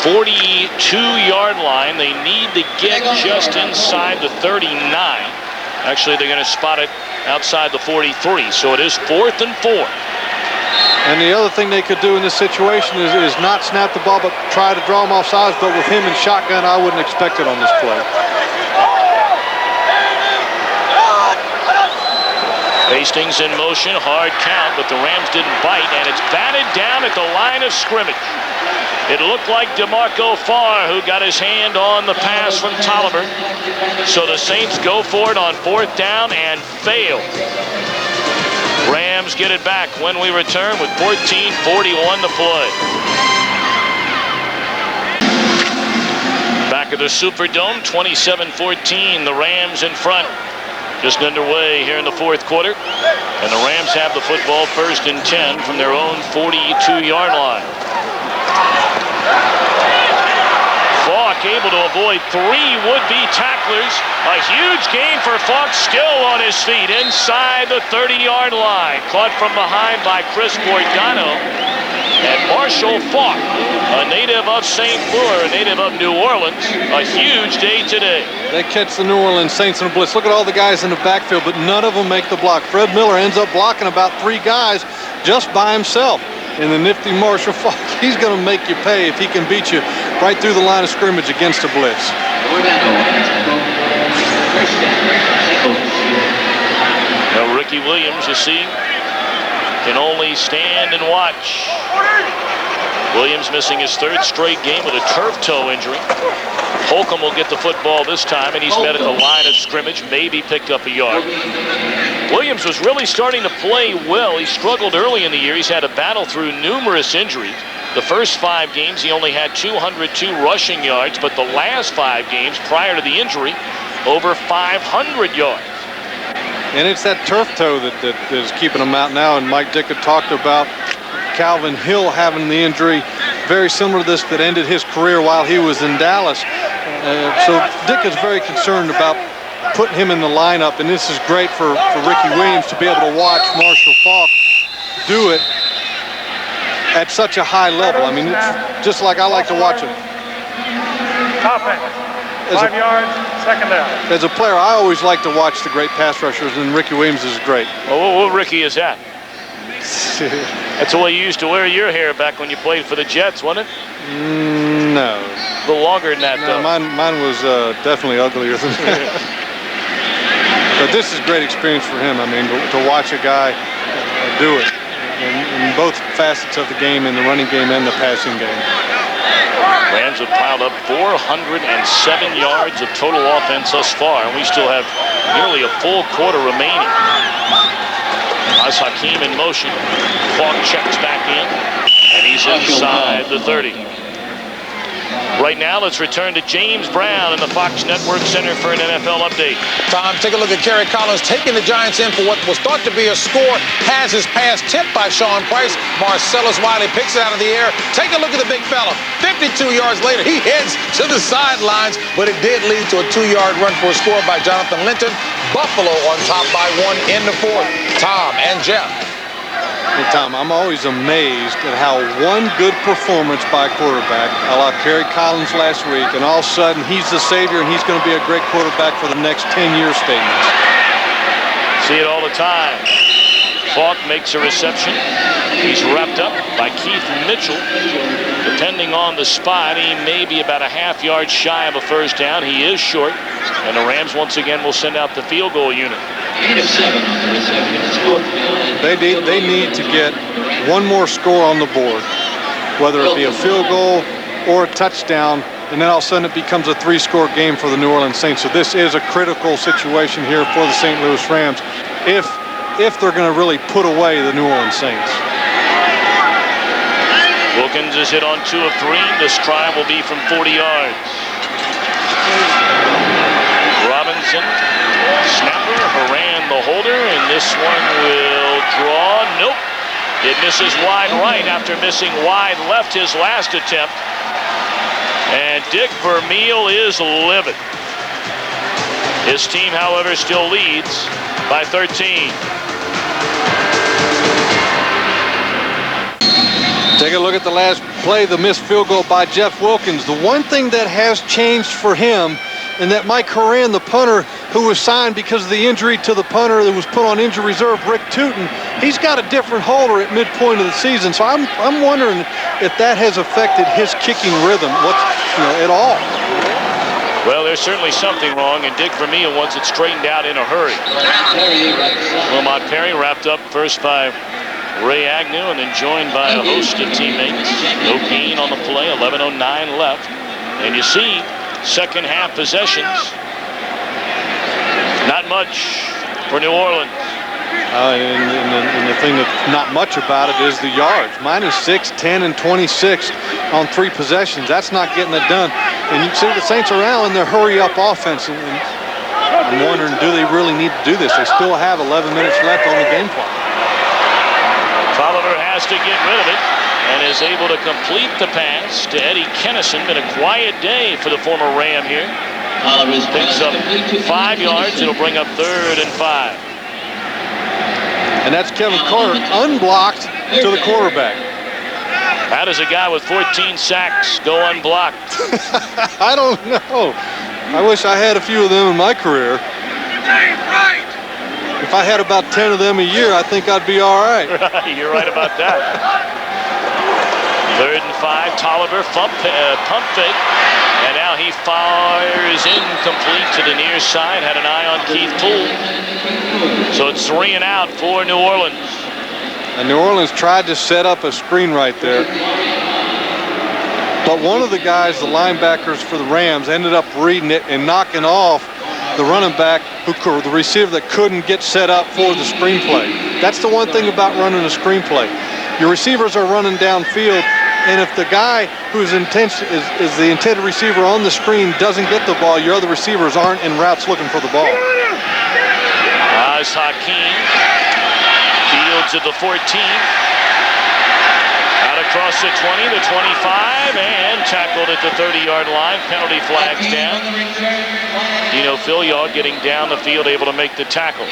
42-yard line. They need to get just inside the 39. Actually, they're going to spot it outside the 43. So it is 4th and 4. And the other thing they could do in this situation is not snap the ball, but try to draw him off sides. But with him in shotgun, I wouldn't expect it on this play. Hastings in motion, hard count, but the Rams didn't bite, and it's batted down at the line of scrimmage. It looked like DeMarco Farr who got his hand on the pass from Tolliver. So the Saints go for it on 4th down and fail. Rams get it back when we return with 14:41 to play. Back at the Superdome, 27-14, the Rams in front. Just underway here in the 4th quarter. And the Rams have the football 1st and 10 from their own 42-yard line. Falk able to avoid 3 would-be tacklers. A huge gain for Falk, still on his feet inside the 30-yard line. Caught from behind by Chris Bordano. And Marshall Falk, a native of St. Louis, a native of New Orleans, a huge day today. They catch the New Orleans Saints in a blitz. Look at all the guys in the backfield, but none of them make the block. Fred Miller ends up blocking about 3 guys just by himself. And the nifty Marshall Falk, he's going to make you pay if he can beat you right through the line of scrimmage against a blitz. Now Ricky Williams, you see, can only stand and watch. Williams missing his 3rd straight game with a turf toe injury. Holcomb will get the football this time, and he's met at the line of scrimmage, maybe picked up a yard. Williams was really starting to play well. He struggled early in the year. He's had to battle through numerous injuries. The first 5 games, he only had 202 rushing yards, but the last 5 games prior to the injury, over 500 yards. And it's that turf toe that is keeping him out now, and Mike Ditka talked about Calvin Hill having the injury very similar to this that ended his career while he was in Dallas. So Ditka's very concerned about putting him in the lineup, and this is great for Ricky Williams to be able to watch Marshall Falk do it at such a high level. I mean, it's just like I like to watch him. Offense, 5 yards, 2nd down. As a player, I always like to watch the great pass rushers, and Ricky Williams is great. Well, what Ricky is that? That's the way you used to wear your hair back when you played for the Jets, wasn't it? No. A little longer than that, though. Mine was definitely uglier than that. But this is a great experience for him. I mean, to watch a guy do it in both facets of the game, in the running game and the passing game. Rams have piled up 407 yards of total offense thus far, and we still have nearly a full quarter remaining. As Hakeem in motion, Falk checks back in, and he's inside the 30. Right now, let's return to James Brown in the Fox Network Center for an NFL update. Tom, take a look at Kerry Collins taking the Giants in for what was thought to be a score. Has his pass tipped by Sean Price. Marcellus Wiley picks it out of the air. Take a look at the big fella. 52 yards later, he heads to the sidelines, but it did lead to a 2-yard run for a score by Jonathan Linton. Buffalo on top by 1 in the 4th. Tom and Jeff. Hey, Tom, I'm always amazed at how one good performance by a quarterback, a la Kerry Collins last week, and all of a sudden he's the savior and he's going to be a great quarterback for the next 10-year statements. See it all the time. Falk makes a reception. He's wrapped up by Keith Mitchell. Depending on the spot, he may be about a half-yard shy of a first down. He is short, and the Rams once again will send out the field goal unit. They need to get one more score on the board, whether it be a field goal or a touchdown, and then all of a sudden it becomes a 3-score game for the New Orleans Saints. So this is a critical situation here for the St. Louis Rams if they're going to really put away the New Orleans Saints. Wilkins is hit on 2 of 3. This try will be from 40 yards. Robinson, snapper, Haran the holder, and this one will draw. Nope. It misses wide right after missing wide left his last attempt. And Dick Vermeil is livid. His team, however, still leads by 13. Take a look at the last play, the missed field goal by Jeff Wilkins. The one thing that has changed for him, and that Mike Haran, the punter, who was signed because of the injury to the punter that was put on injury reserve, Rick Tootin, he's got a different holder at midpoint of the season. So I'm wondering if that has affected his kicking rhythm, at all. Well, there's certainly something wrong, and Dick Vermeil wants it straightened out in a hurry. Wilmot Perry wrapped up first by Ray Agnew and then joined by a host of teammates. No gain on the play, 11:09 left. And you see, second half possessions, not much for New Orleans. And the thing that's not much about it is the yards. -6, 10, and 26 on 3 possessions. That's not getting it done. And you see the Saints around in their hurry-up offense. And I'm wondering, do they really need to do this? They still have 11 minutes left on the game clock. Tolliver has to get rid of it and is able to complete the pass to Eddie Kennison. Been a quiet day for the former Ram here. Picks up 5 yards. It'll bring up 3rd and 5. And that's Kevin Carter unblocked to the quarterback. How does a guy with 14 sacks go unblocked? I don't know. I wish I had a few of them in my career. If I had about 10 of them a year, I think I'd be all right. You're right about that. 3rd and 5, Tolliver pump fake. And now he fires incomplete to the near side. Had an eye on Keith Poole. So it's 3 and out for New Orleans. And New Orleans tried to set up a screen right there. But one of the guys, the linebackers for the Rams, ended up reading it and knocking off the running back, the receiver that couldn't get set up for the screenplay. That's the one thing about running a screenplay. Your receivers are running downfield, and if the guy who's is the intended receiver on the screen doesn't get the ball, your other receivers aren't en routes looking for the ball. As Hakeem fields at the 14. Out across the 20, the 25, and tackled at the 30-yard line. Penalty flags down. Dino Filiard getting down the field, able to make the tackle.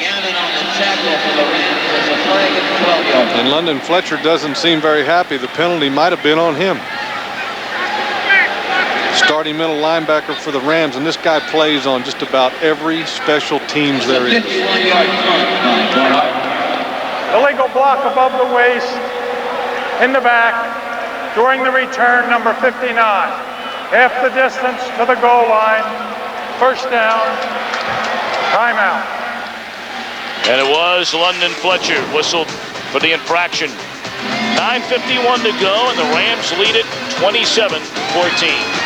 And London Fletcher doesn't seem very happy. The penalty might have been on him. Starting middle linebacker for the Rams, and this guy plays on just about every special teams there is. Illegal block above the waist. In the back, during the return, number 59. Half the distance to the goal line. First down. Timeout. And it was London Fletcher whistled for the infraction. 9:51 to go, and the Rams lead it 27-14.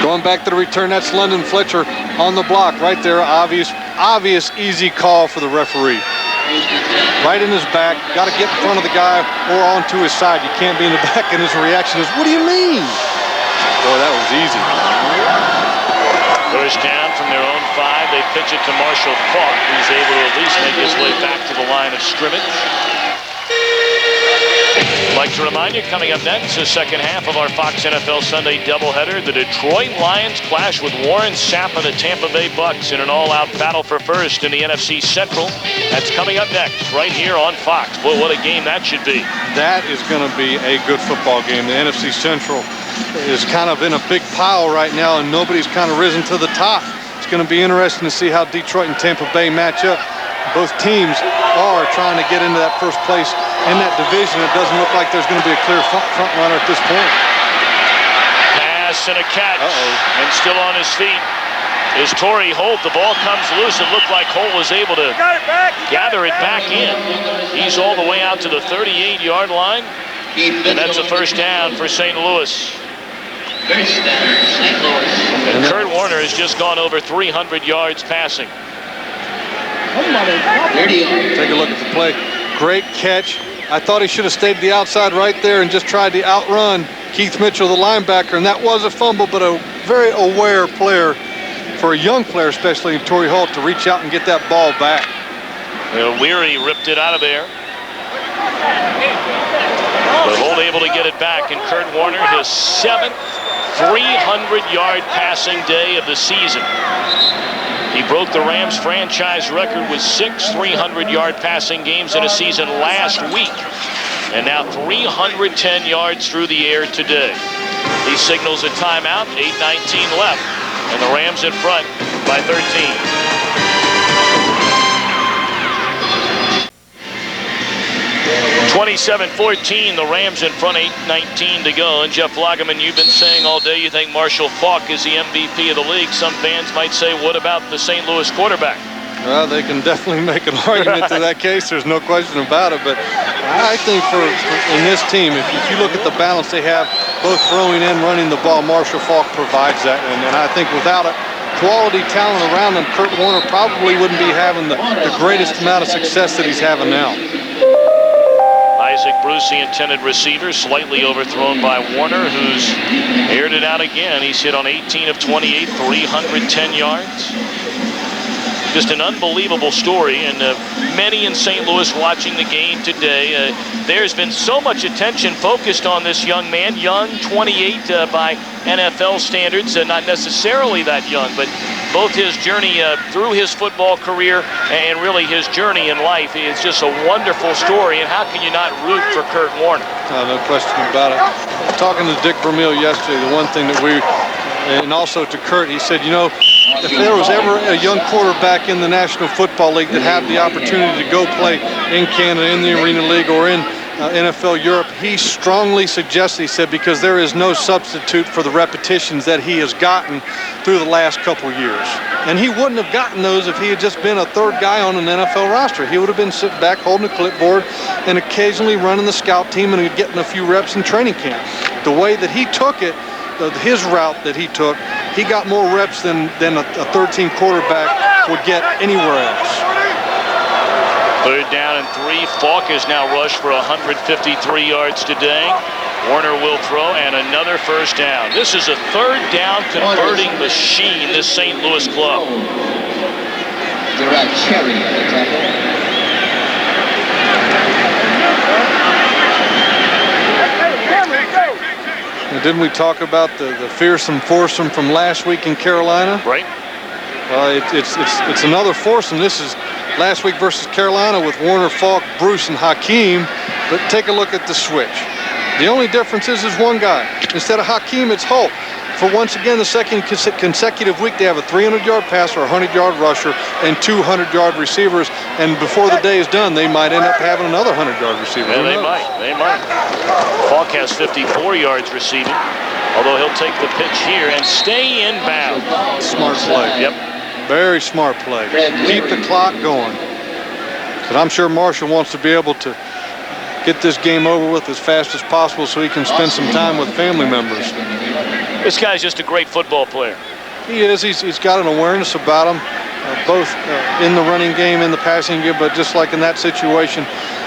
Going back to the return, that's London Fletcher on the block right there. Obvious easy call for the referee. Right in his back. Got to get in front of the guy or onto his side. You can't be in the back, and his reaction is, what do you mean? Boy, that was easy. First down from their own 5. They pitch it to Marshall Faulk, who's able to at least make his way back to the line of scrimmage. I'd like to remind you, coming up next, the second half of our Fox NFL Sunday doubleheader. The Detroit Lions clash with Warren Sapp and the Tampa Bay Bucks in an all-out battle for first in the NFC Central. That's coming up next, right here on Fox. Boy, what a game that should be. That is going to be a good football game. The NFC Central is kind of in a big pile right now, and nobody's kind of risen to the top. It's going to be interesting to see how Detroit and Tampa Bay match up. Both teams are trying to get into that first place in that division. It doesn't look like there's going to be a clear front runner at this point. Pass and a catch. And still on his feet is Torrey Holt. The ball comes loose. It looked like Holt was able to gather it back in. He's all the way out to the 38-yard line. And that's a first down for St. Louis. And Kurt Warner has just gone over 300 yards passing. Take a look at the play. Great catch. I thought he should have stayed to the outside right there and just tried to outrun Keith Mitchell, the linebacker, and that was a fumble, but a very aware player, for a young player especially, Torrey Holt, to reach out and get that ball back. Weary ripped it out of there. But Holt able to get it back, and Kurt Warner, his 7th 300-yard passing day of the season. He broke the Rams franchise record with 6 300-yard passing games in a season last week. And now 310 yards through the air today. He signals a timeout, 8:19 left, and the Rams in front by 13. 27-14, the Rams in front, 8:19 to go. And Jeff Lageman, you've been saying all day you think Marshall Faulk is the MVP of the league. Some fans might say, what about the St. Louis quarterback? Well, they can definitely make an argument to that case. There's no question about it. But I think in this team, if you look at the balance they have, both throwing and running the ball, Marshall Faulk provides that. And I think without it, quality talent around him, Kurt Warner probably wouldn't be having the greatest amount of success that he's having now. Isaac Bruce, the intended receiver, slightly overthrown by Warner, who's aired it out again. He's hit on 18 of 28, 310 yards. Just an unbelievable story, and many in St. Louis watching the game today. There's been so much attention focused on this young man, young, 28 by NFL standards, not necessarily that young, but both his journey through his football career and really his journey in life. It's just a wonderful story, and how can you not root for Kurt Warner? No question about it. Talking to Dick Vermeil yesterday, the one thing that and also to Kurt, he said, you know, if there was ever a young quarterback in the National Football League that had the opportunity to go play in Canada, in the Arena League, or in NFL Europe, he strongly suggests, he said, because there is no substitute for the repetitions that he has gotten through the last couple years. And he wouldn't have gotten those if he had just been a third guy on an NFL roster. He would have been sitting back holding a clipboard and occasionally running the scout team and getting a few reps in training camp. The way that he took it, his route that he took, he got more reps than a third-team quarterback would get anywhere else. Third down and 3. Faulk has now rushed for 153 yards today. Warner will throw, and another first down. This is a third down converting machine, this St. Louis club. Cherry at the tackle. Didn't we talk about the fearsome foursome from last week in Carolina? Right. It's another foursome. This is last week versus Carolina with Warner, Faulk, Bruce, and Hakeem. But take a look at the switch. The only difference is one guy. Instead of Hakeem, it's Holt. for once again the second consecutive week, they have a 300-yard passer, a 100-yard rusher, and 200-yard receivers. And before the day is done, they might end up having another 100-yard receiver. Yeah, they might. They might. Falk has 54 yards receiving, although he'll take the pitch here and stay in bounds. Smart play. Yep. Very smart play. Keep the clock going. But I'm sure Marshall wants to be able to get this game over with as fast as possible so he can spend some time with family members. This guy's just a great football player. He is. He's got an awareness about him, both in the running game and the passing game, but just like in that situation,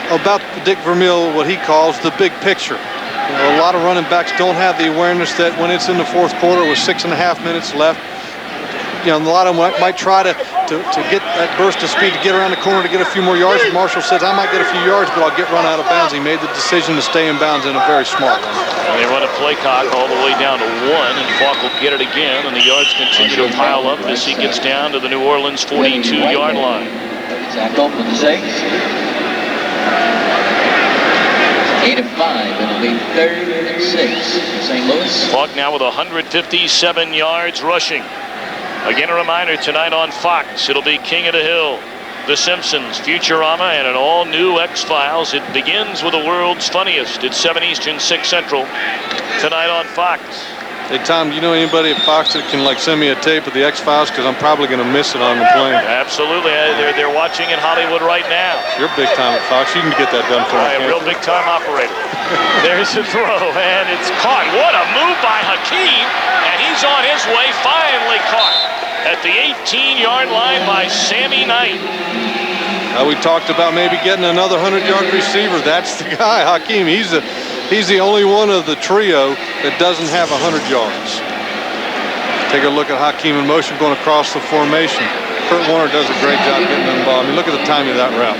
about Dick Vermeil, what he calls the big picture. You know, a lot of running backs don't have the awareness that when it's in the fourth quarter with 6.5 minutes left, you know, a lot of them might try to get that burst of speed to get around the corner to get a few more yards. Marshall says, I might get a few yards, but I'll get run out of bounds. He made the decision to stay in bounds in a very smart one. And they run a play clock all the way down to 1, and Falk will get it again, and the yards continue to pile up as he gets down to the New Orleans 42-yard line. Tackle for the Saints. 8 of 5. It'll be 3rd and 6 for St. Louis. Falk now with 157 yards rushing. Again, a reminder tonight on Fox, it'll be King of the Hill, The Simpsons, Futurama, and an all-new X-Files. It begins with the world's funniest. It's 7 Eastern, 6 Central, tonight on Fox. Hey, Tom, do you know anybody at Fox that can, like, send me a tape of the X-Files? Because I'm probably going to miss it on the plane. Absolutely. They're watching in Hollywood right now. You're big time at Fox. You can get that done for me. A real big-time operator. There's a throw, and it's caught. What a move by Hakeem, and he's on his way, finally caught at the 18-yard line by Sammy Knight. Now, we talked about maybe getting another 100-yard receiver. That's the guy, Hakeem. He's the only one of the trio that doesn't have 100 yards. Take a look at Hakeem in motion going across the formation. Kurt Warner does a great job getting the ball. I mean, look at the timing of that route.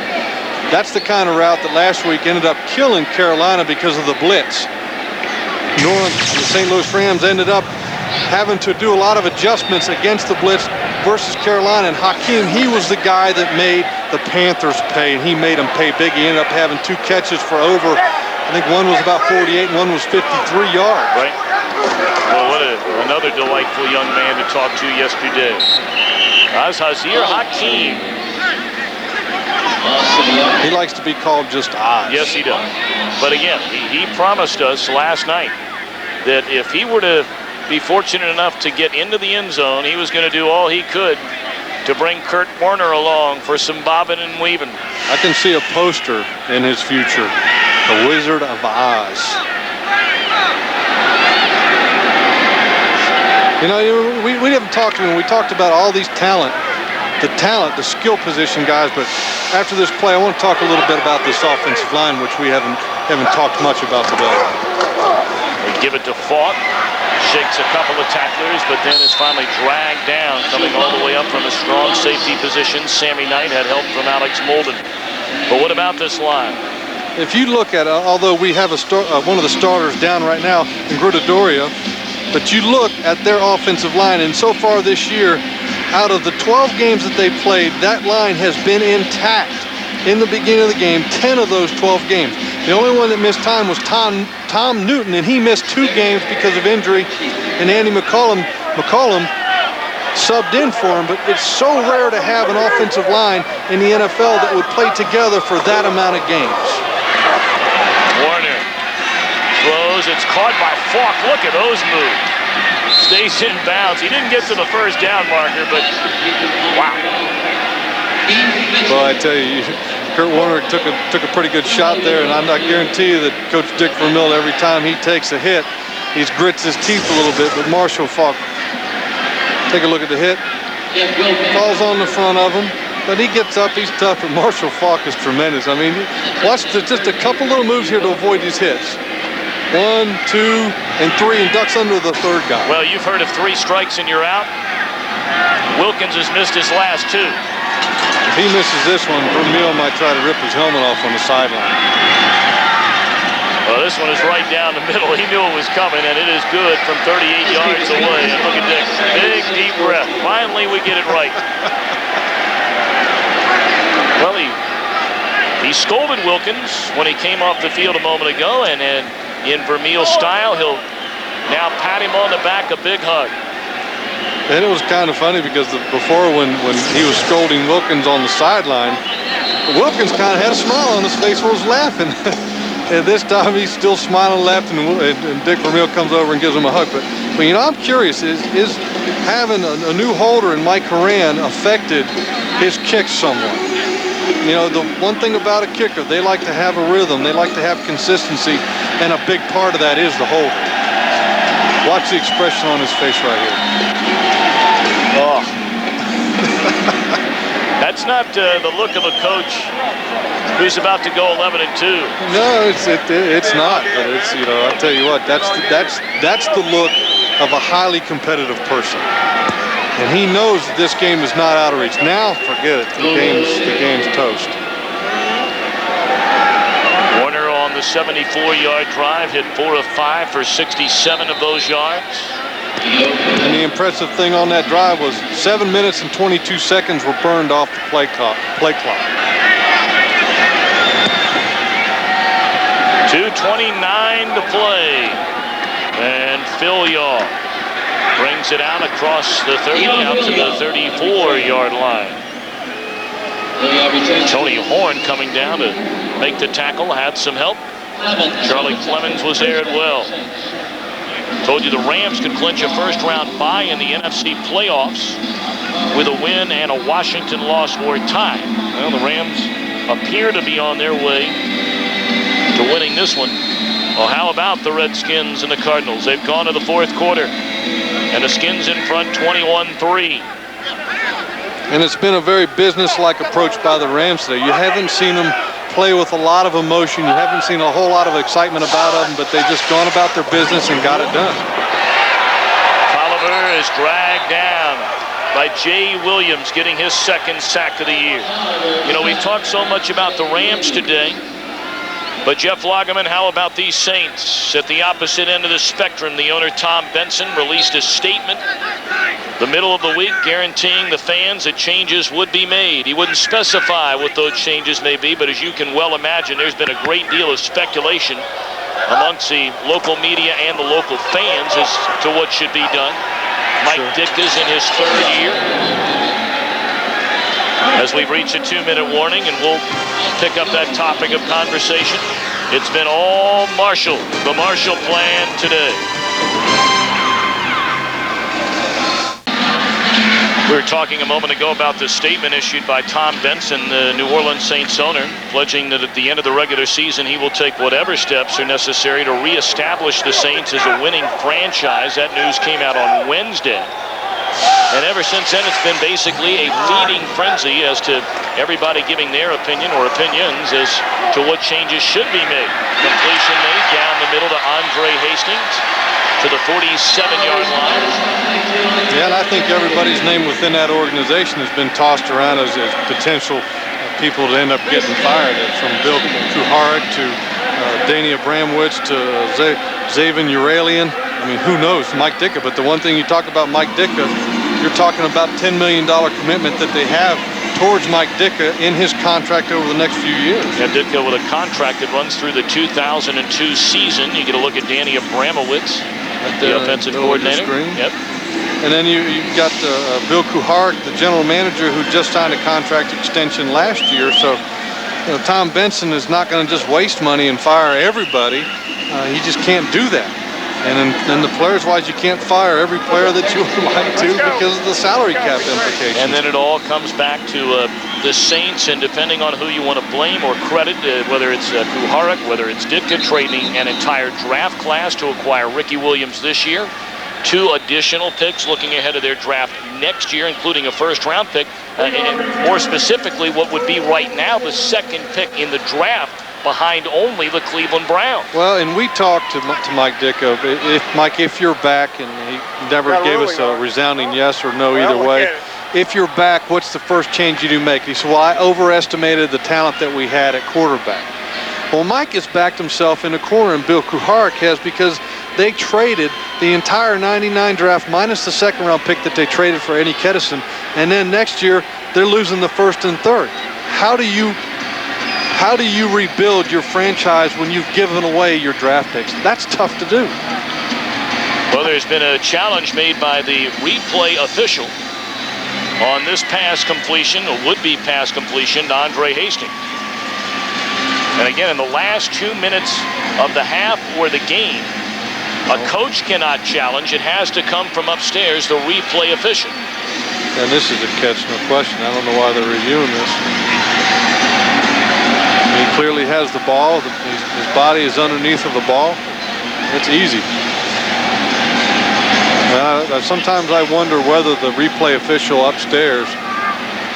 That's the kind of route that last week ended up killing Carolina because of the blitz. New Orleans, the St. Louis Rams ended up having to do a lot of adjustments against the blitz versus Carolina. And Hakeem, he was the guy that made the Panthers pay, and he made them pay big. He ended up having 2 catches for over, I think one was about 48 and one was 53 yards. Right. Well, what another delightful young man to talk to yesterday. Hazir Hakeem. He likes to be called just Oz. Yes, he does. But again, he promised us last night that if he were to be fortunate enough to get into the end zone, he was going to do all he could to bring Kurt Warner along for some bobbing and weaving. I can see a poster in his future, the Wizard of Oz. You know, we haven't talked to him. We talked about all these the skill position guys, but after this play, I want to talk a little bit about this offensive line, which we haven't talked much about today. They give it to Falk, shakes a couple of tacklers, but then is finally dragged down, coming all the way up from a strong safety position. Sammy Knight had help from Alex Molden. But what about this line? If you look at it, although we have one of the starters down right now in Grudadoria, but you look at their offensive line, and so far this year, out of the 12 games that they've played, that line has been intact in the beginning of the game, 10 of those 12 games. The only one that missed time was Tom Newton, and he missed 2 games because of injury, and Andy McCollum subbed in for him, but it's so rare to have an offensive line in the NFL that would play together for that amount of games. Warner throws, it's caught by Falk. Look at those moves. Stays in bounds. He didn't get to the first down marker, but wow. Well, I tell you, Kurt Warner took a pretty good shot there, and I'm not guarantee you that Coach Dick Vermeil, every time he takes a hit, he grits his teeth a little bit. But Marshall Falk, take a look at the hit. Falls on the front of him, but he gets up. He's tough, but Marshall Falk is tremendous. I mean, watch just a couple little moves here to avoid these hits. 1, 2, and 3, and ducks under the third guy. Well, you've heard of 3 strikes and you're out. Wilkins has missed his last 2. If he misses this one, Vermeil might try to rip his helmet off on the sideline. Well, this one is right down the middle. He knew it was coming, and it is good from 38 yards away. And look at Dick. Big, deep breath. Finally, we get it right. Well, he scolded Wilkins when he came off the field a moment ago, and in Vermeil's style, he'll now pat him on the back, a big hug. And it was kind of funny because before when he was scolding Wilkins on the sideline, Wilkins kind of had a smile on his face and was laughing. And this time he's still smiling, laughing, and Dick Vermeil comes over and gives him a hug. But you know, I'm curious, is having a new holder in Mike Horan affected his kick somewhat? You know, the one thing about a kicker, they like to have a rhythm, they like to have consistency, and a big part of that is the holder. Watch the expression on his face right here. Oh. That's not the look of a coach who's about to go 11-2. No, it's not. But it's, you know, I'll tell you what, that's the look of a highly competitive person. And he knows that this game is not out of reach. Now, forget it. The game's toast. Warner on the 74-yard drive hit 4 of 5 for 67 of those yards. And the impressive thing on that drive was 7 minutes and 22 seconds were burned off the play clock. 2:29 to play. And Phil Yaw brings it out across the 30 out to the 34-yard line. Tony Horn coming down to make the tackle, had some help. Charlie Clemens was there as well. Told you the Rams could clinch a first-round bye in the NFC playoffs with a win and a Washington loss or tie. Well, the Rams appear to be on their way to winning this one. Well, how about the Redskins and the Cardinals? They've gone to the fourth quarter, and the Skins in front 21-3. And it's been a very business-like approach by the Rams today. You haven't seen them play with a lot of emotion. You haven't seen a whole lot of excitement about them, but they've just gone about their business and got it done. Tolliver is dragged down by Jay Williams, getting his second sack of the year. You know, we've talked so much about the Rams today, but Jeff Lageman, how about these Saints? At the opposite end of the spectrum, the owner, Thom Benson, released a statement the middle of the week guaranteeing the fans that changes would be made. He wouldn't specify what those changes may be, but as you can well imagine, there's been a great deal of speculation amongst the local media and the local fans as to what should be done. Mike Ditka's in his third year. As we've reached a 2-minute warning, and we'll pick up that topic of conversation. It's been all Marshall, the Marshall plan today. We were talking a moment ago about the statement issued by Thom Benson, the New Orleans Saints owner, pledging that at the end of the regular season he will take whatever steps are necessary to reestablish the Saints as a winning franchise. That news came out on Wednesday. And ever since then, it's been basically a feeding frenzy as to everybody giving their opinion or opinions as to what changes should be made. Completion made down the middle to Andre Hastings to the 47-yard line. Yeah, and I think everybody's name within that organization has been tossed around as potential people to end up getting fired. From Bill Kuharich to Danny Abramowitz to Zavin Uralian. I mean, who knows? Mike Ditka. But the one thing you talk about Mike Ditka, you're talking about $10 million commitment that they have towards Mike Ditka in his contract over the next few years. Yeah, Ditka with a contract that runs through the 2002 season. You get a look at Danny Abramowitz, the offensive coordinator. Yep. And then you've got Bill Kuharich, the general manager, who just signed a contract extension last year. So, you know, Thom Benson is not going to just waste money and fire everybody. He just can't do that. And then the players-wise, you can't fire every player that you would like to because of the salary cap implications. And then it all comes back to the Saints, and depending on who you want to blame or credit, whether it's Kuharich, whether it's Ditka, trading an entire draft class to acquire Ricky Williams this year, 2 additional picks looking ahead of their draft next year, including a first-round pick, and more specifically what would be right now the second pick in the draft, behind only the Cleveland Browns. Well, and we talked to Mike Ditka. If you're back, and he never gave us a resounding yes or no either way. If you're back, what's the first change you do make? He said, well, I overestimated the talent that we had at quarterback. Well, Mike has backed himself in a corner, and Bill Kuharich has, because they traded the entire 99 draft minus the second-round pick that they traded for Eddie Kettison, and then next year they're losing the first and third. How do you rebuild your franchise when you've given away your draft picks? That's tough to do. Well, there's been a challenge made by the replay official on this pass completion, a would-be pass completion to Andre Hastings. And again, in the last 2 minutes of the half or the game, a coach cannot challenge. It has to come from upstairs, the replay official. And this is a catch, no question. I don't know why they're reviewing this. He clearly has the ball. His body is underneath of the ball. It's easy. Sometimes I wonder whether the replay official upstairs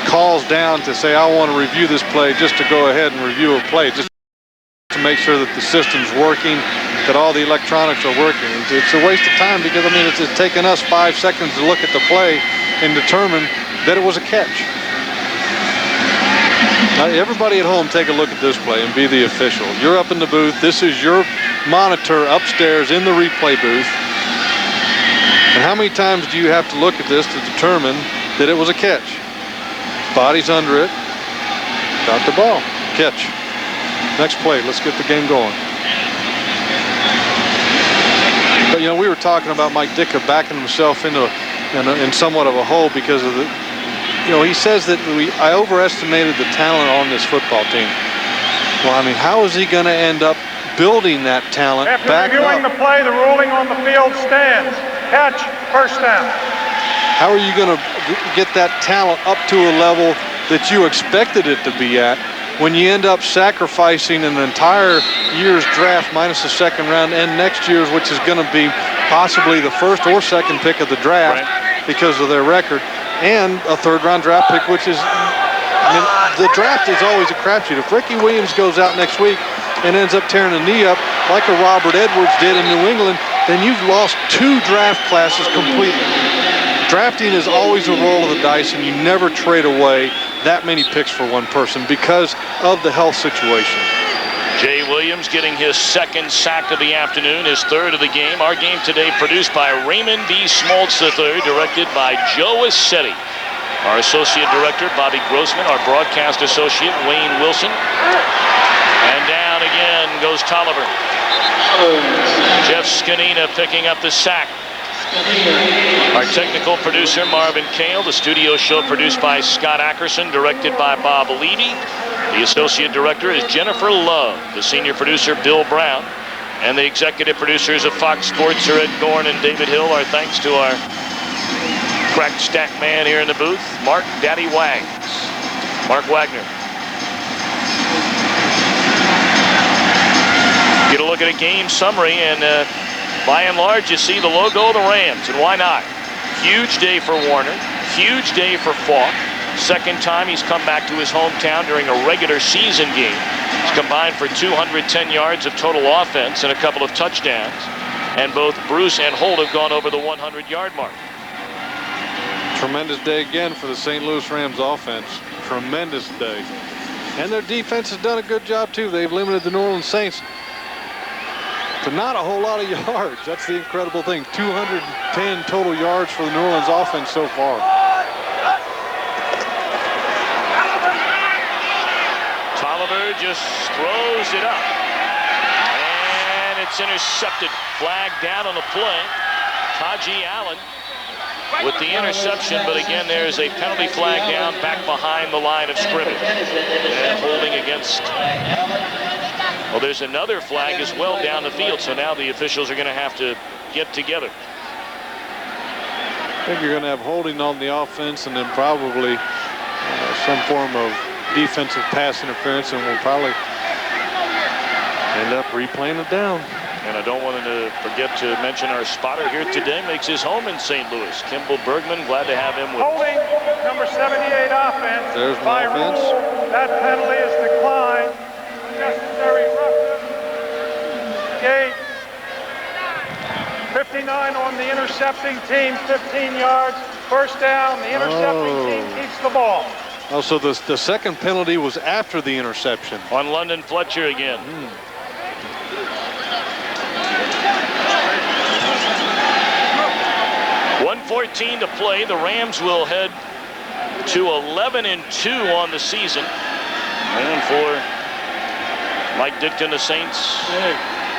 calls down to say, I want to review this play, just to go ahead and review a play, just to make sure that the system's working, that all the electronics are working. It's a waste of time because, I mean, it's taken us 5 seconds to look at the play and determine that it was a catch. Now, everybody at home, take a look at this play and be the official. You're up in the booth. This is your monitor upstairs in the replay booth. And how many times do you have to look at this to determine that it was a catch? Body's under it. Got the ball. Catch. Next play. Let's get the game going. But, you know, we were talking about Mike Ditka backing himself in somewhat of a hole because of the, you know, he says that I overestimated the talent on this football team. Well, I mean, how is he going to end up building that talent After back reviewing up? the play, the ruling on the field stands. Catch, first down. How are you going to get that talent up to a level that you expected it to be at when you end up sacrificing an entire year's draft minus the second round and next year's, which is going to be possibly the first or second pick of the draft because of their record, and a third-round draft pick, which is, I mean, the draft is always a crapshoot. If Ricky Williams goes out next week and ends up tearing a knee up like a Robert Edwards did in New England, then you've lost 2 draft classes completely. Drafting is always a roll of the dice, and you never trade away that many picks for one person because of the health situation. Jay Williams getting his second sack of the afternoon, his third of the game. Our game today produced by Raymond B. Smoltz III, directed by Joe Assetti. Our associate director, Bobby Grossman. Our broadcast associate, Wayne Wilson. And down again goes Tolliver. Jeff Scanina picking up the sack. Our technical producer, Marvin Kale. The studio show produced by Scott Ackerson, directed by Bob Levy. The associate director is Jennifer Love. The senior producer, Bill Brown. And the executive producers of Fox Sports are Ed Gorn and David Hill. Our thanks to our cracked stack man here in the booth, Mark Daddy Wags. Mark Wagner. Get a look at a game summary, and by and large, you see the logo of the Rams, and why not? Huge day for Warner, huge day for Falk. Second time he's come back to his hometown during a regular season game. He's combined for 210 yards of total offense and a couple of touchdowns. And both Bruce and Holt have gone over the 100-yard mark. Tremendous day again for the St. Louis Rams offense. Tremendous day. And their defense has done a good job, too. They've limited the New Orleans Saints to not a whole lot of yards. That's the incredible thing. 210 total yards for the New Orleans offense so far. Tolliver just throws it up. And it's intercepted. Flag down on the play. Taji Allen with the interception, but again, there's a penalty flag down back behind the line of scrimmage. And holding against... Well, there's another flag as well down the field, so now the officials are going to have to get together. I think you're going to have holding on the offense and then probably some form of defensive pass interference, and we'll probably end up replaying it down. And I don't want to forget to mention our spotter here today makes his home in St. Louis. Kimball Bergman, glad to have him with us. Holding number 78 offense. There's my offense. Rule, that penalty is declined. Unnecessary roughness. Gate. 59 on the intercepting team, 15 yards. First down, the intercepting team keeps the ball. Oh, so the second penalty was after the interception. On London Fletcher again. 1:14 to play. The Rams will head to 11-2 on the season. And for Mike Ditka and the Saints,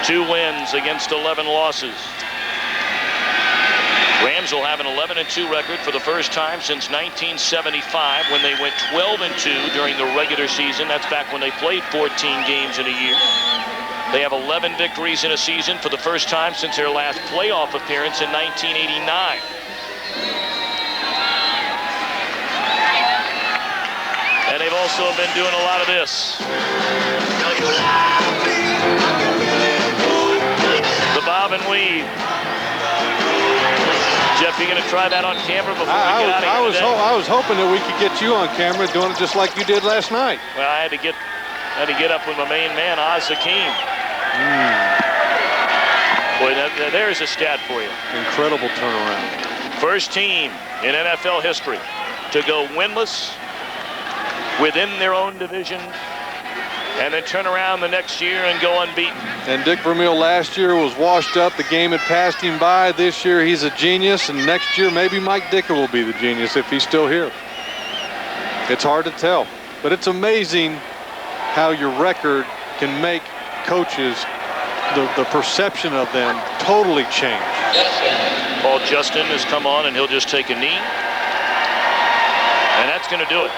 2 wins against 11 losses. Rams will have an 11-2 record for the first time since 1975 when they went 12-2 during the regular season. That's back when they played 14 games in a year. They have 11 victories in a season for the first time since their last playoff appearance in 1989. And they've also been doing a lot of this. The bob and weave. Jeff, you going to try that on camera before we get out of here today? I was hoping that we could get you on camera doing it just like you did last night. Well, I had to get up with my main man, Oz Hakeem. Boy, there's a stat for you. Incredible turnaround. First team in NFL history to go winless within their own division and then turn around the next year and go unbeaten. And Dick Vermeil last year was washed up. The game had passed him by. This year he's a genius, and next year maybe Mike Dicker will be the genius if he's still here. It's hard to tell, but it's amazing how your record can make coaches, the perception of them totally change. Paul Justin has come on, and he'll just take a knee. And that's going to do it.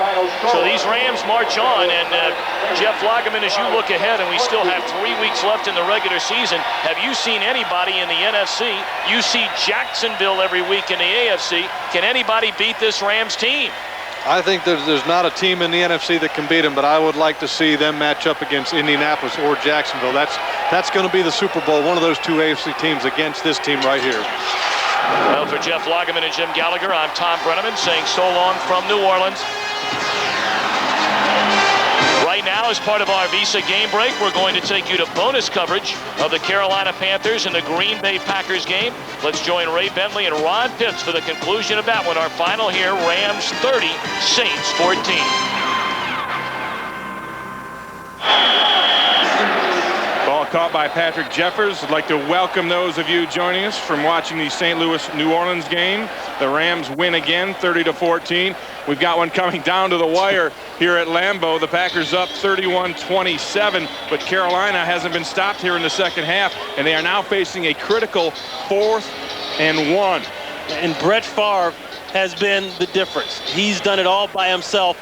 So these Rams march on, and Jeff Lageman, as you look ahead, and we still have 3 weeks left in the regular season, have you seen anybody in the NFC? You see Jacksonville every week in the AFC. Can anybody beat this Rams team? I think there's not a team in the NFC that can beat them, but I would like to see them match up against Indianapolis or Jacksonville. That's going to be the Super Bowl, one of those two AFC teams against this team right here. Well, for Jeff Lageman and Jim Gallagher, I'm Thom Brennaman saying so long from New Orleans. Right now, as part of our Visa game break, we're going to take you to bonus coverage of the Carolina Panthers and the Green Bay Packers game. Let's join Ray Bentley and Ron Pitts for the conclusion of that one. Our final here, Rams 30, Saints 14. Ball caught by Patrick Jeffers. I'd like to welcome those of you joining us from watching the St. Louis-New Orleans game. The Rams win again, 30-14. We've got one coming down to the wire here at Lambeau. The Packers up 31-27, but Carolina hasn't been stopped here in the second half, and they are now facing a critical 4th and 1. And Brett Favre has been the difference. He's done it all by himself,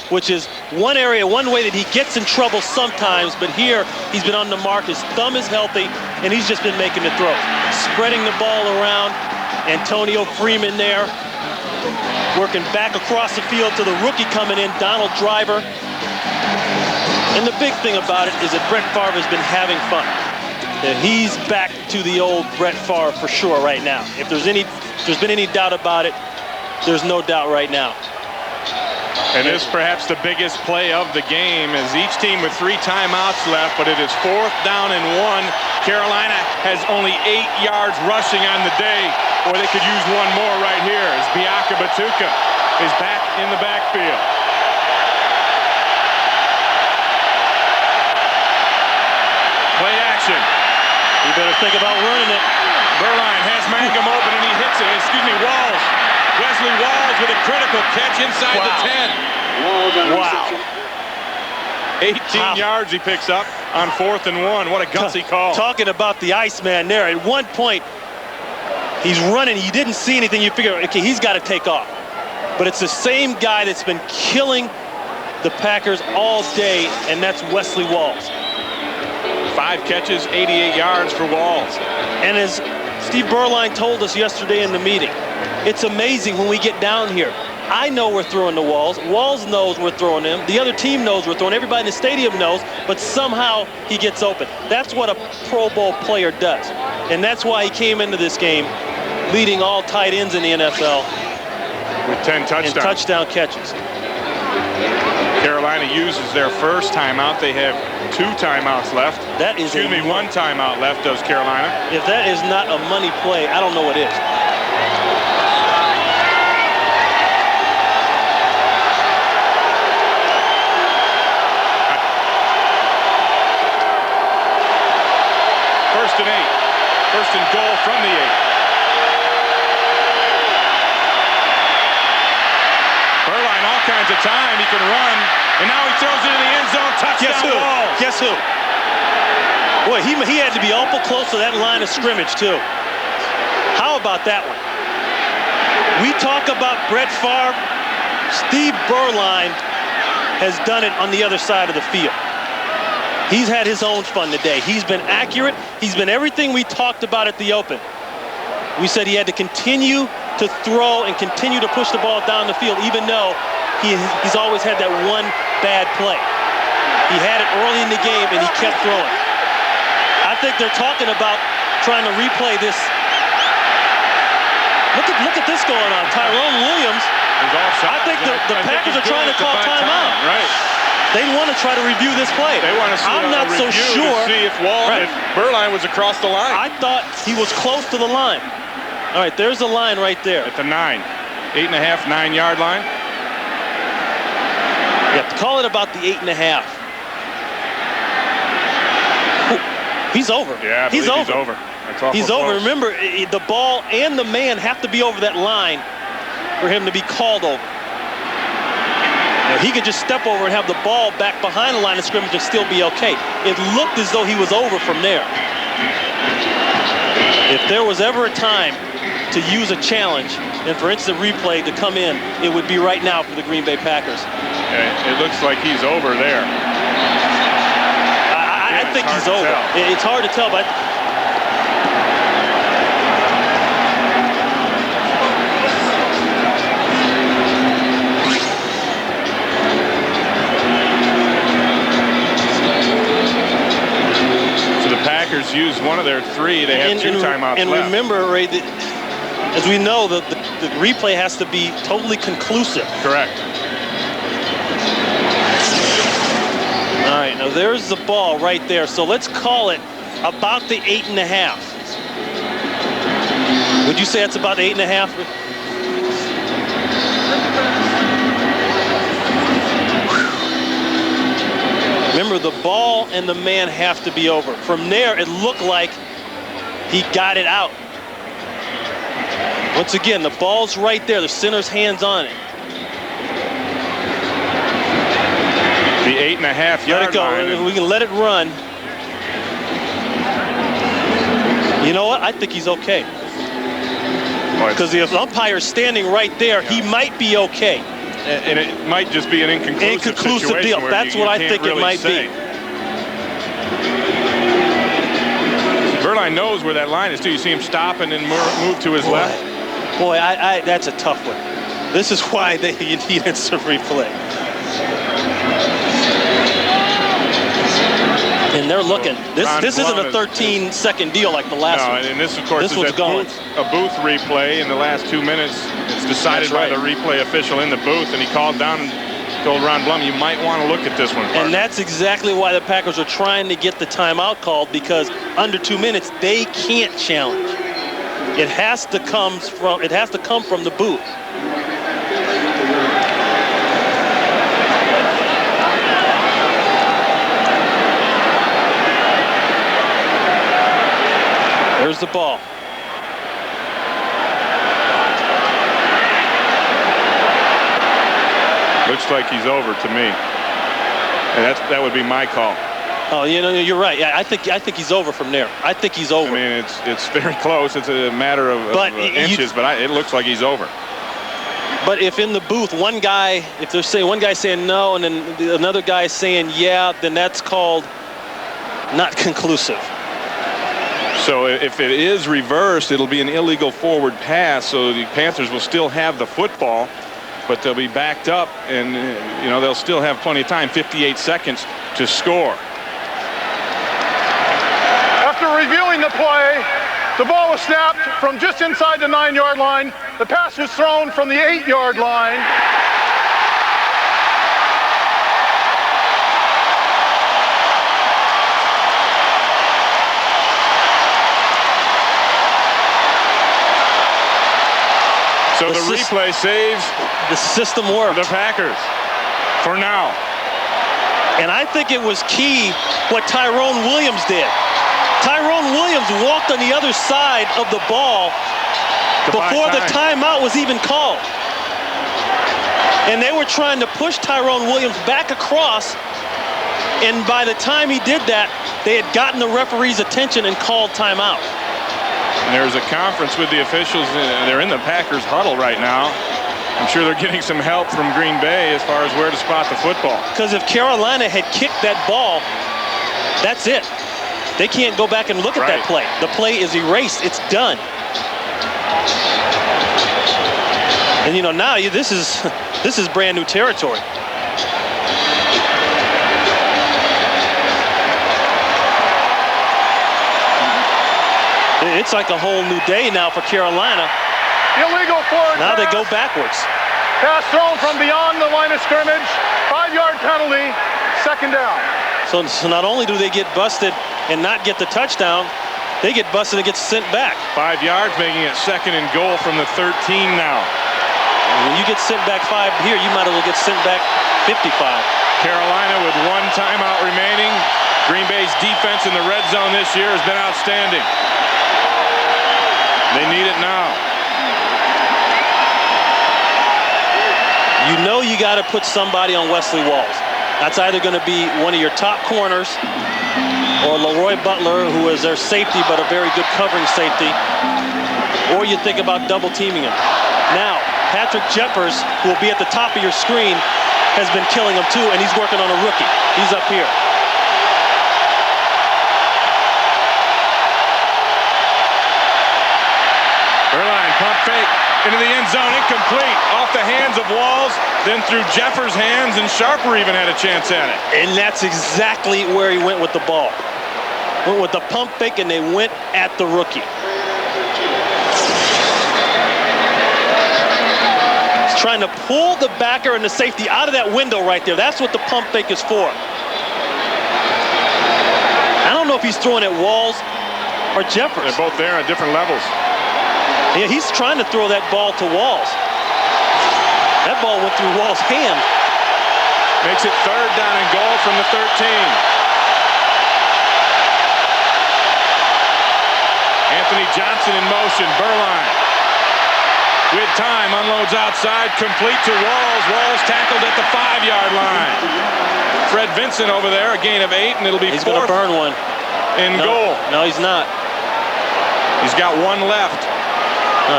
which is one way that he gets in trouble sometimes, but here he's been on the mark. His thumb is healthy, and he's just been making the throws. Spreading the ball around. Antonio Freeman there, working back across the field to the rookie coming in, Donald Driver. And the big thing about it is that Brett Favre has been having fun. And he's back to the old Brett Favre for sure right now. If there's been any doubt about it, there's no doubt right now. And this perhaps the biggest play of the game as each team with 3 timeouts left, but it is 4th down and 1. Carolina has only 8 yards rushing on the day, or they could use one more right here as Biaka Batuka is back in the backfield. Play action. You better think about running it. Berline has Mangum open and he hits it. Walls. Wesley Walls with a critical catch inside the 10. Wow. 18 yards he picks up on 4th and 1. What a gutsy call. Talking about the Iceman there. At one point, he's running. He didn't see anything. You figure, okay, he's got to take off. But it's the same guy that's been killing the Packers all day, and that's Wesley Walls. 5 catches, 88 yards for Walls. And as Steve Berline told us yesterday in the meeting, it's amazing when we get down here. I know we're throwing the Walls. Walls knows we're throwing him. The other team knows we're throwing. Everybody in the stadium knows, but somehow he gets open. That's what a Pro Bowl player does. And that's why he came into this game leading all tight ends in the NFL. With 10 touchdowns. And touchdown catches. Carolina uses their first timeout. They have 2 timeouts left. That is Excuse me, 1 timeout left, does Carolina. If that is not a money play, I don't know what is. First and 8. First and goal from the 8. Berline all kinds of time. He can run. And now he throws it in the end zone. Touchdown Walls. Guess who? Boy, he had to be awful close to that line of scrimmage, too. How about that one? we talk about Brett Favre, Steve Beuerlein has done it on the other side of the field. He's had his own fun today. He's been accurate. He's been everything we talked about at the Open. We said he had to continue to throw and continue to push the ball down the field, even though he's always had that one bad play. He had it early in the game, and he kept throwing. I think they're talking about trying to replay this. Look at this going on. Tyrone Williams. I think the Packers are trying to call timeout. Right. They want to try to review this play. They want to see I'm not so sure. To see if Beuerlein was across the line. I thought he was close to the line. All right, there's the line right there. At the 9. 8.5, 9-yard line. Yeah, call it about the 8.5. He's over. Yeah, he's over. He's over. Remember, the ball and the man have to be over that line for him to be called over. Now, he could just step over and have the ball back behind the line of scrimmage and still be okay. It looked as though he was over from there. If there was ever a time to use a challenge and for instant replay to come in, it would be right now for the Green Bay Packers. It looks like he's over there. I think he's over. It's hard to tell, but so the Packers used one of their 3. They have 2 timeouts and left. Remember, Ray, as we know, the replay has to be totally conclusive. Correct. All right, now there's the ball right there. So let's call it about the 8.5. Would you say that's about 8.5? Remember, the ball and the man have to be over. From there, it looked like he got it out. Once again, the ball's right there. The center's hands on it. The 8.5-yard line. We can let it run. You know what? I think he's okay. Because the umpire's standing right there, he might be okay. And it might just be an inconclusive deal. That's what I think it might be. Beuerlein knows where that line is, too. You see him stop and then move to his left. Boy, that's a tough one. This is why you need instant replay. And they're looking. This isn't a 13-second deal like the last one. No, and this, of course, is a booth replay. In the last 2 minutes, it's decided by the replay official in the booth, and he called down and told Ron Blum, you might want to look at this one, partner. And that's exactly why the Packers are trying to get the timeout called, because under 2 minutes, they can't challenge. It has to come from the booth. There's the ball. Looks like he's over to me. And that would be my call. Oh, you're right. Yeah, I think he's over from there. I think he's over. I mean, it's very close. It's a matter of inches, but it looks like he's over. But if in the booth, one guy saying no, and then another guy saying yeah, then that's called not conclusive. So if it is reversed, it'll be an illegal forward pass. So the Panthers will still have the football, but they'll be backed up, and they'll still have plenty of time, 58 seconds to score. After reviewing the play, the ball was snapped from just inside the 9-yard line. The pass was thrown from the 8-yard line. So the replay saves the system worked. The Packers for now. And I think it was key what Tyrone Williams did. Tyrone Williams walked on the other side of the ball before the timeout was even called. And they were trying to push Tyrone Williams back across. And by the time he did that, they had gotten the referee's attention and called timeout. And there's a conference with the officials. They're in the Packers huddle right now. I'm sure they're getting some help from Green Bay as far as where to spot the football. Because if Carolina had kicked that ball, that's it. They can't go back and look at that play. The play is erased. It's done. And, you know, now this is brand new territory. It's like a whole new day now for Carolina. Illegal forward Now they pass. go backwards. Pass thrown from beyond the line of scrimmage. 5-yard penalty. Second down. So not only do they get busted and not get the touchdown, they get busted and get sent back. 5 yards, making it 2nd and goal from the 13 now. When you get sent back 5 here, you might as well get sent back 55. Carolina with 1 timeout remaining. Green Bay's defense in the red zone this year has been outstanding. They need it now. You know you got to put somebody on Wesley Walls. That's either going to be one of your top corners or Leroy Butler, who is their safety, but a very good covering safety. Or you think about double teaming him. Now, Patrick Jeffers, who will be at the top of your screen, has been killing him too, and he's working on a rookie. He's up here. Berline, pump fake into the end zone, incomplete. Off the hands of Walls, then through Jeffers' hands, and Sharper even had a chance at it. And that's exactly where he went with the ball. Went with the pump fake, and they went at the rookie. He's trying to pull the backer and the safety out of that window right there. That's what the pump fake is for. I don't know if he's throwing at Walls or Jeffers. They're both there at different levels. Yeah, he's trying to throw that ball to Walls. That ball went through Walls' hand. Makes it 3rd down and goal from the 13. Anthony Johnson in motion. Berline with time unloads outside, complete to Walls. Walls tackled at the 5-yard line. Fred Vincent over there, a gain of 8, and it'll be He's going to burn one. In goal. No, he's not. He's got 1 left.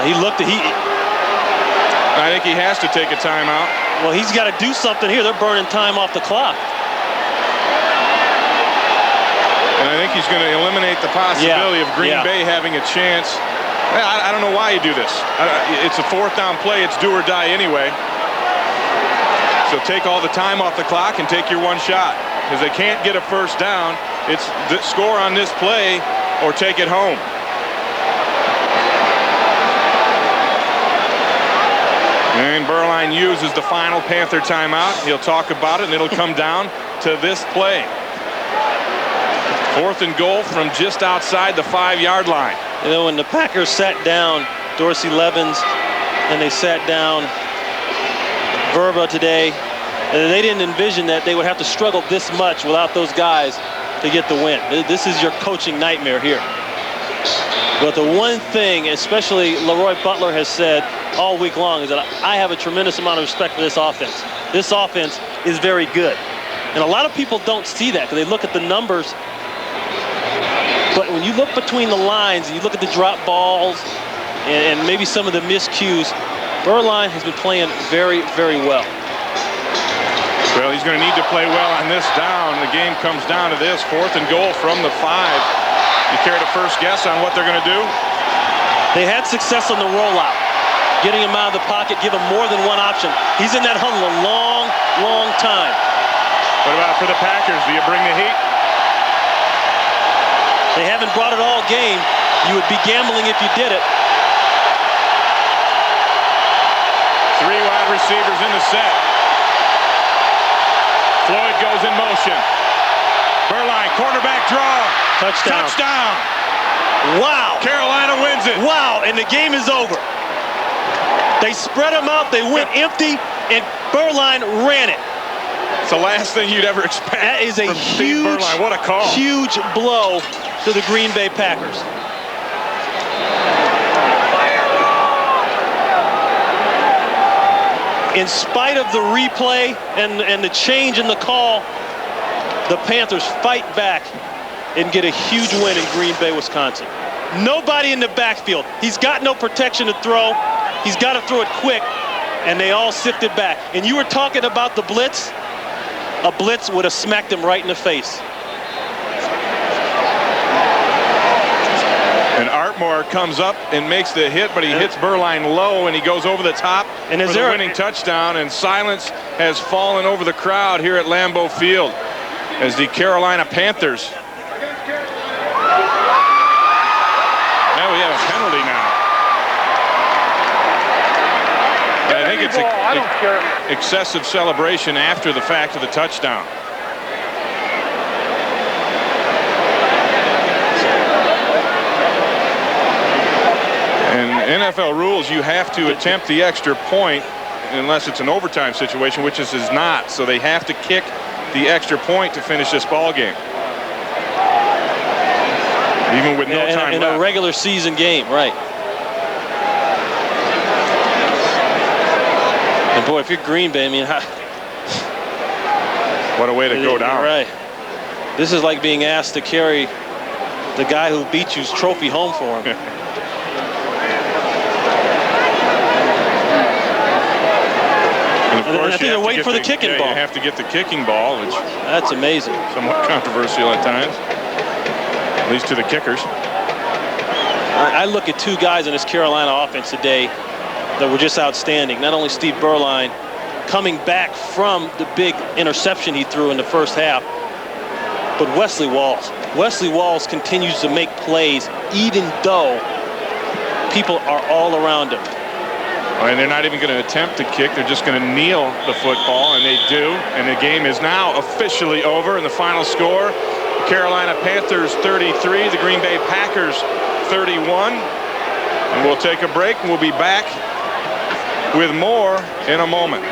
He looked at I think he has to take a timeout. Well, he's got to do something here. They're burning time off the clock. And I think he's going to eliminate the possibility of Green Bay having a chance. I don't know why you do this. It's a 4th down play. It's do or die anyway. So take all the time off the clock and take your 1 shot. Because they can't get a 1st down. It's the score on this play or take it home. And Berline uses the final Panther timeout. He'll talk about it, and it'll come down to this play. 4th and goal from just outside the 5-yard line. You know, when the Packers sat down Dorsey Levens and they sat down Verba today, they didn't envision that they would have to struggle this much without those guys to get the win. This is your coaching nightmare here. But the one thing, especially Leroy Butler has said all week long, is that I have a tremendous amount of respect for this offense. This offense is very good. And a lot of people don't see that because they look at the numbers. But when you look between the lines, and you look at the drop balls and maybe some of the miscues, Berline has been playing very, very well. Well, he's going to need to play well on this down. The game comes down to this. 4th and goal from the 5. You care to first guess on what they're going to do? They had success on the rollout. Getting him out of the pocket, give him more than one option. He's in that huddle a long, long time. What about for the Packers? Do you bring the heat? They haven't brought it all game. You would be gambling if you did it. 3 wide receivers in the set. Floyd goes in motion. Berline, quarterback draw. Touchdown. Touchdown. Wow. Carolina wins it. Wow, and the game is over. They spread them out, they went empty, and Berline ran it. It's the last thing you'd ever expect. That is a huge, what a call. Huge blow to the Green Bay Packers. In spite of the replay and the change in the call, the Panthers fight back and get a huge win in Green Bay, Wisconsin. Nobody in the backfield. He's got no protection to throw. He's got to throw it quick, and they all sifted back. And you were talking about the blitz. A blitz would have smacked him right in the face. And Artmore comes up and makes the hit, but he hits Berline low, and he goes over the top for the winning touchdown. And silence has fallen over the crowd here at Lambeau Field as the Carolina Panthers. Now we have a penalty now. I think it's excessive celebration after the fact of the touchdown. And NFL rules, you have to attempt the extra point unless it's an overtime situation, which this is not. So they have to kick the extra point to finish this ball game. Even with no time in left. a regular season game, right. And boy, if you're Green Bay, I mean, what a way to go down. Right. This is like being asked to carry the guy who beat you's trophy home for him. And of course, I think they're waiting for the kicking ball. You have to get the kicking ball, which that's amazing. Somewhat controversial at times, at least to the kickers. I look at two guys in this Carolina offense today that were just outstanding. Not only Steve Berline coming back from the big interception he threw in the first half, but Wesley Walls. Wesley Walls continues to make plays even though people are all around him. And they're not even going to attempt to kick. They're just going to kneel the football, and they do. And the game is now officially over. And the final score, Carolina Panthers 33, the Green Bay Packers 31. And we'll take a break, and we'll be back with more in a moment.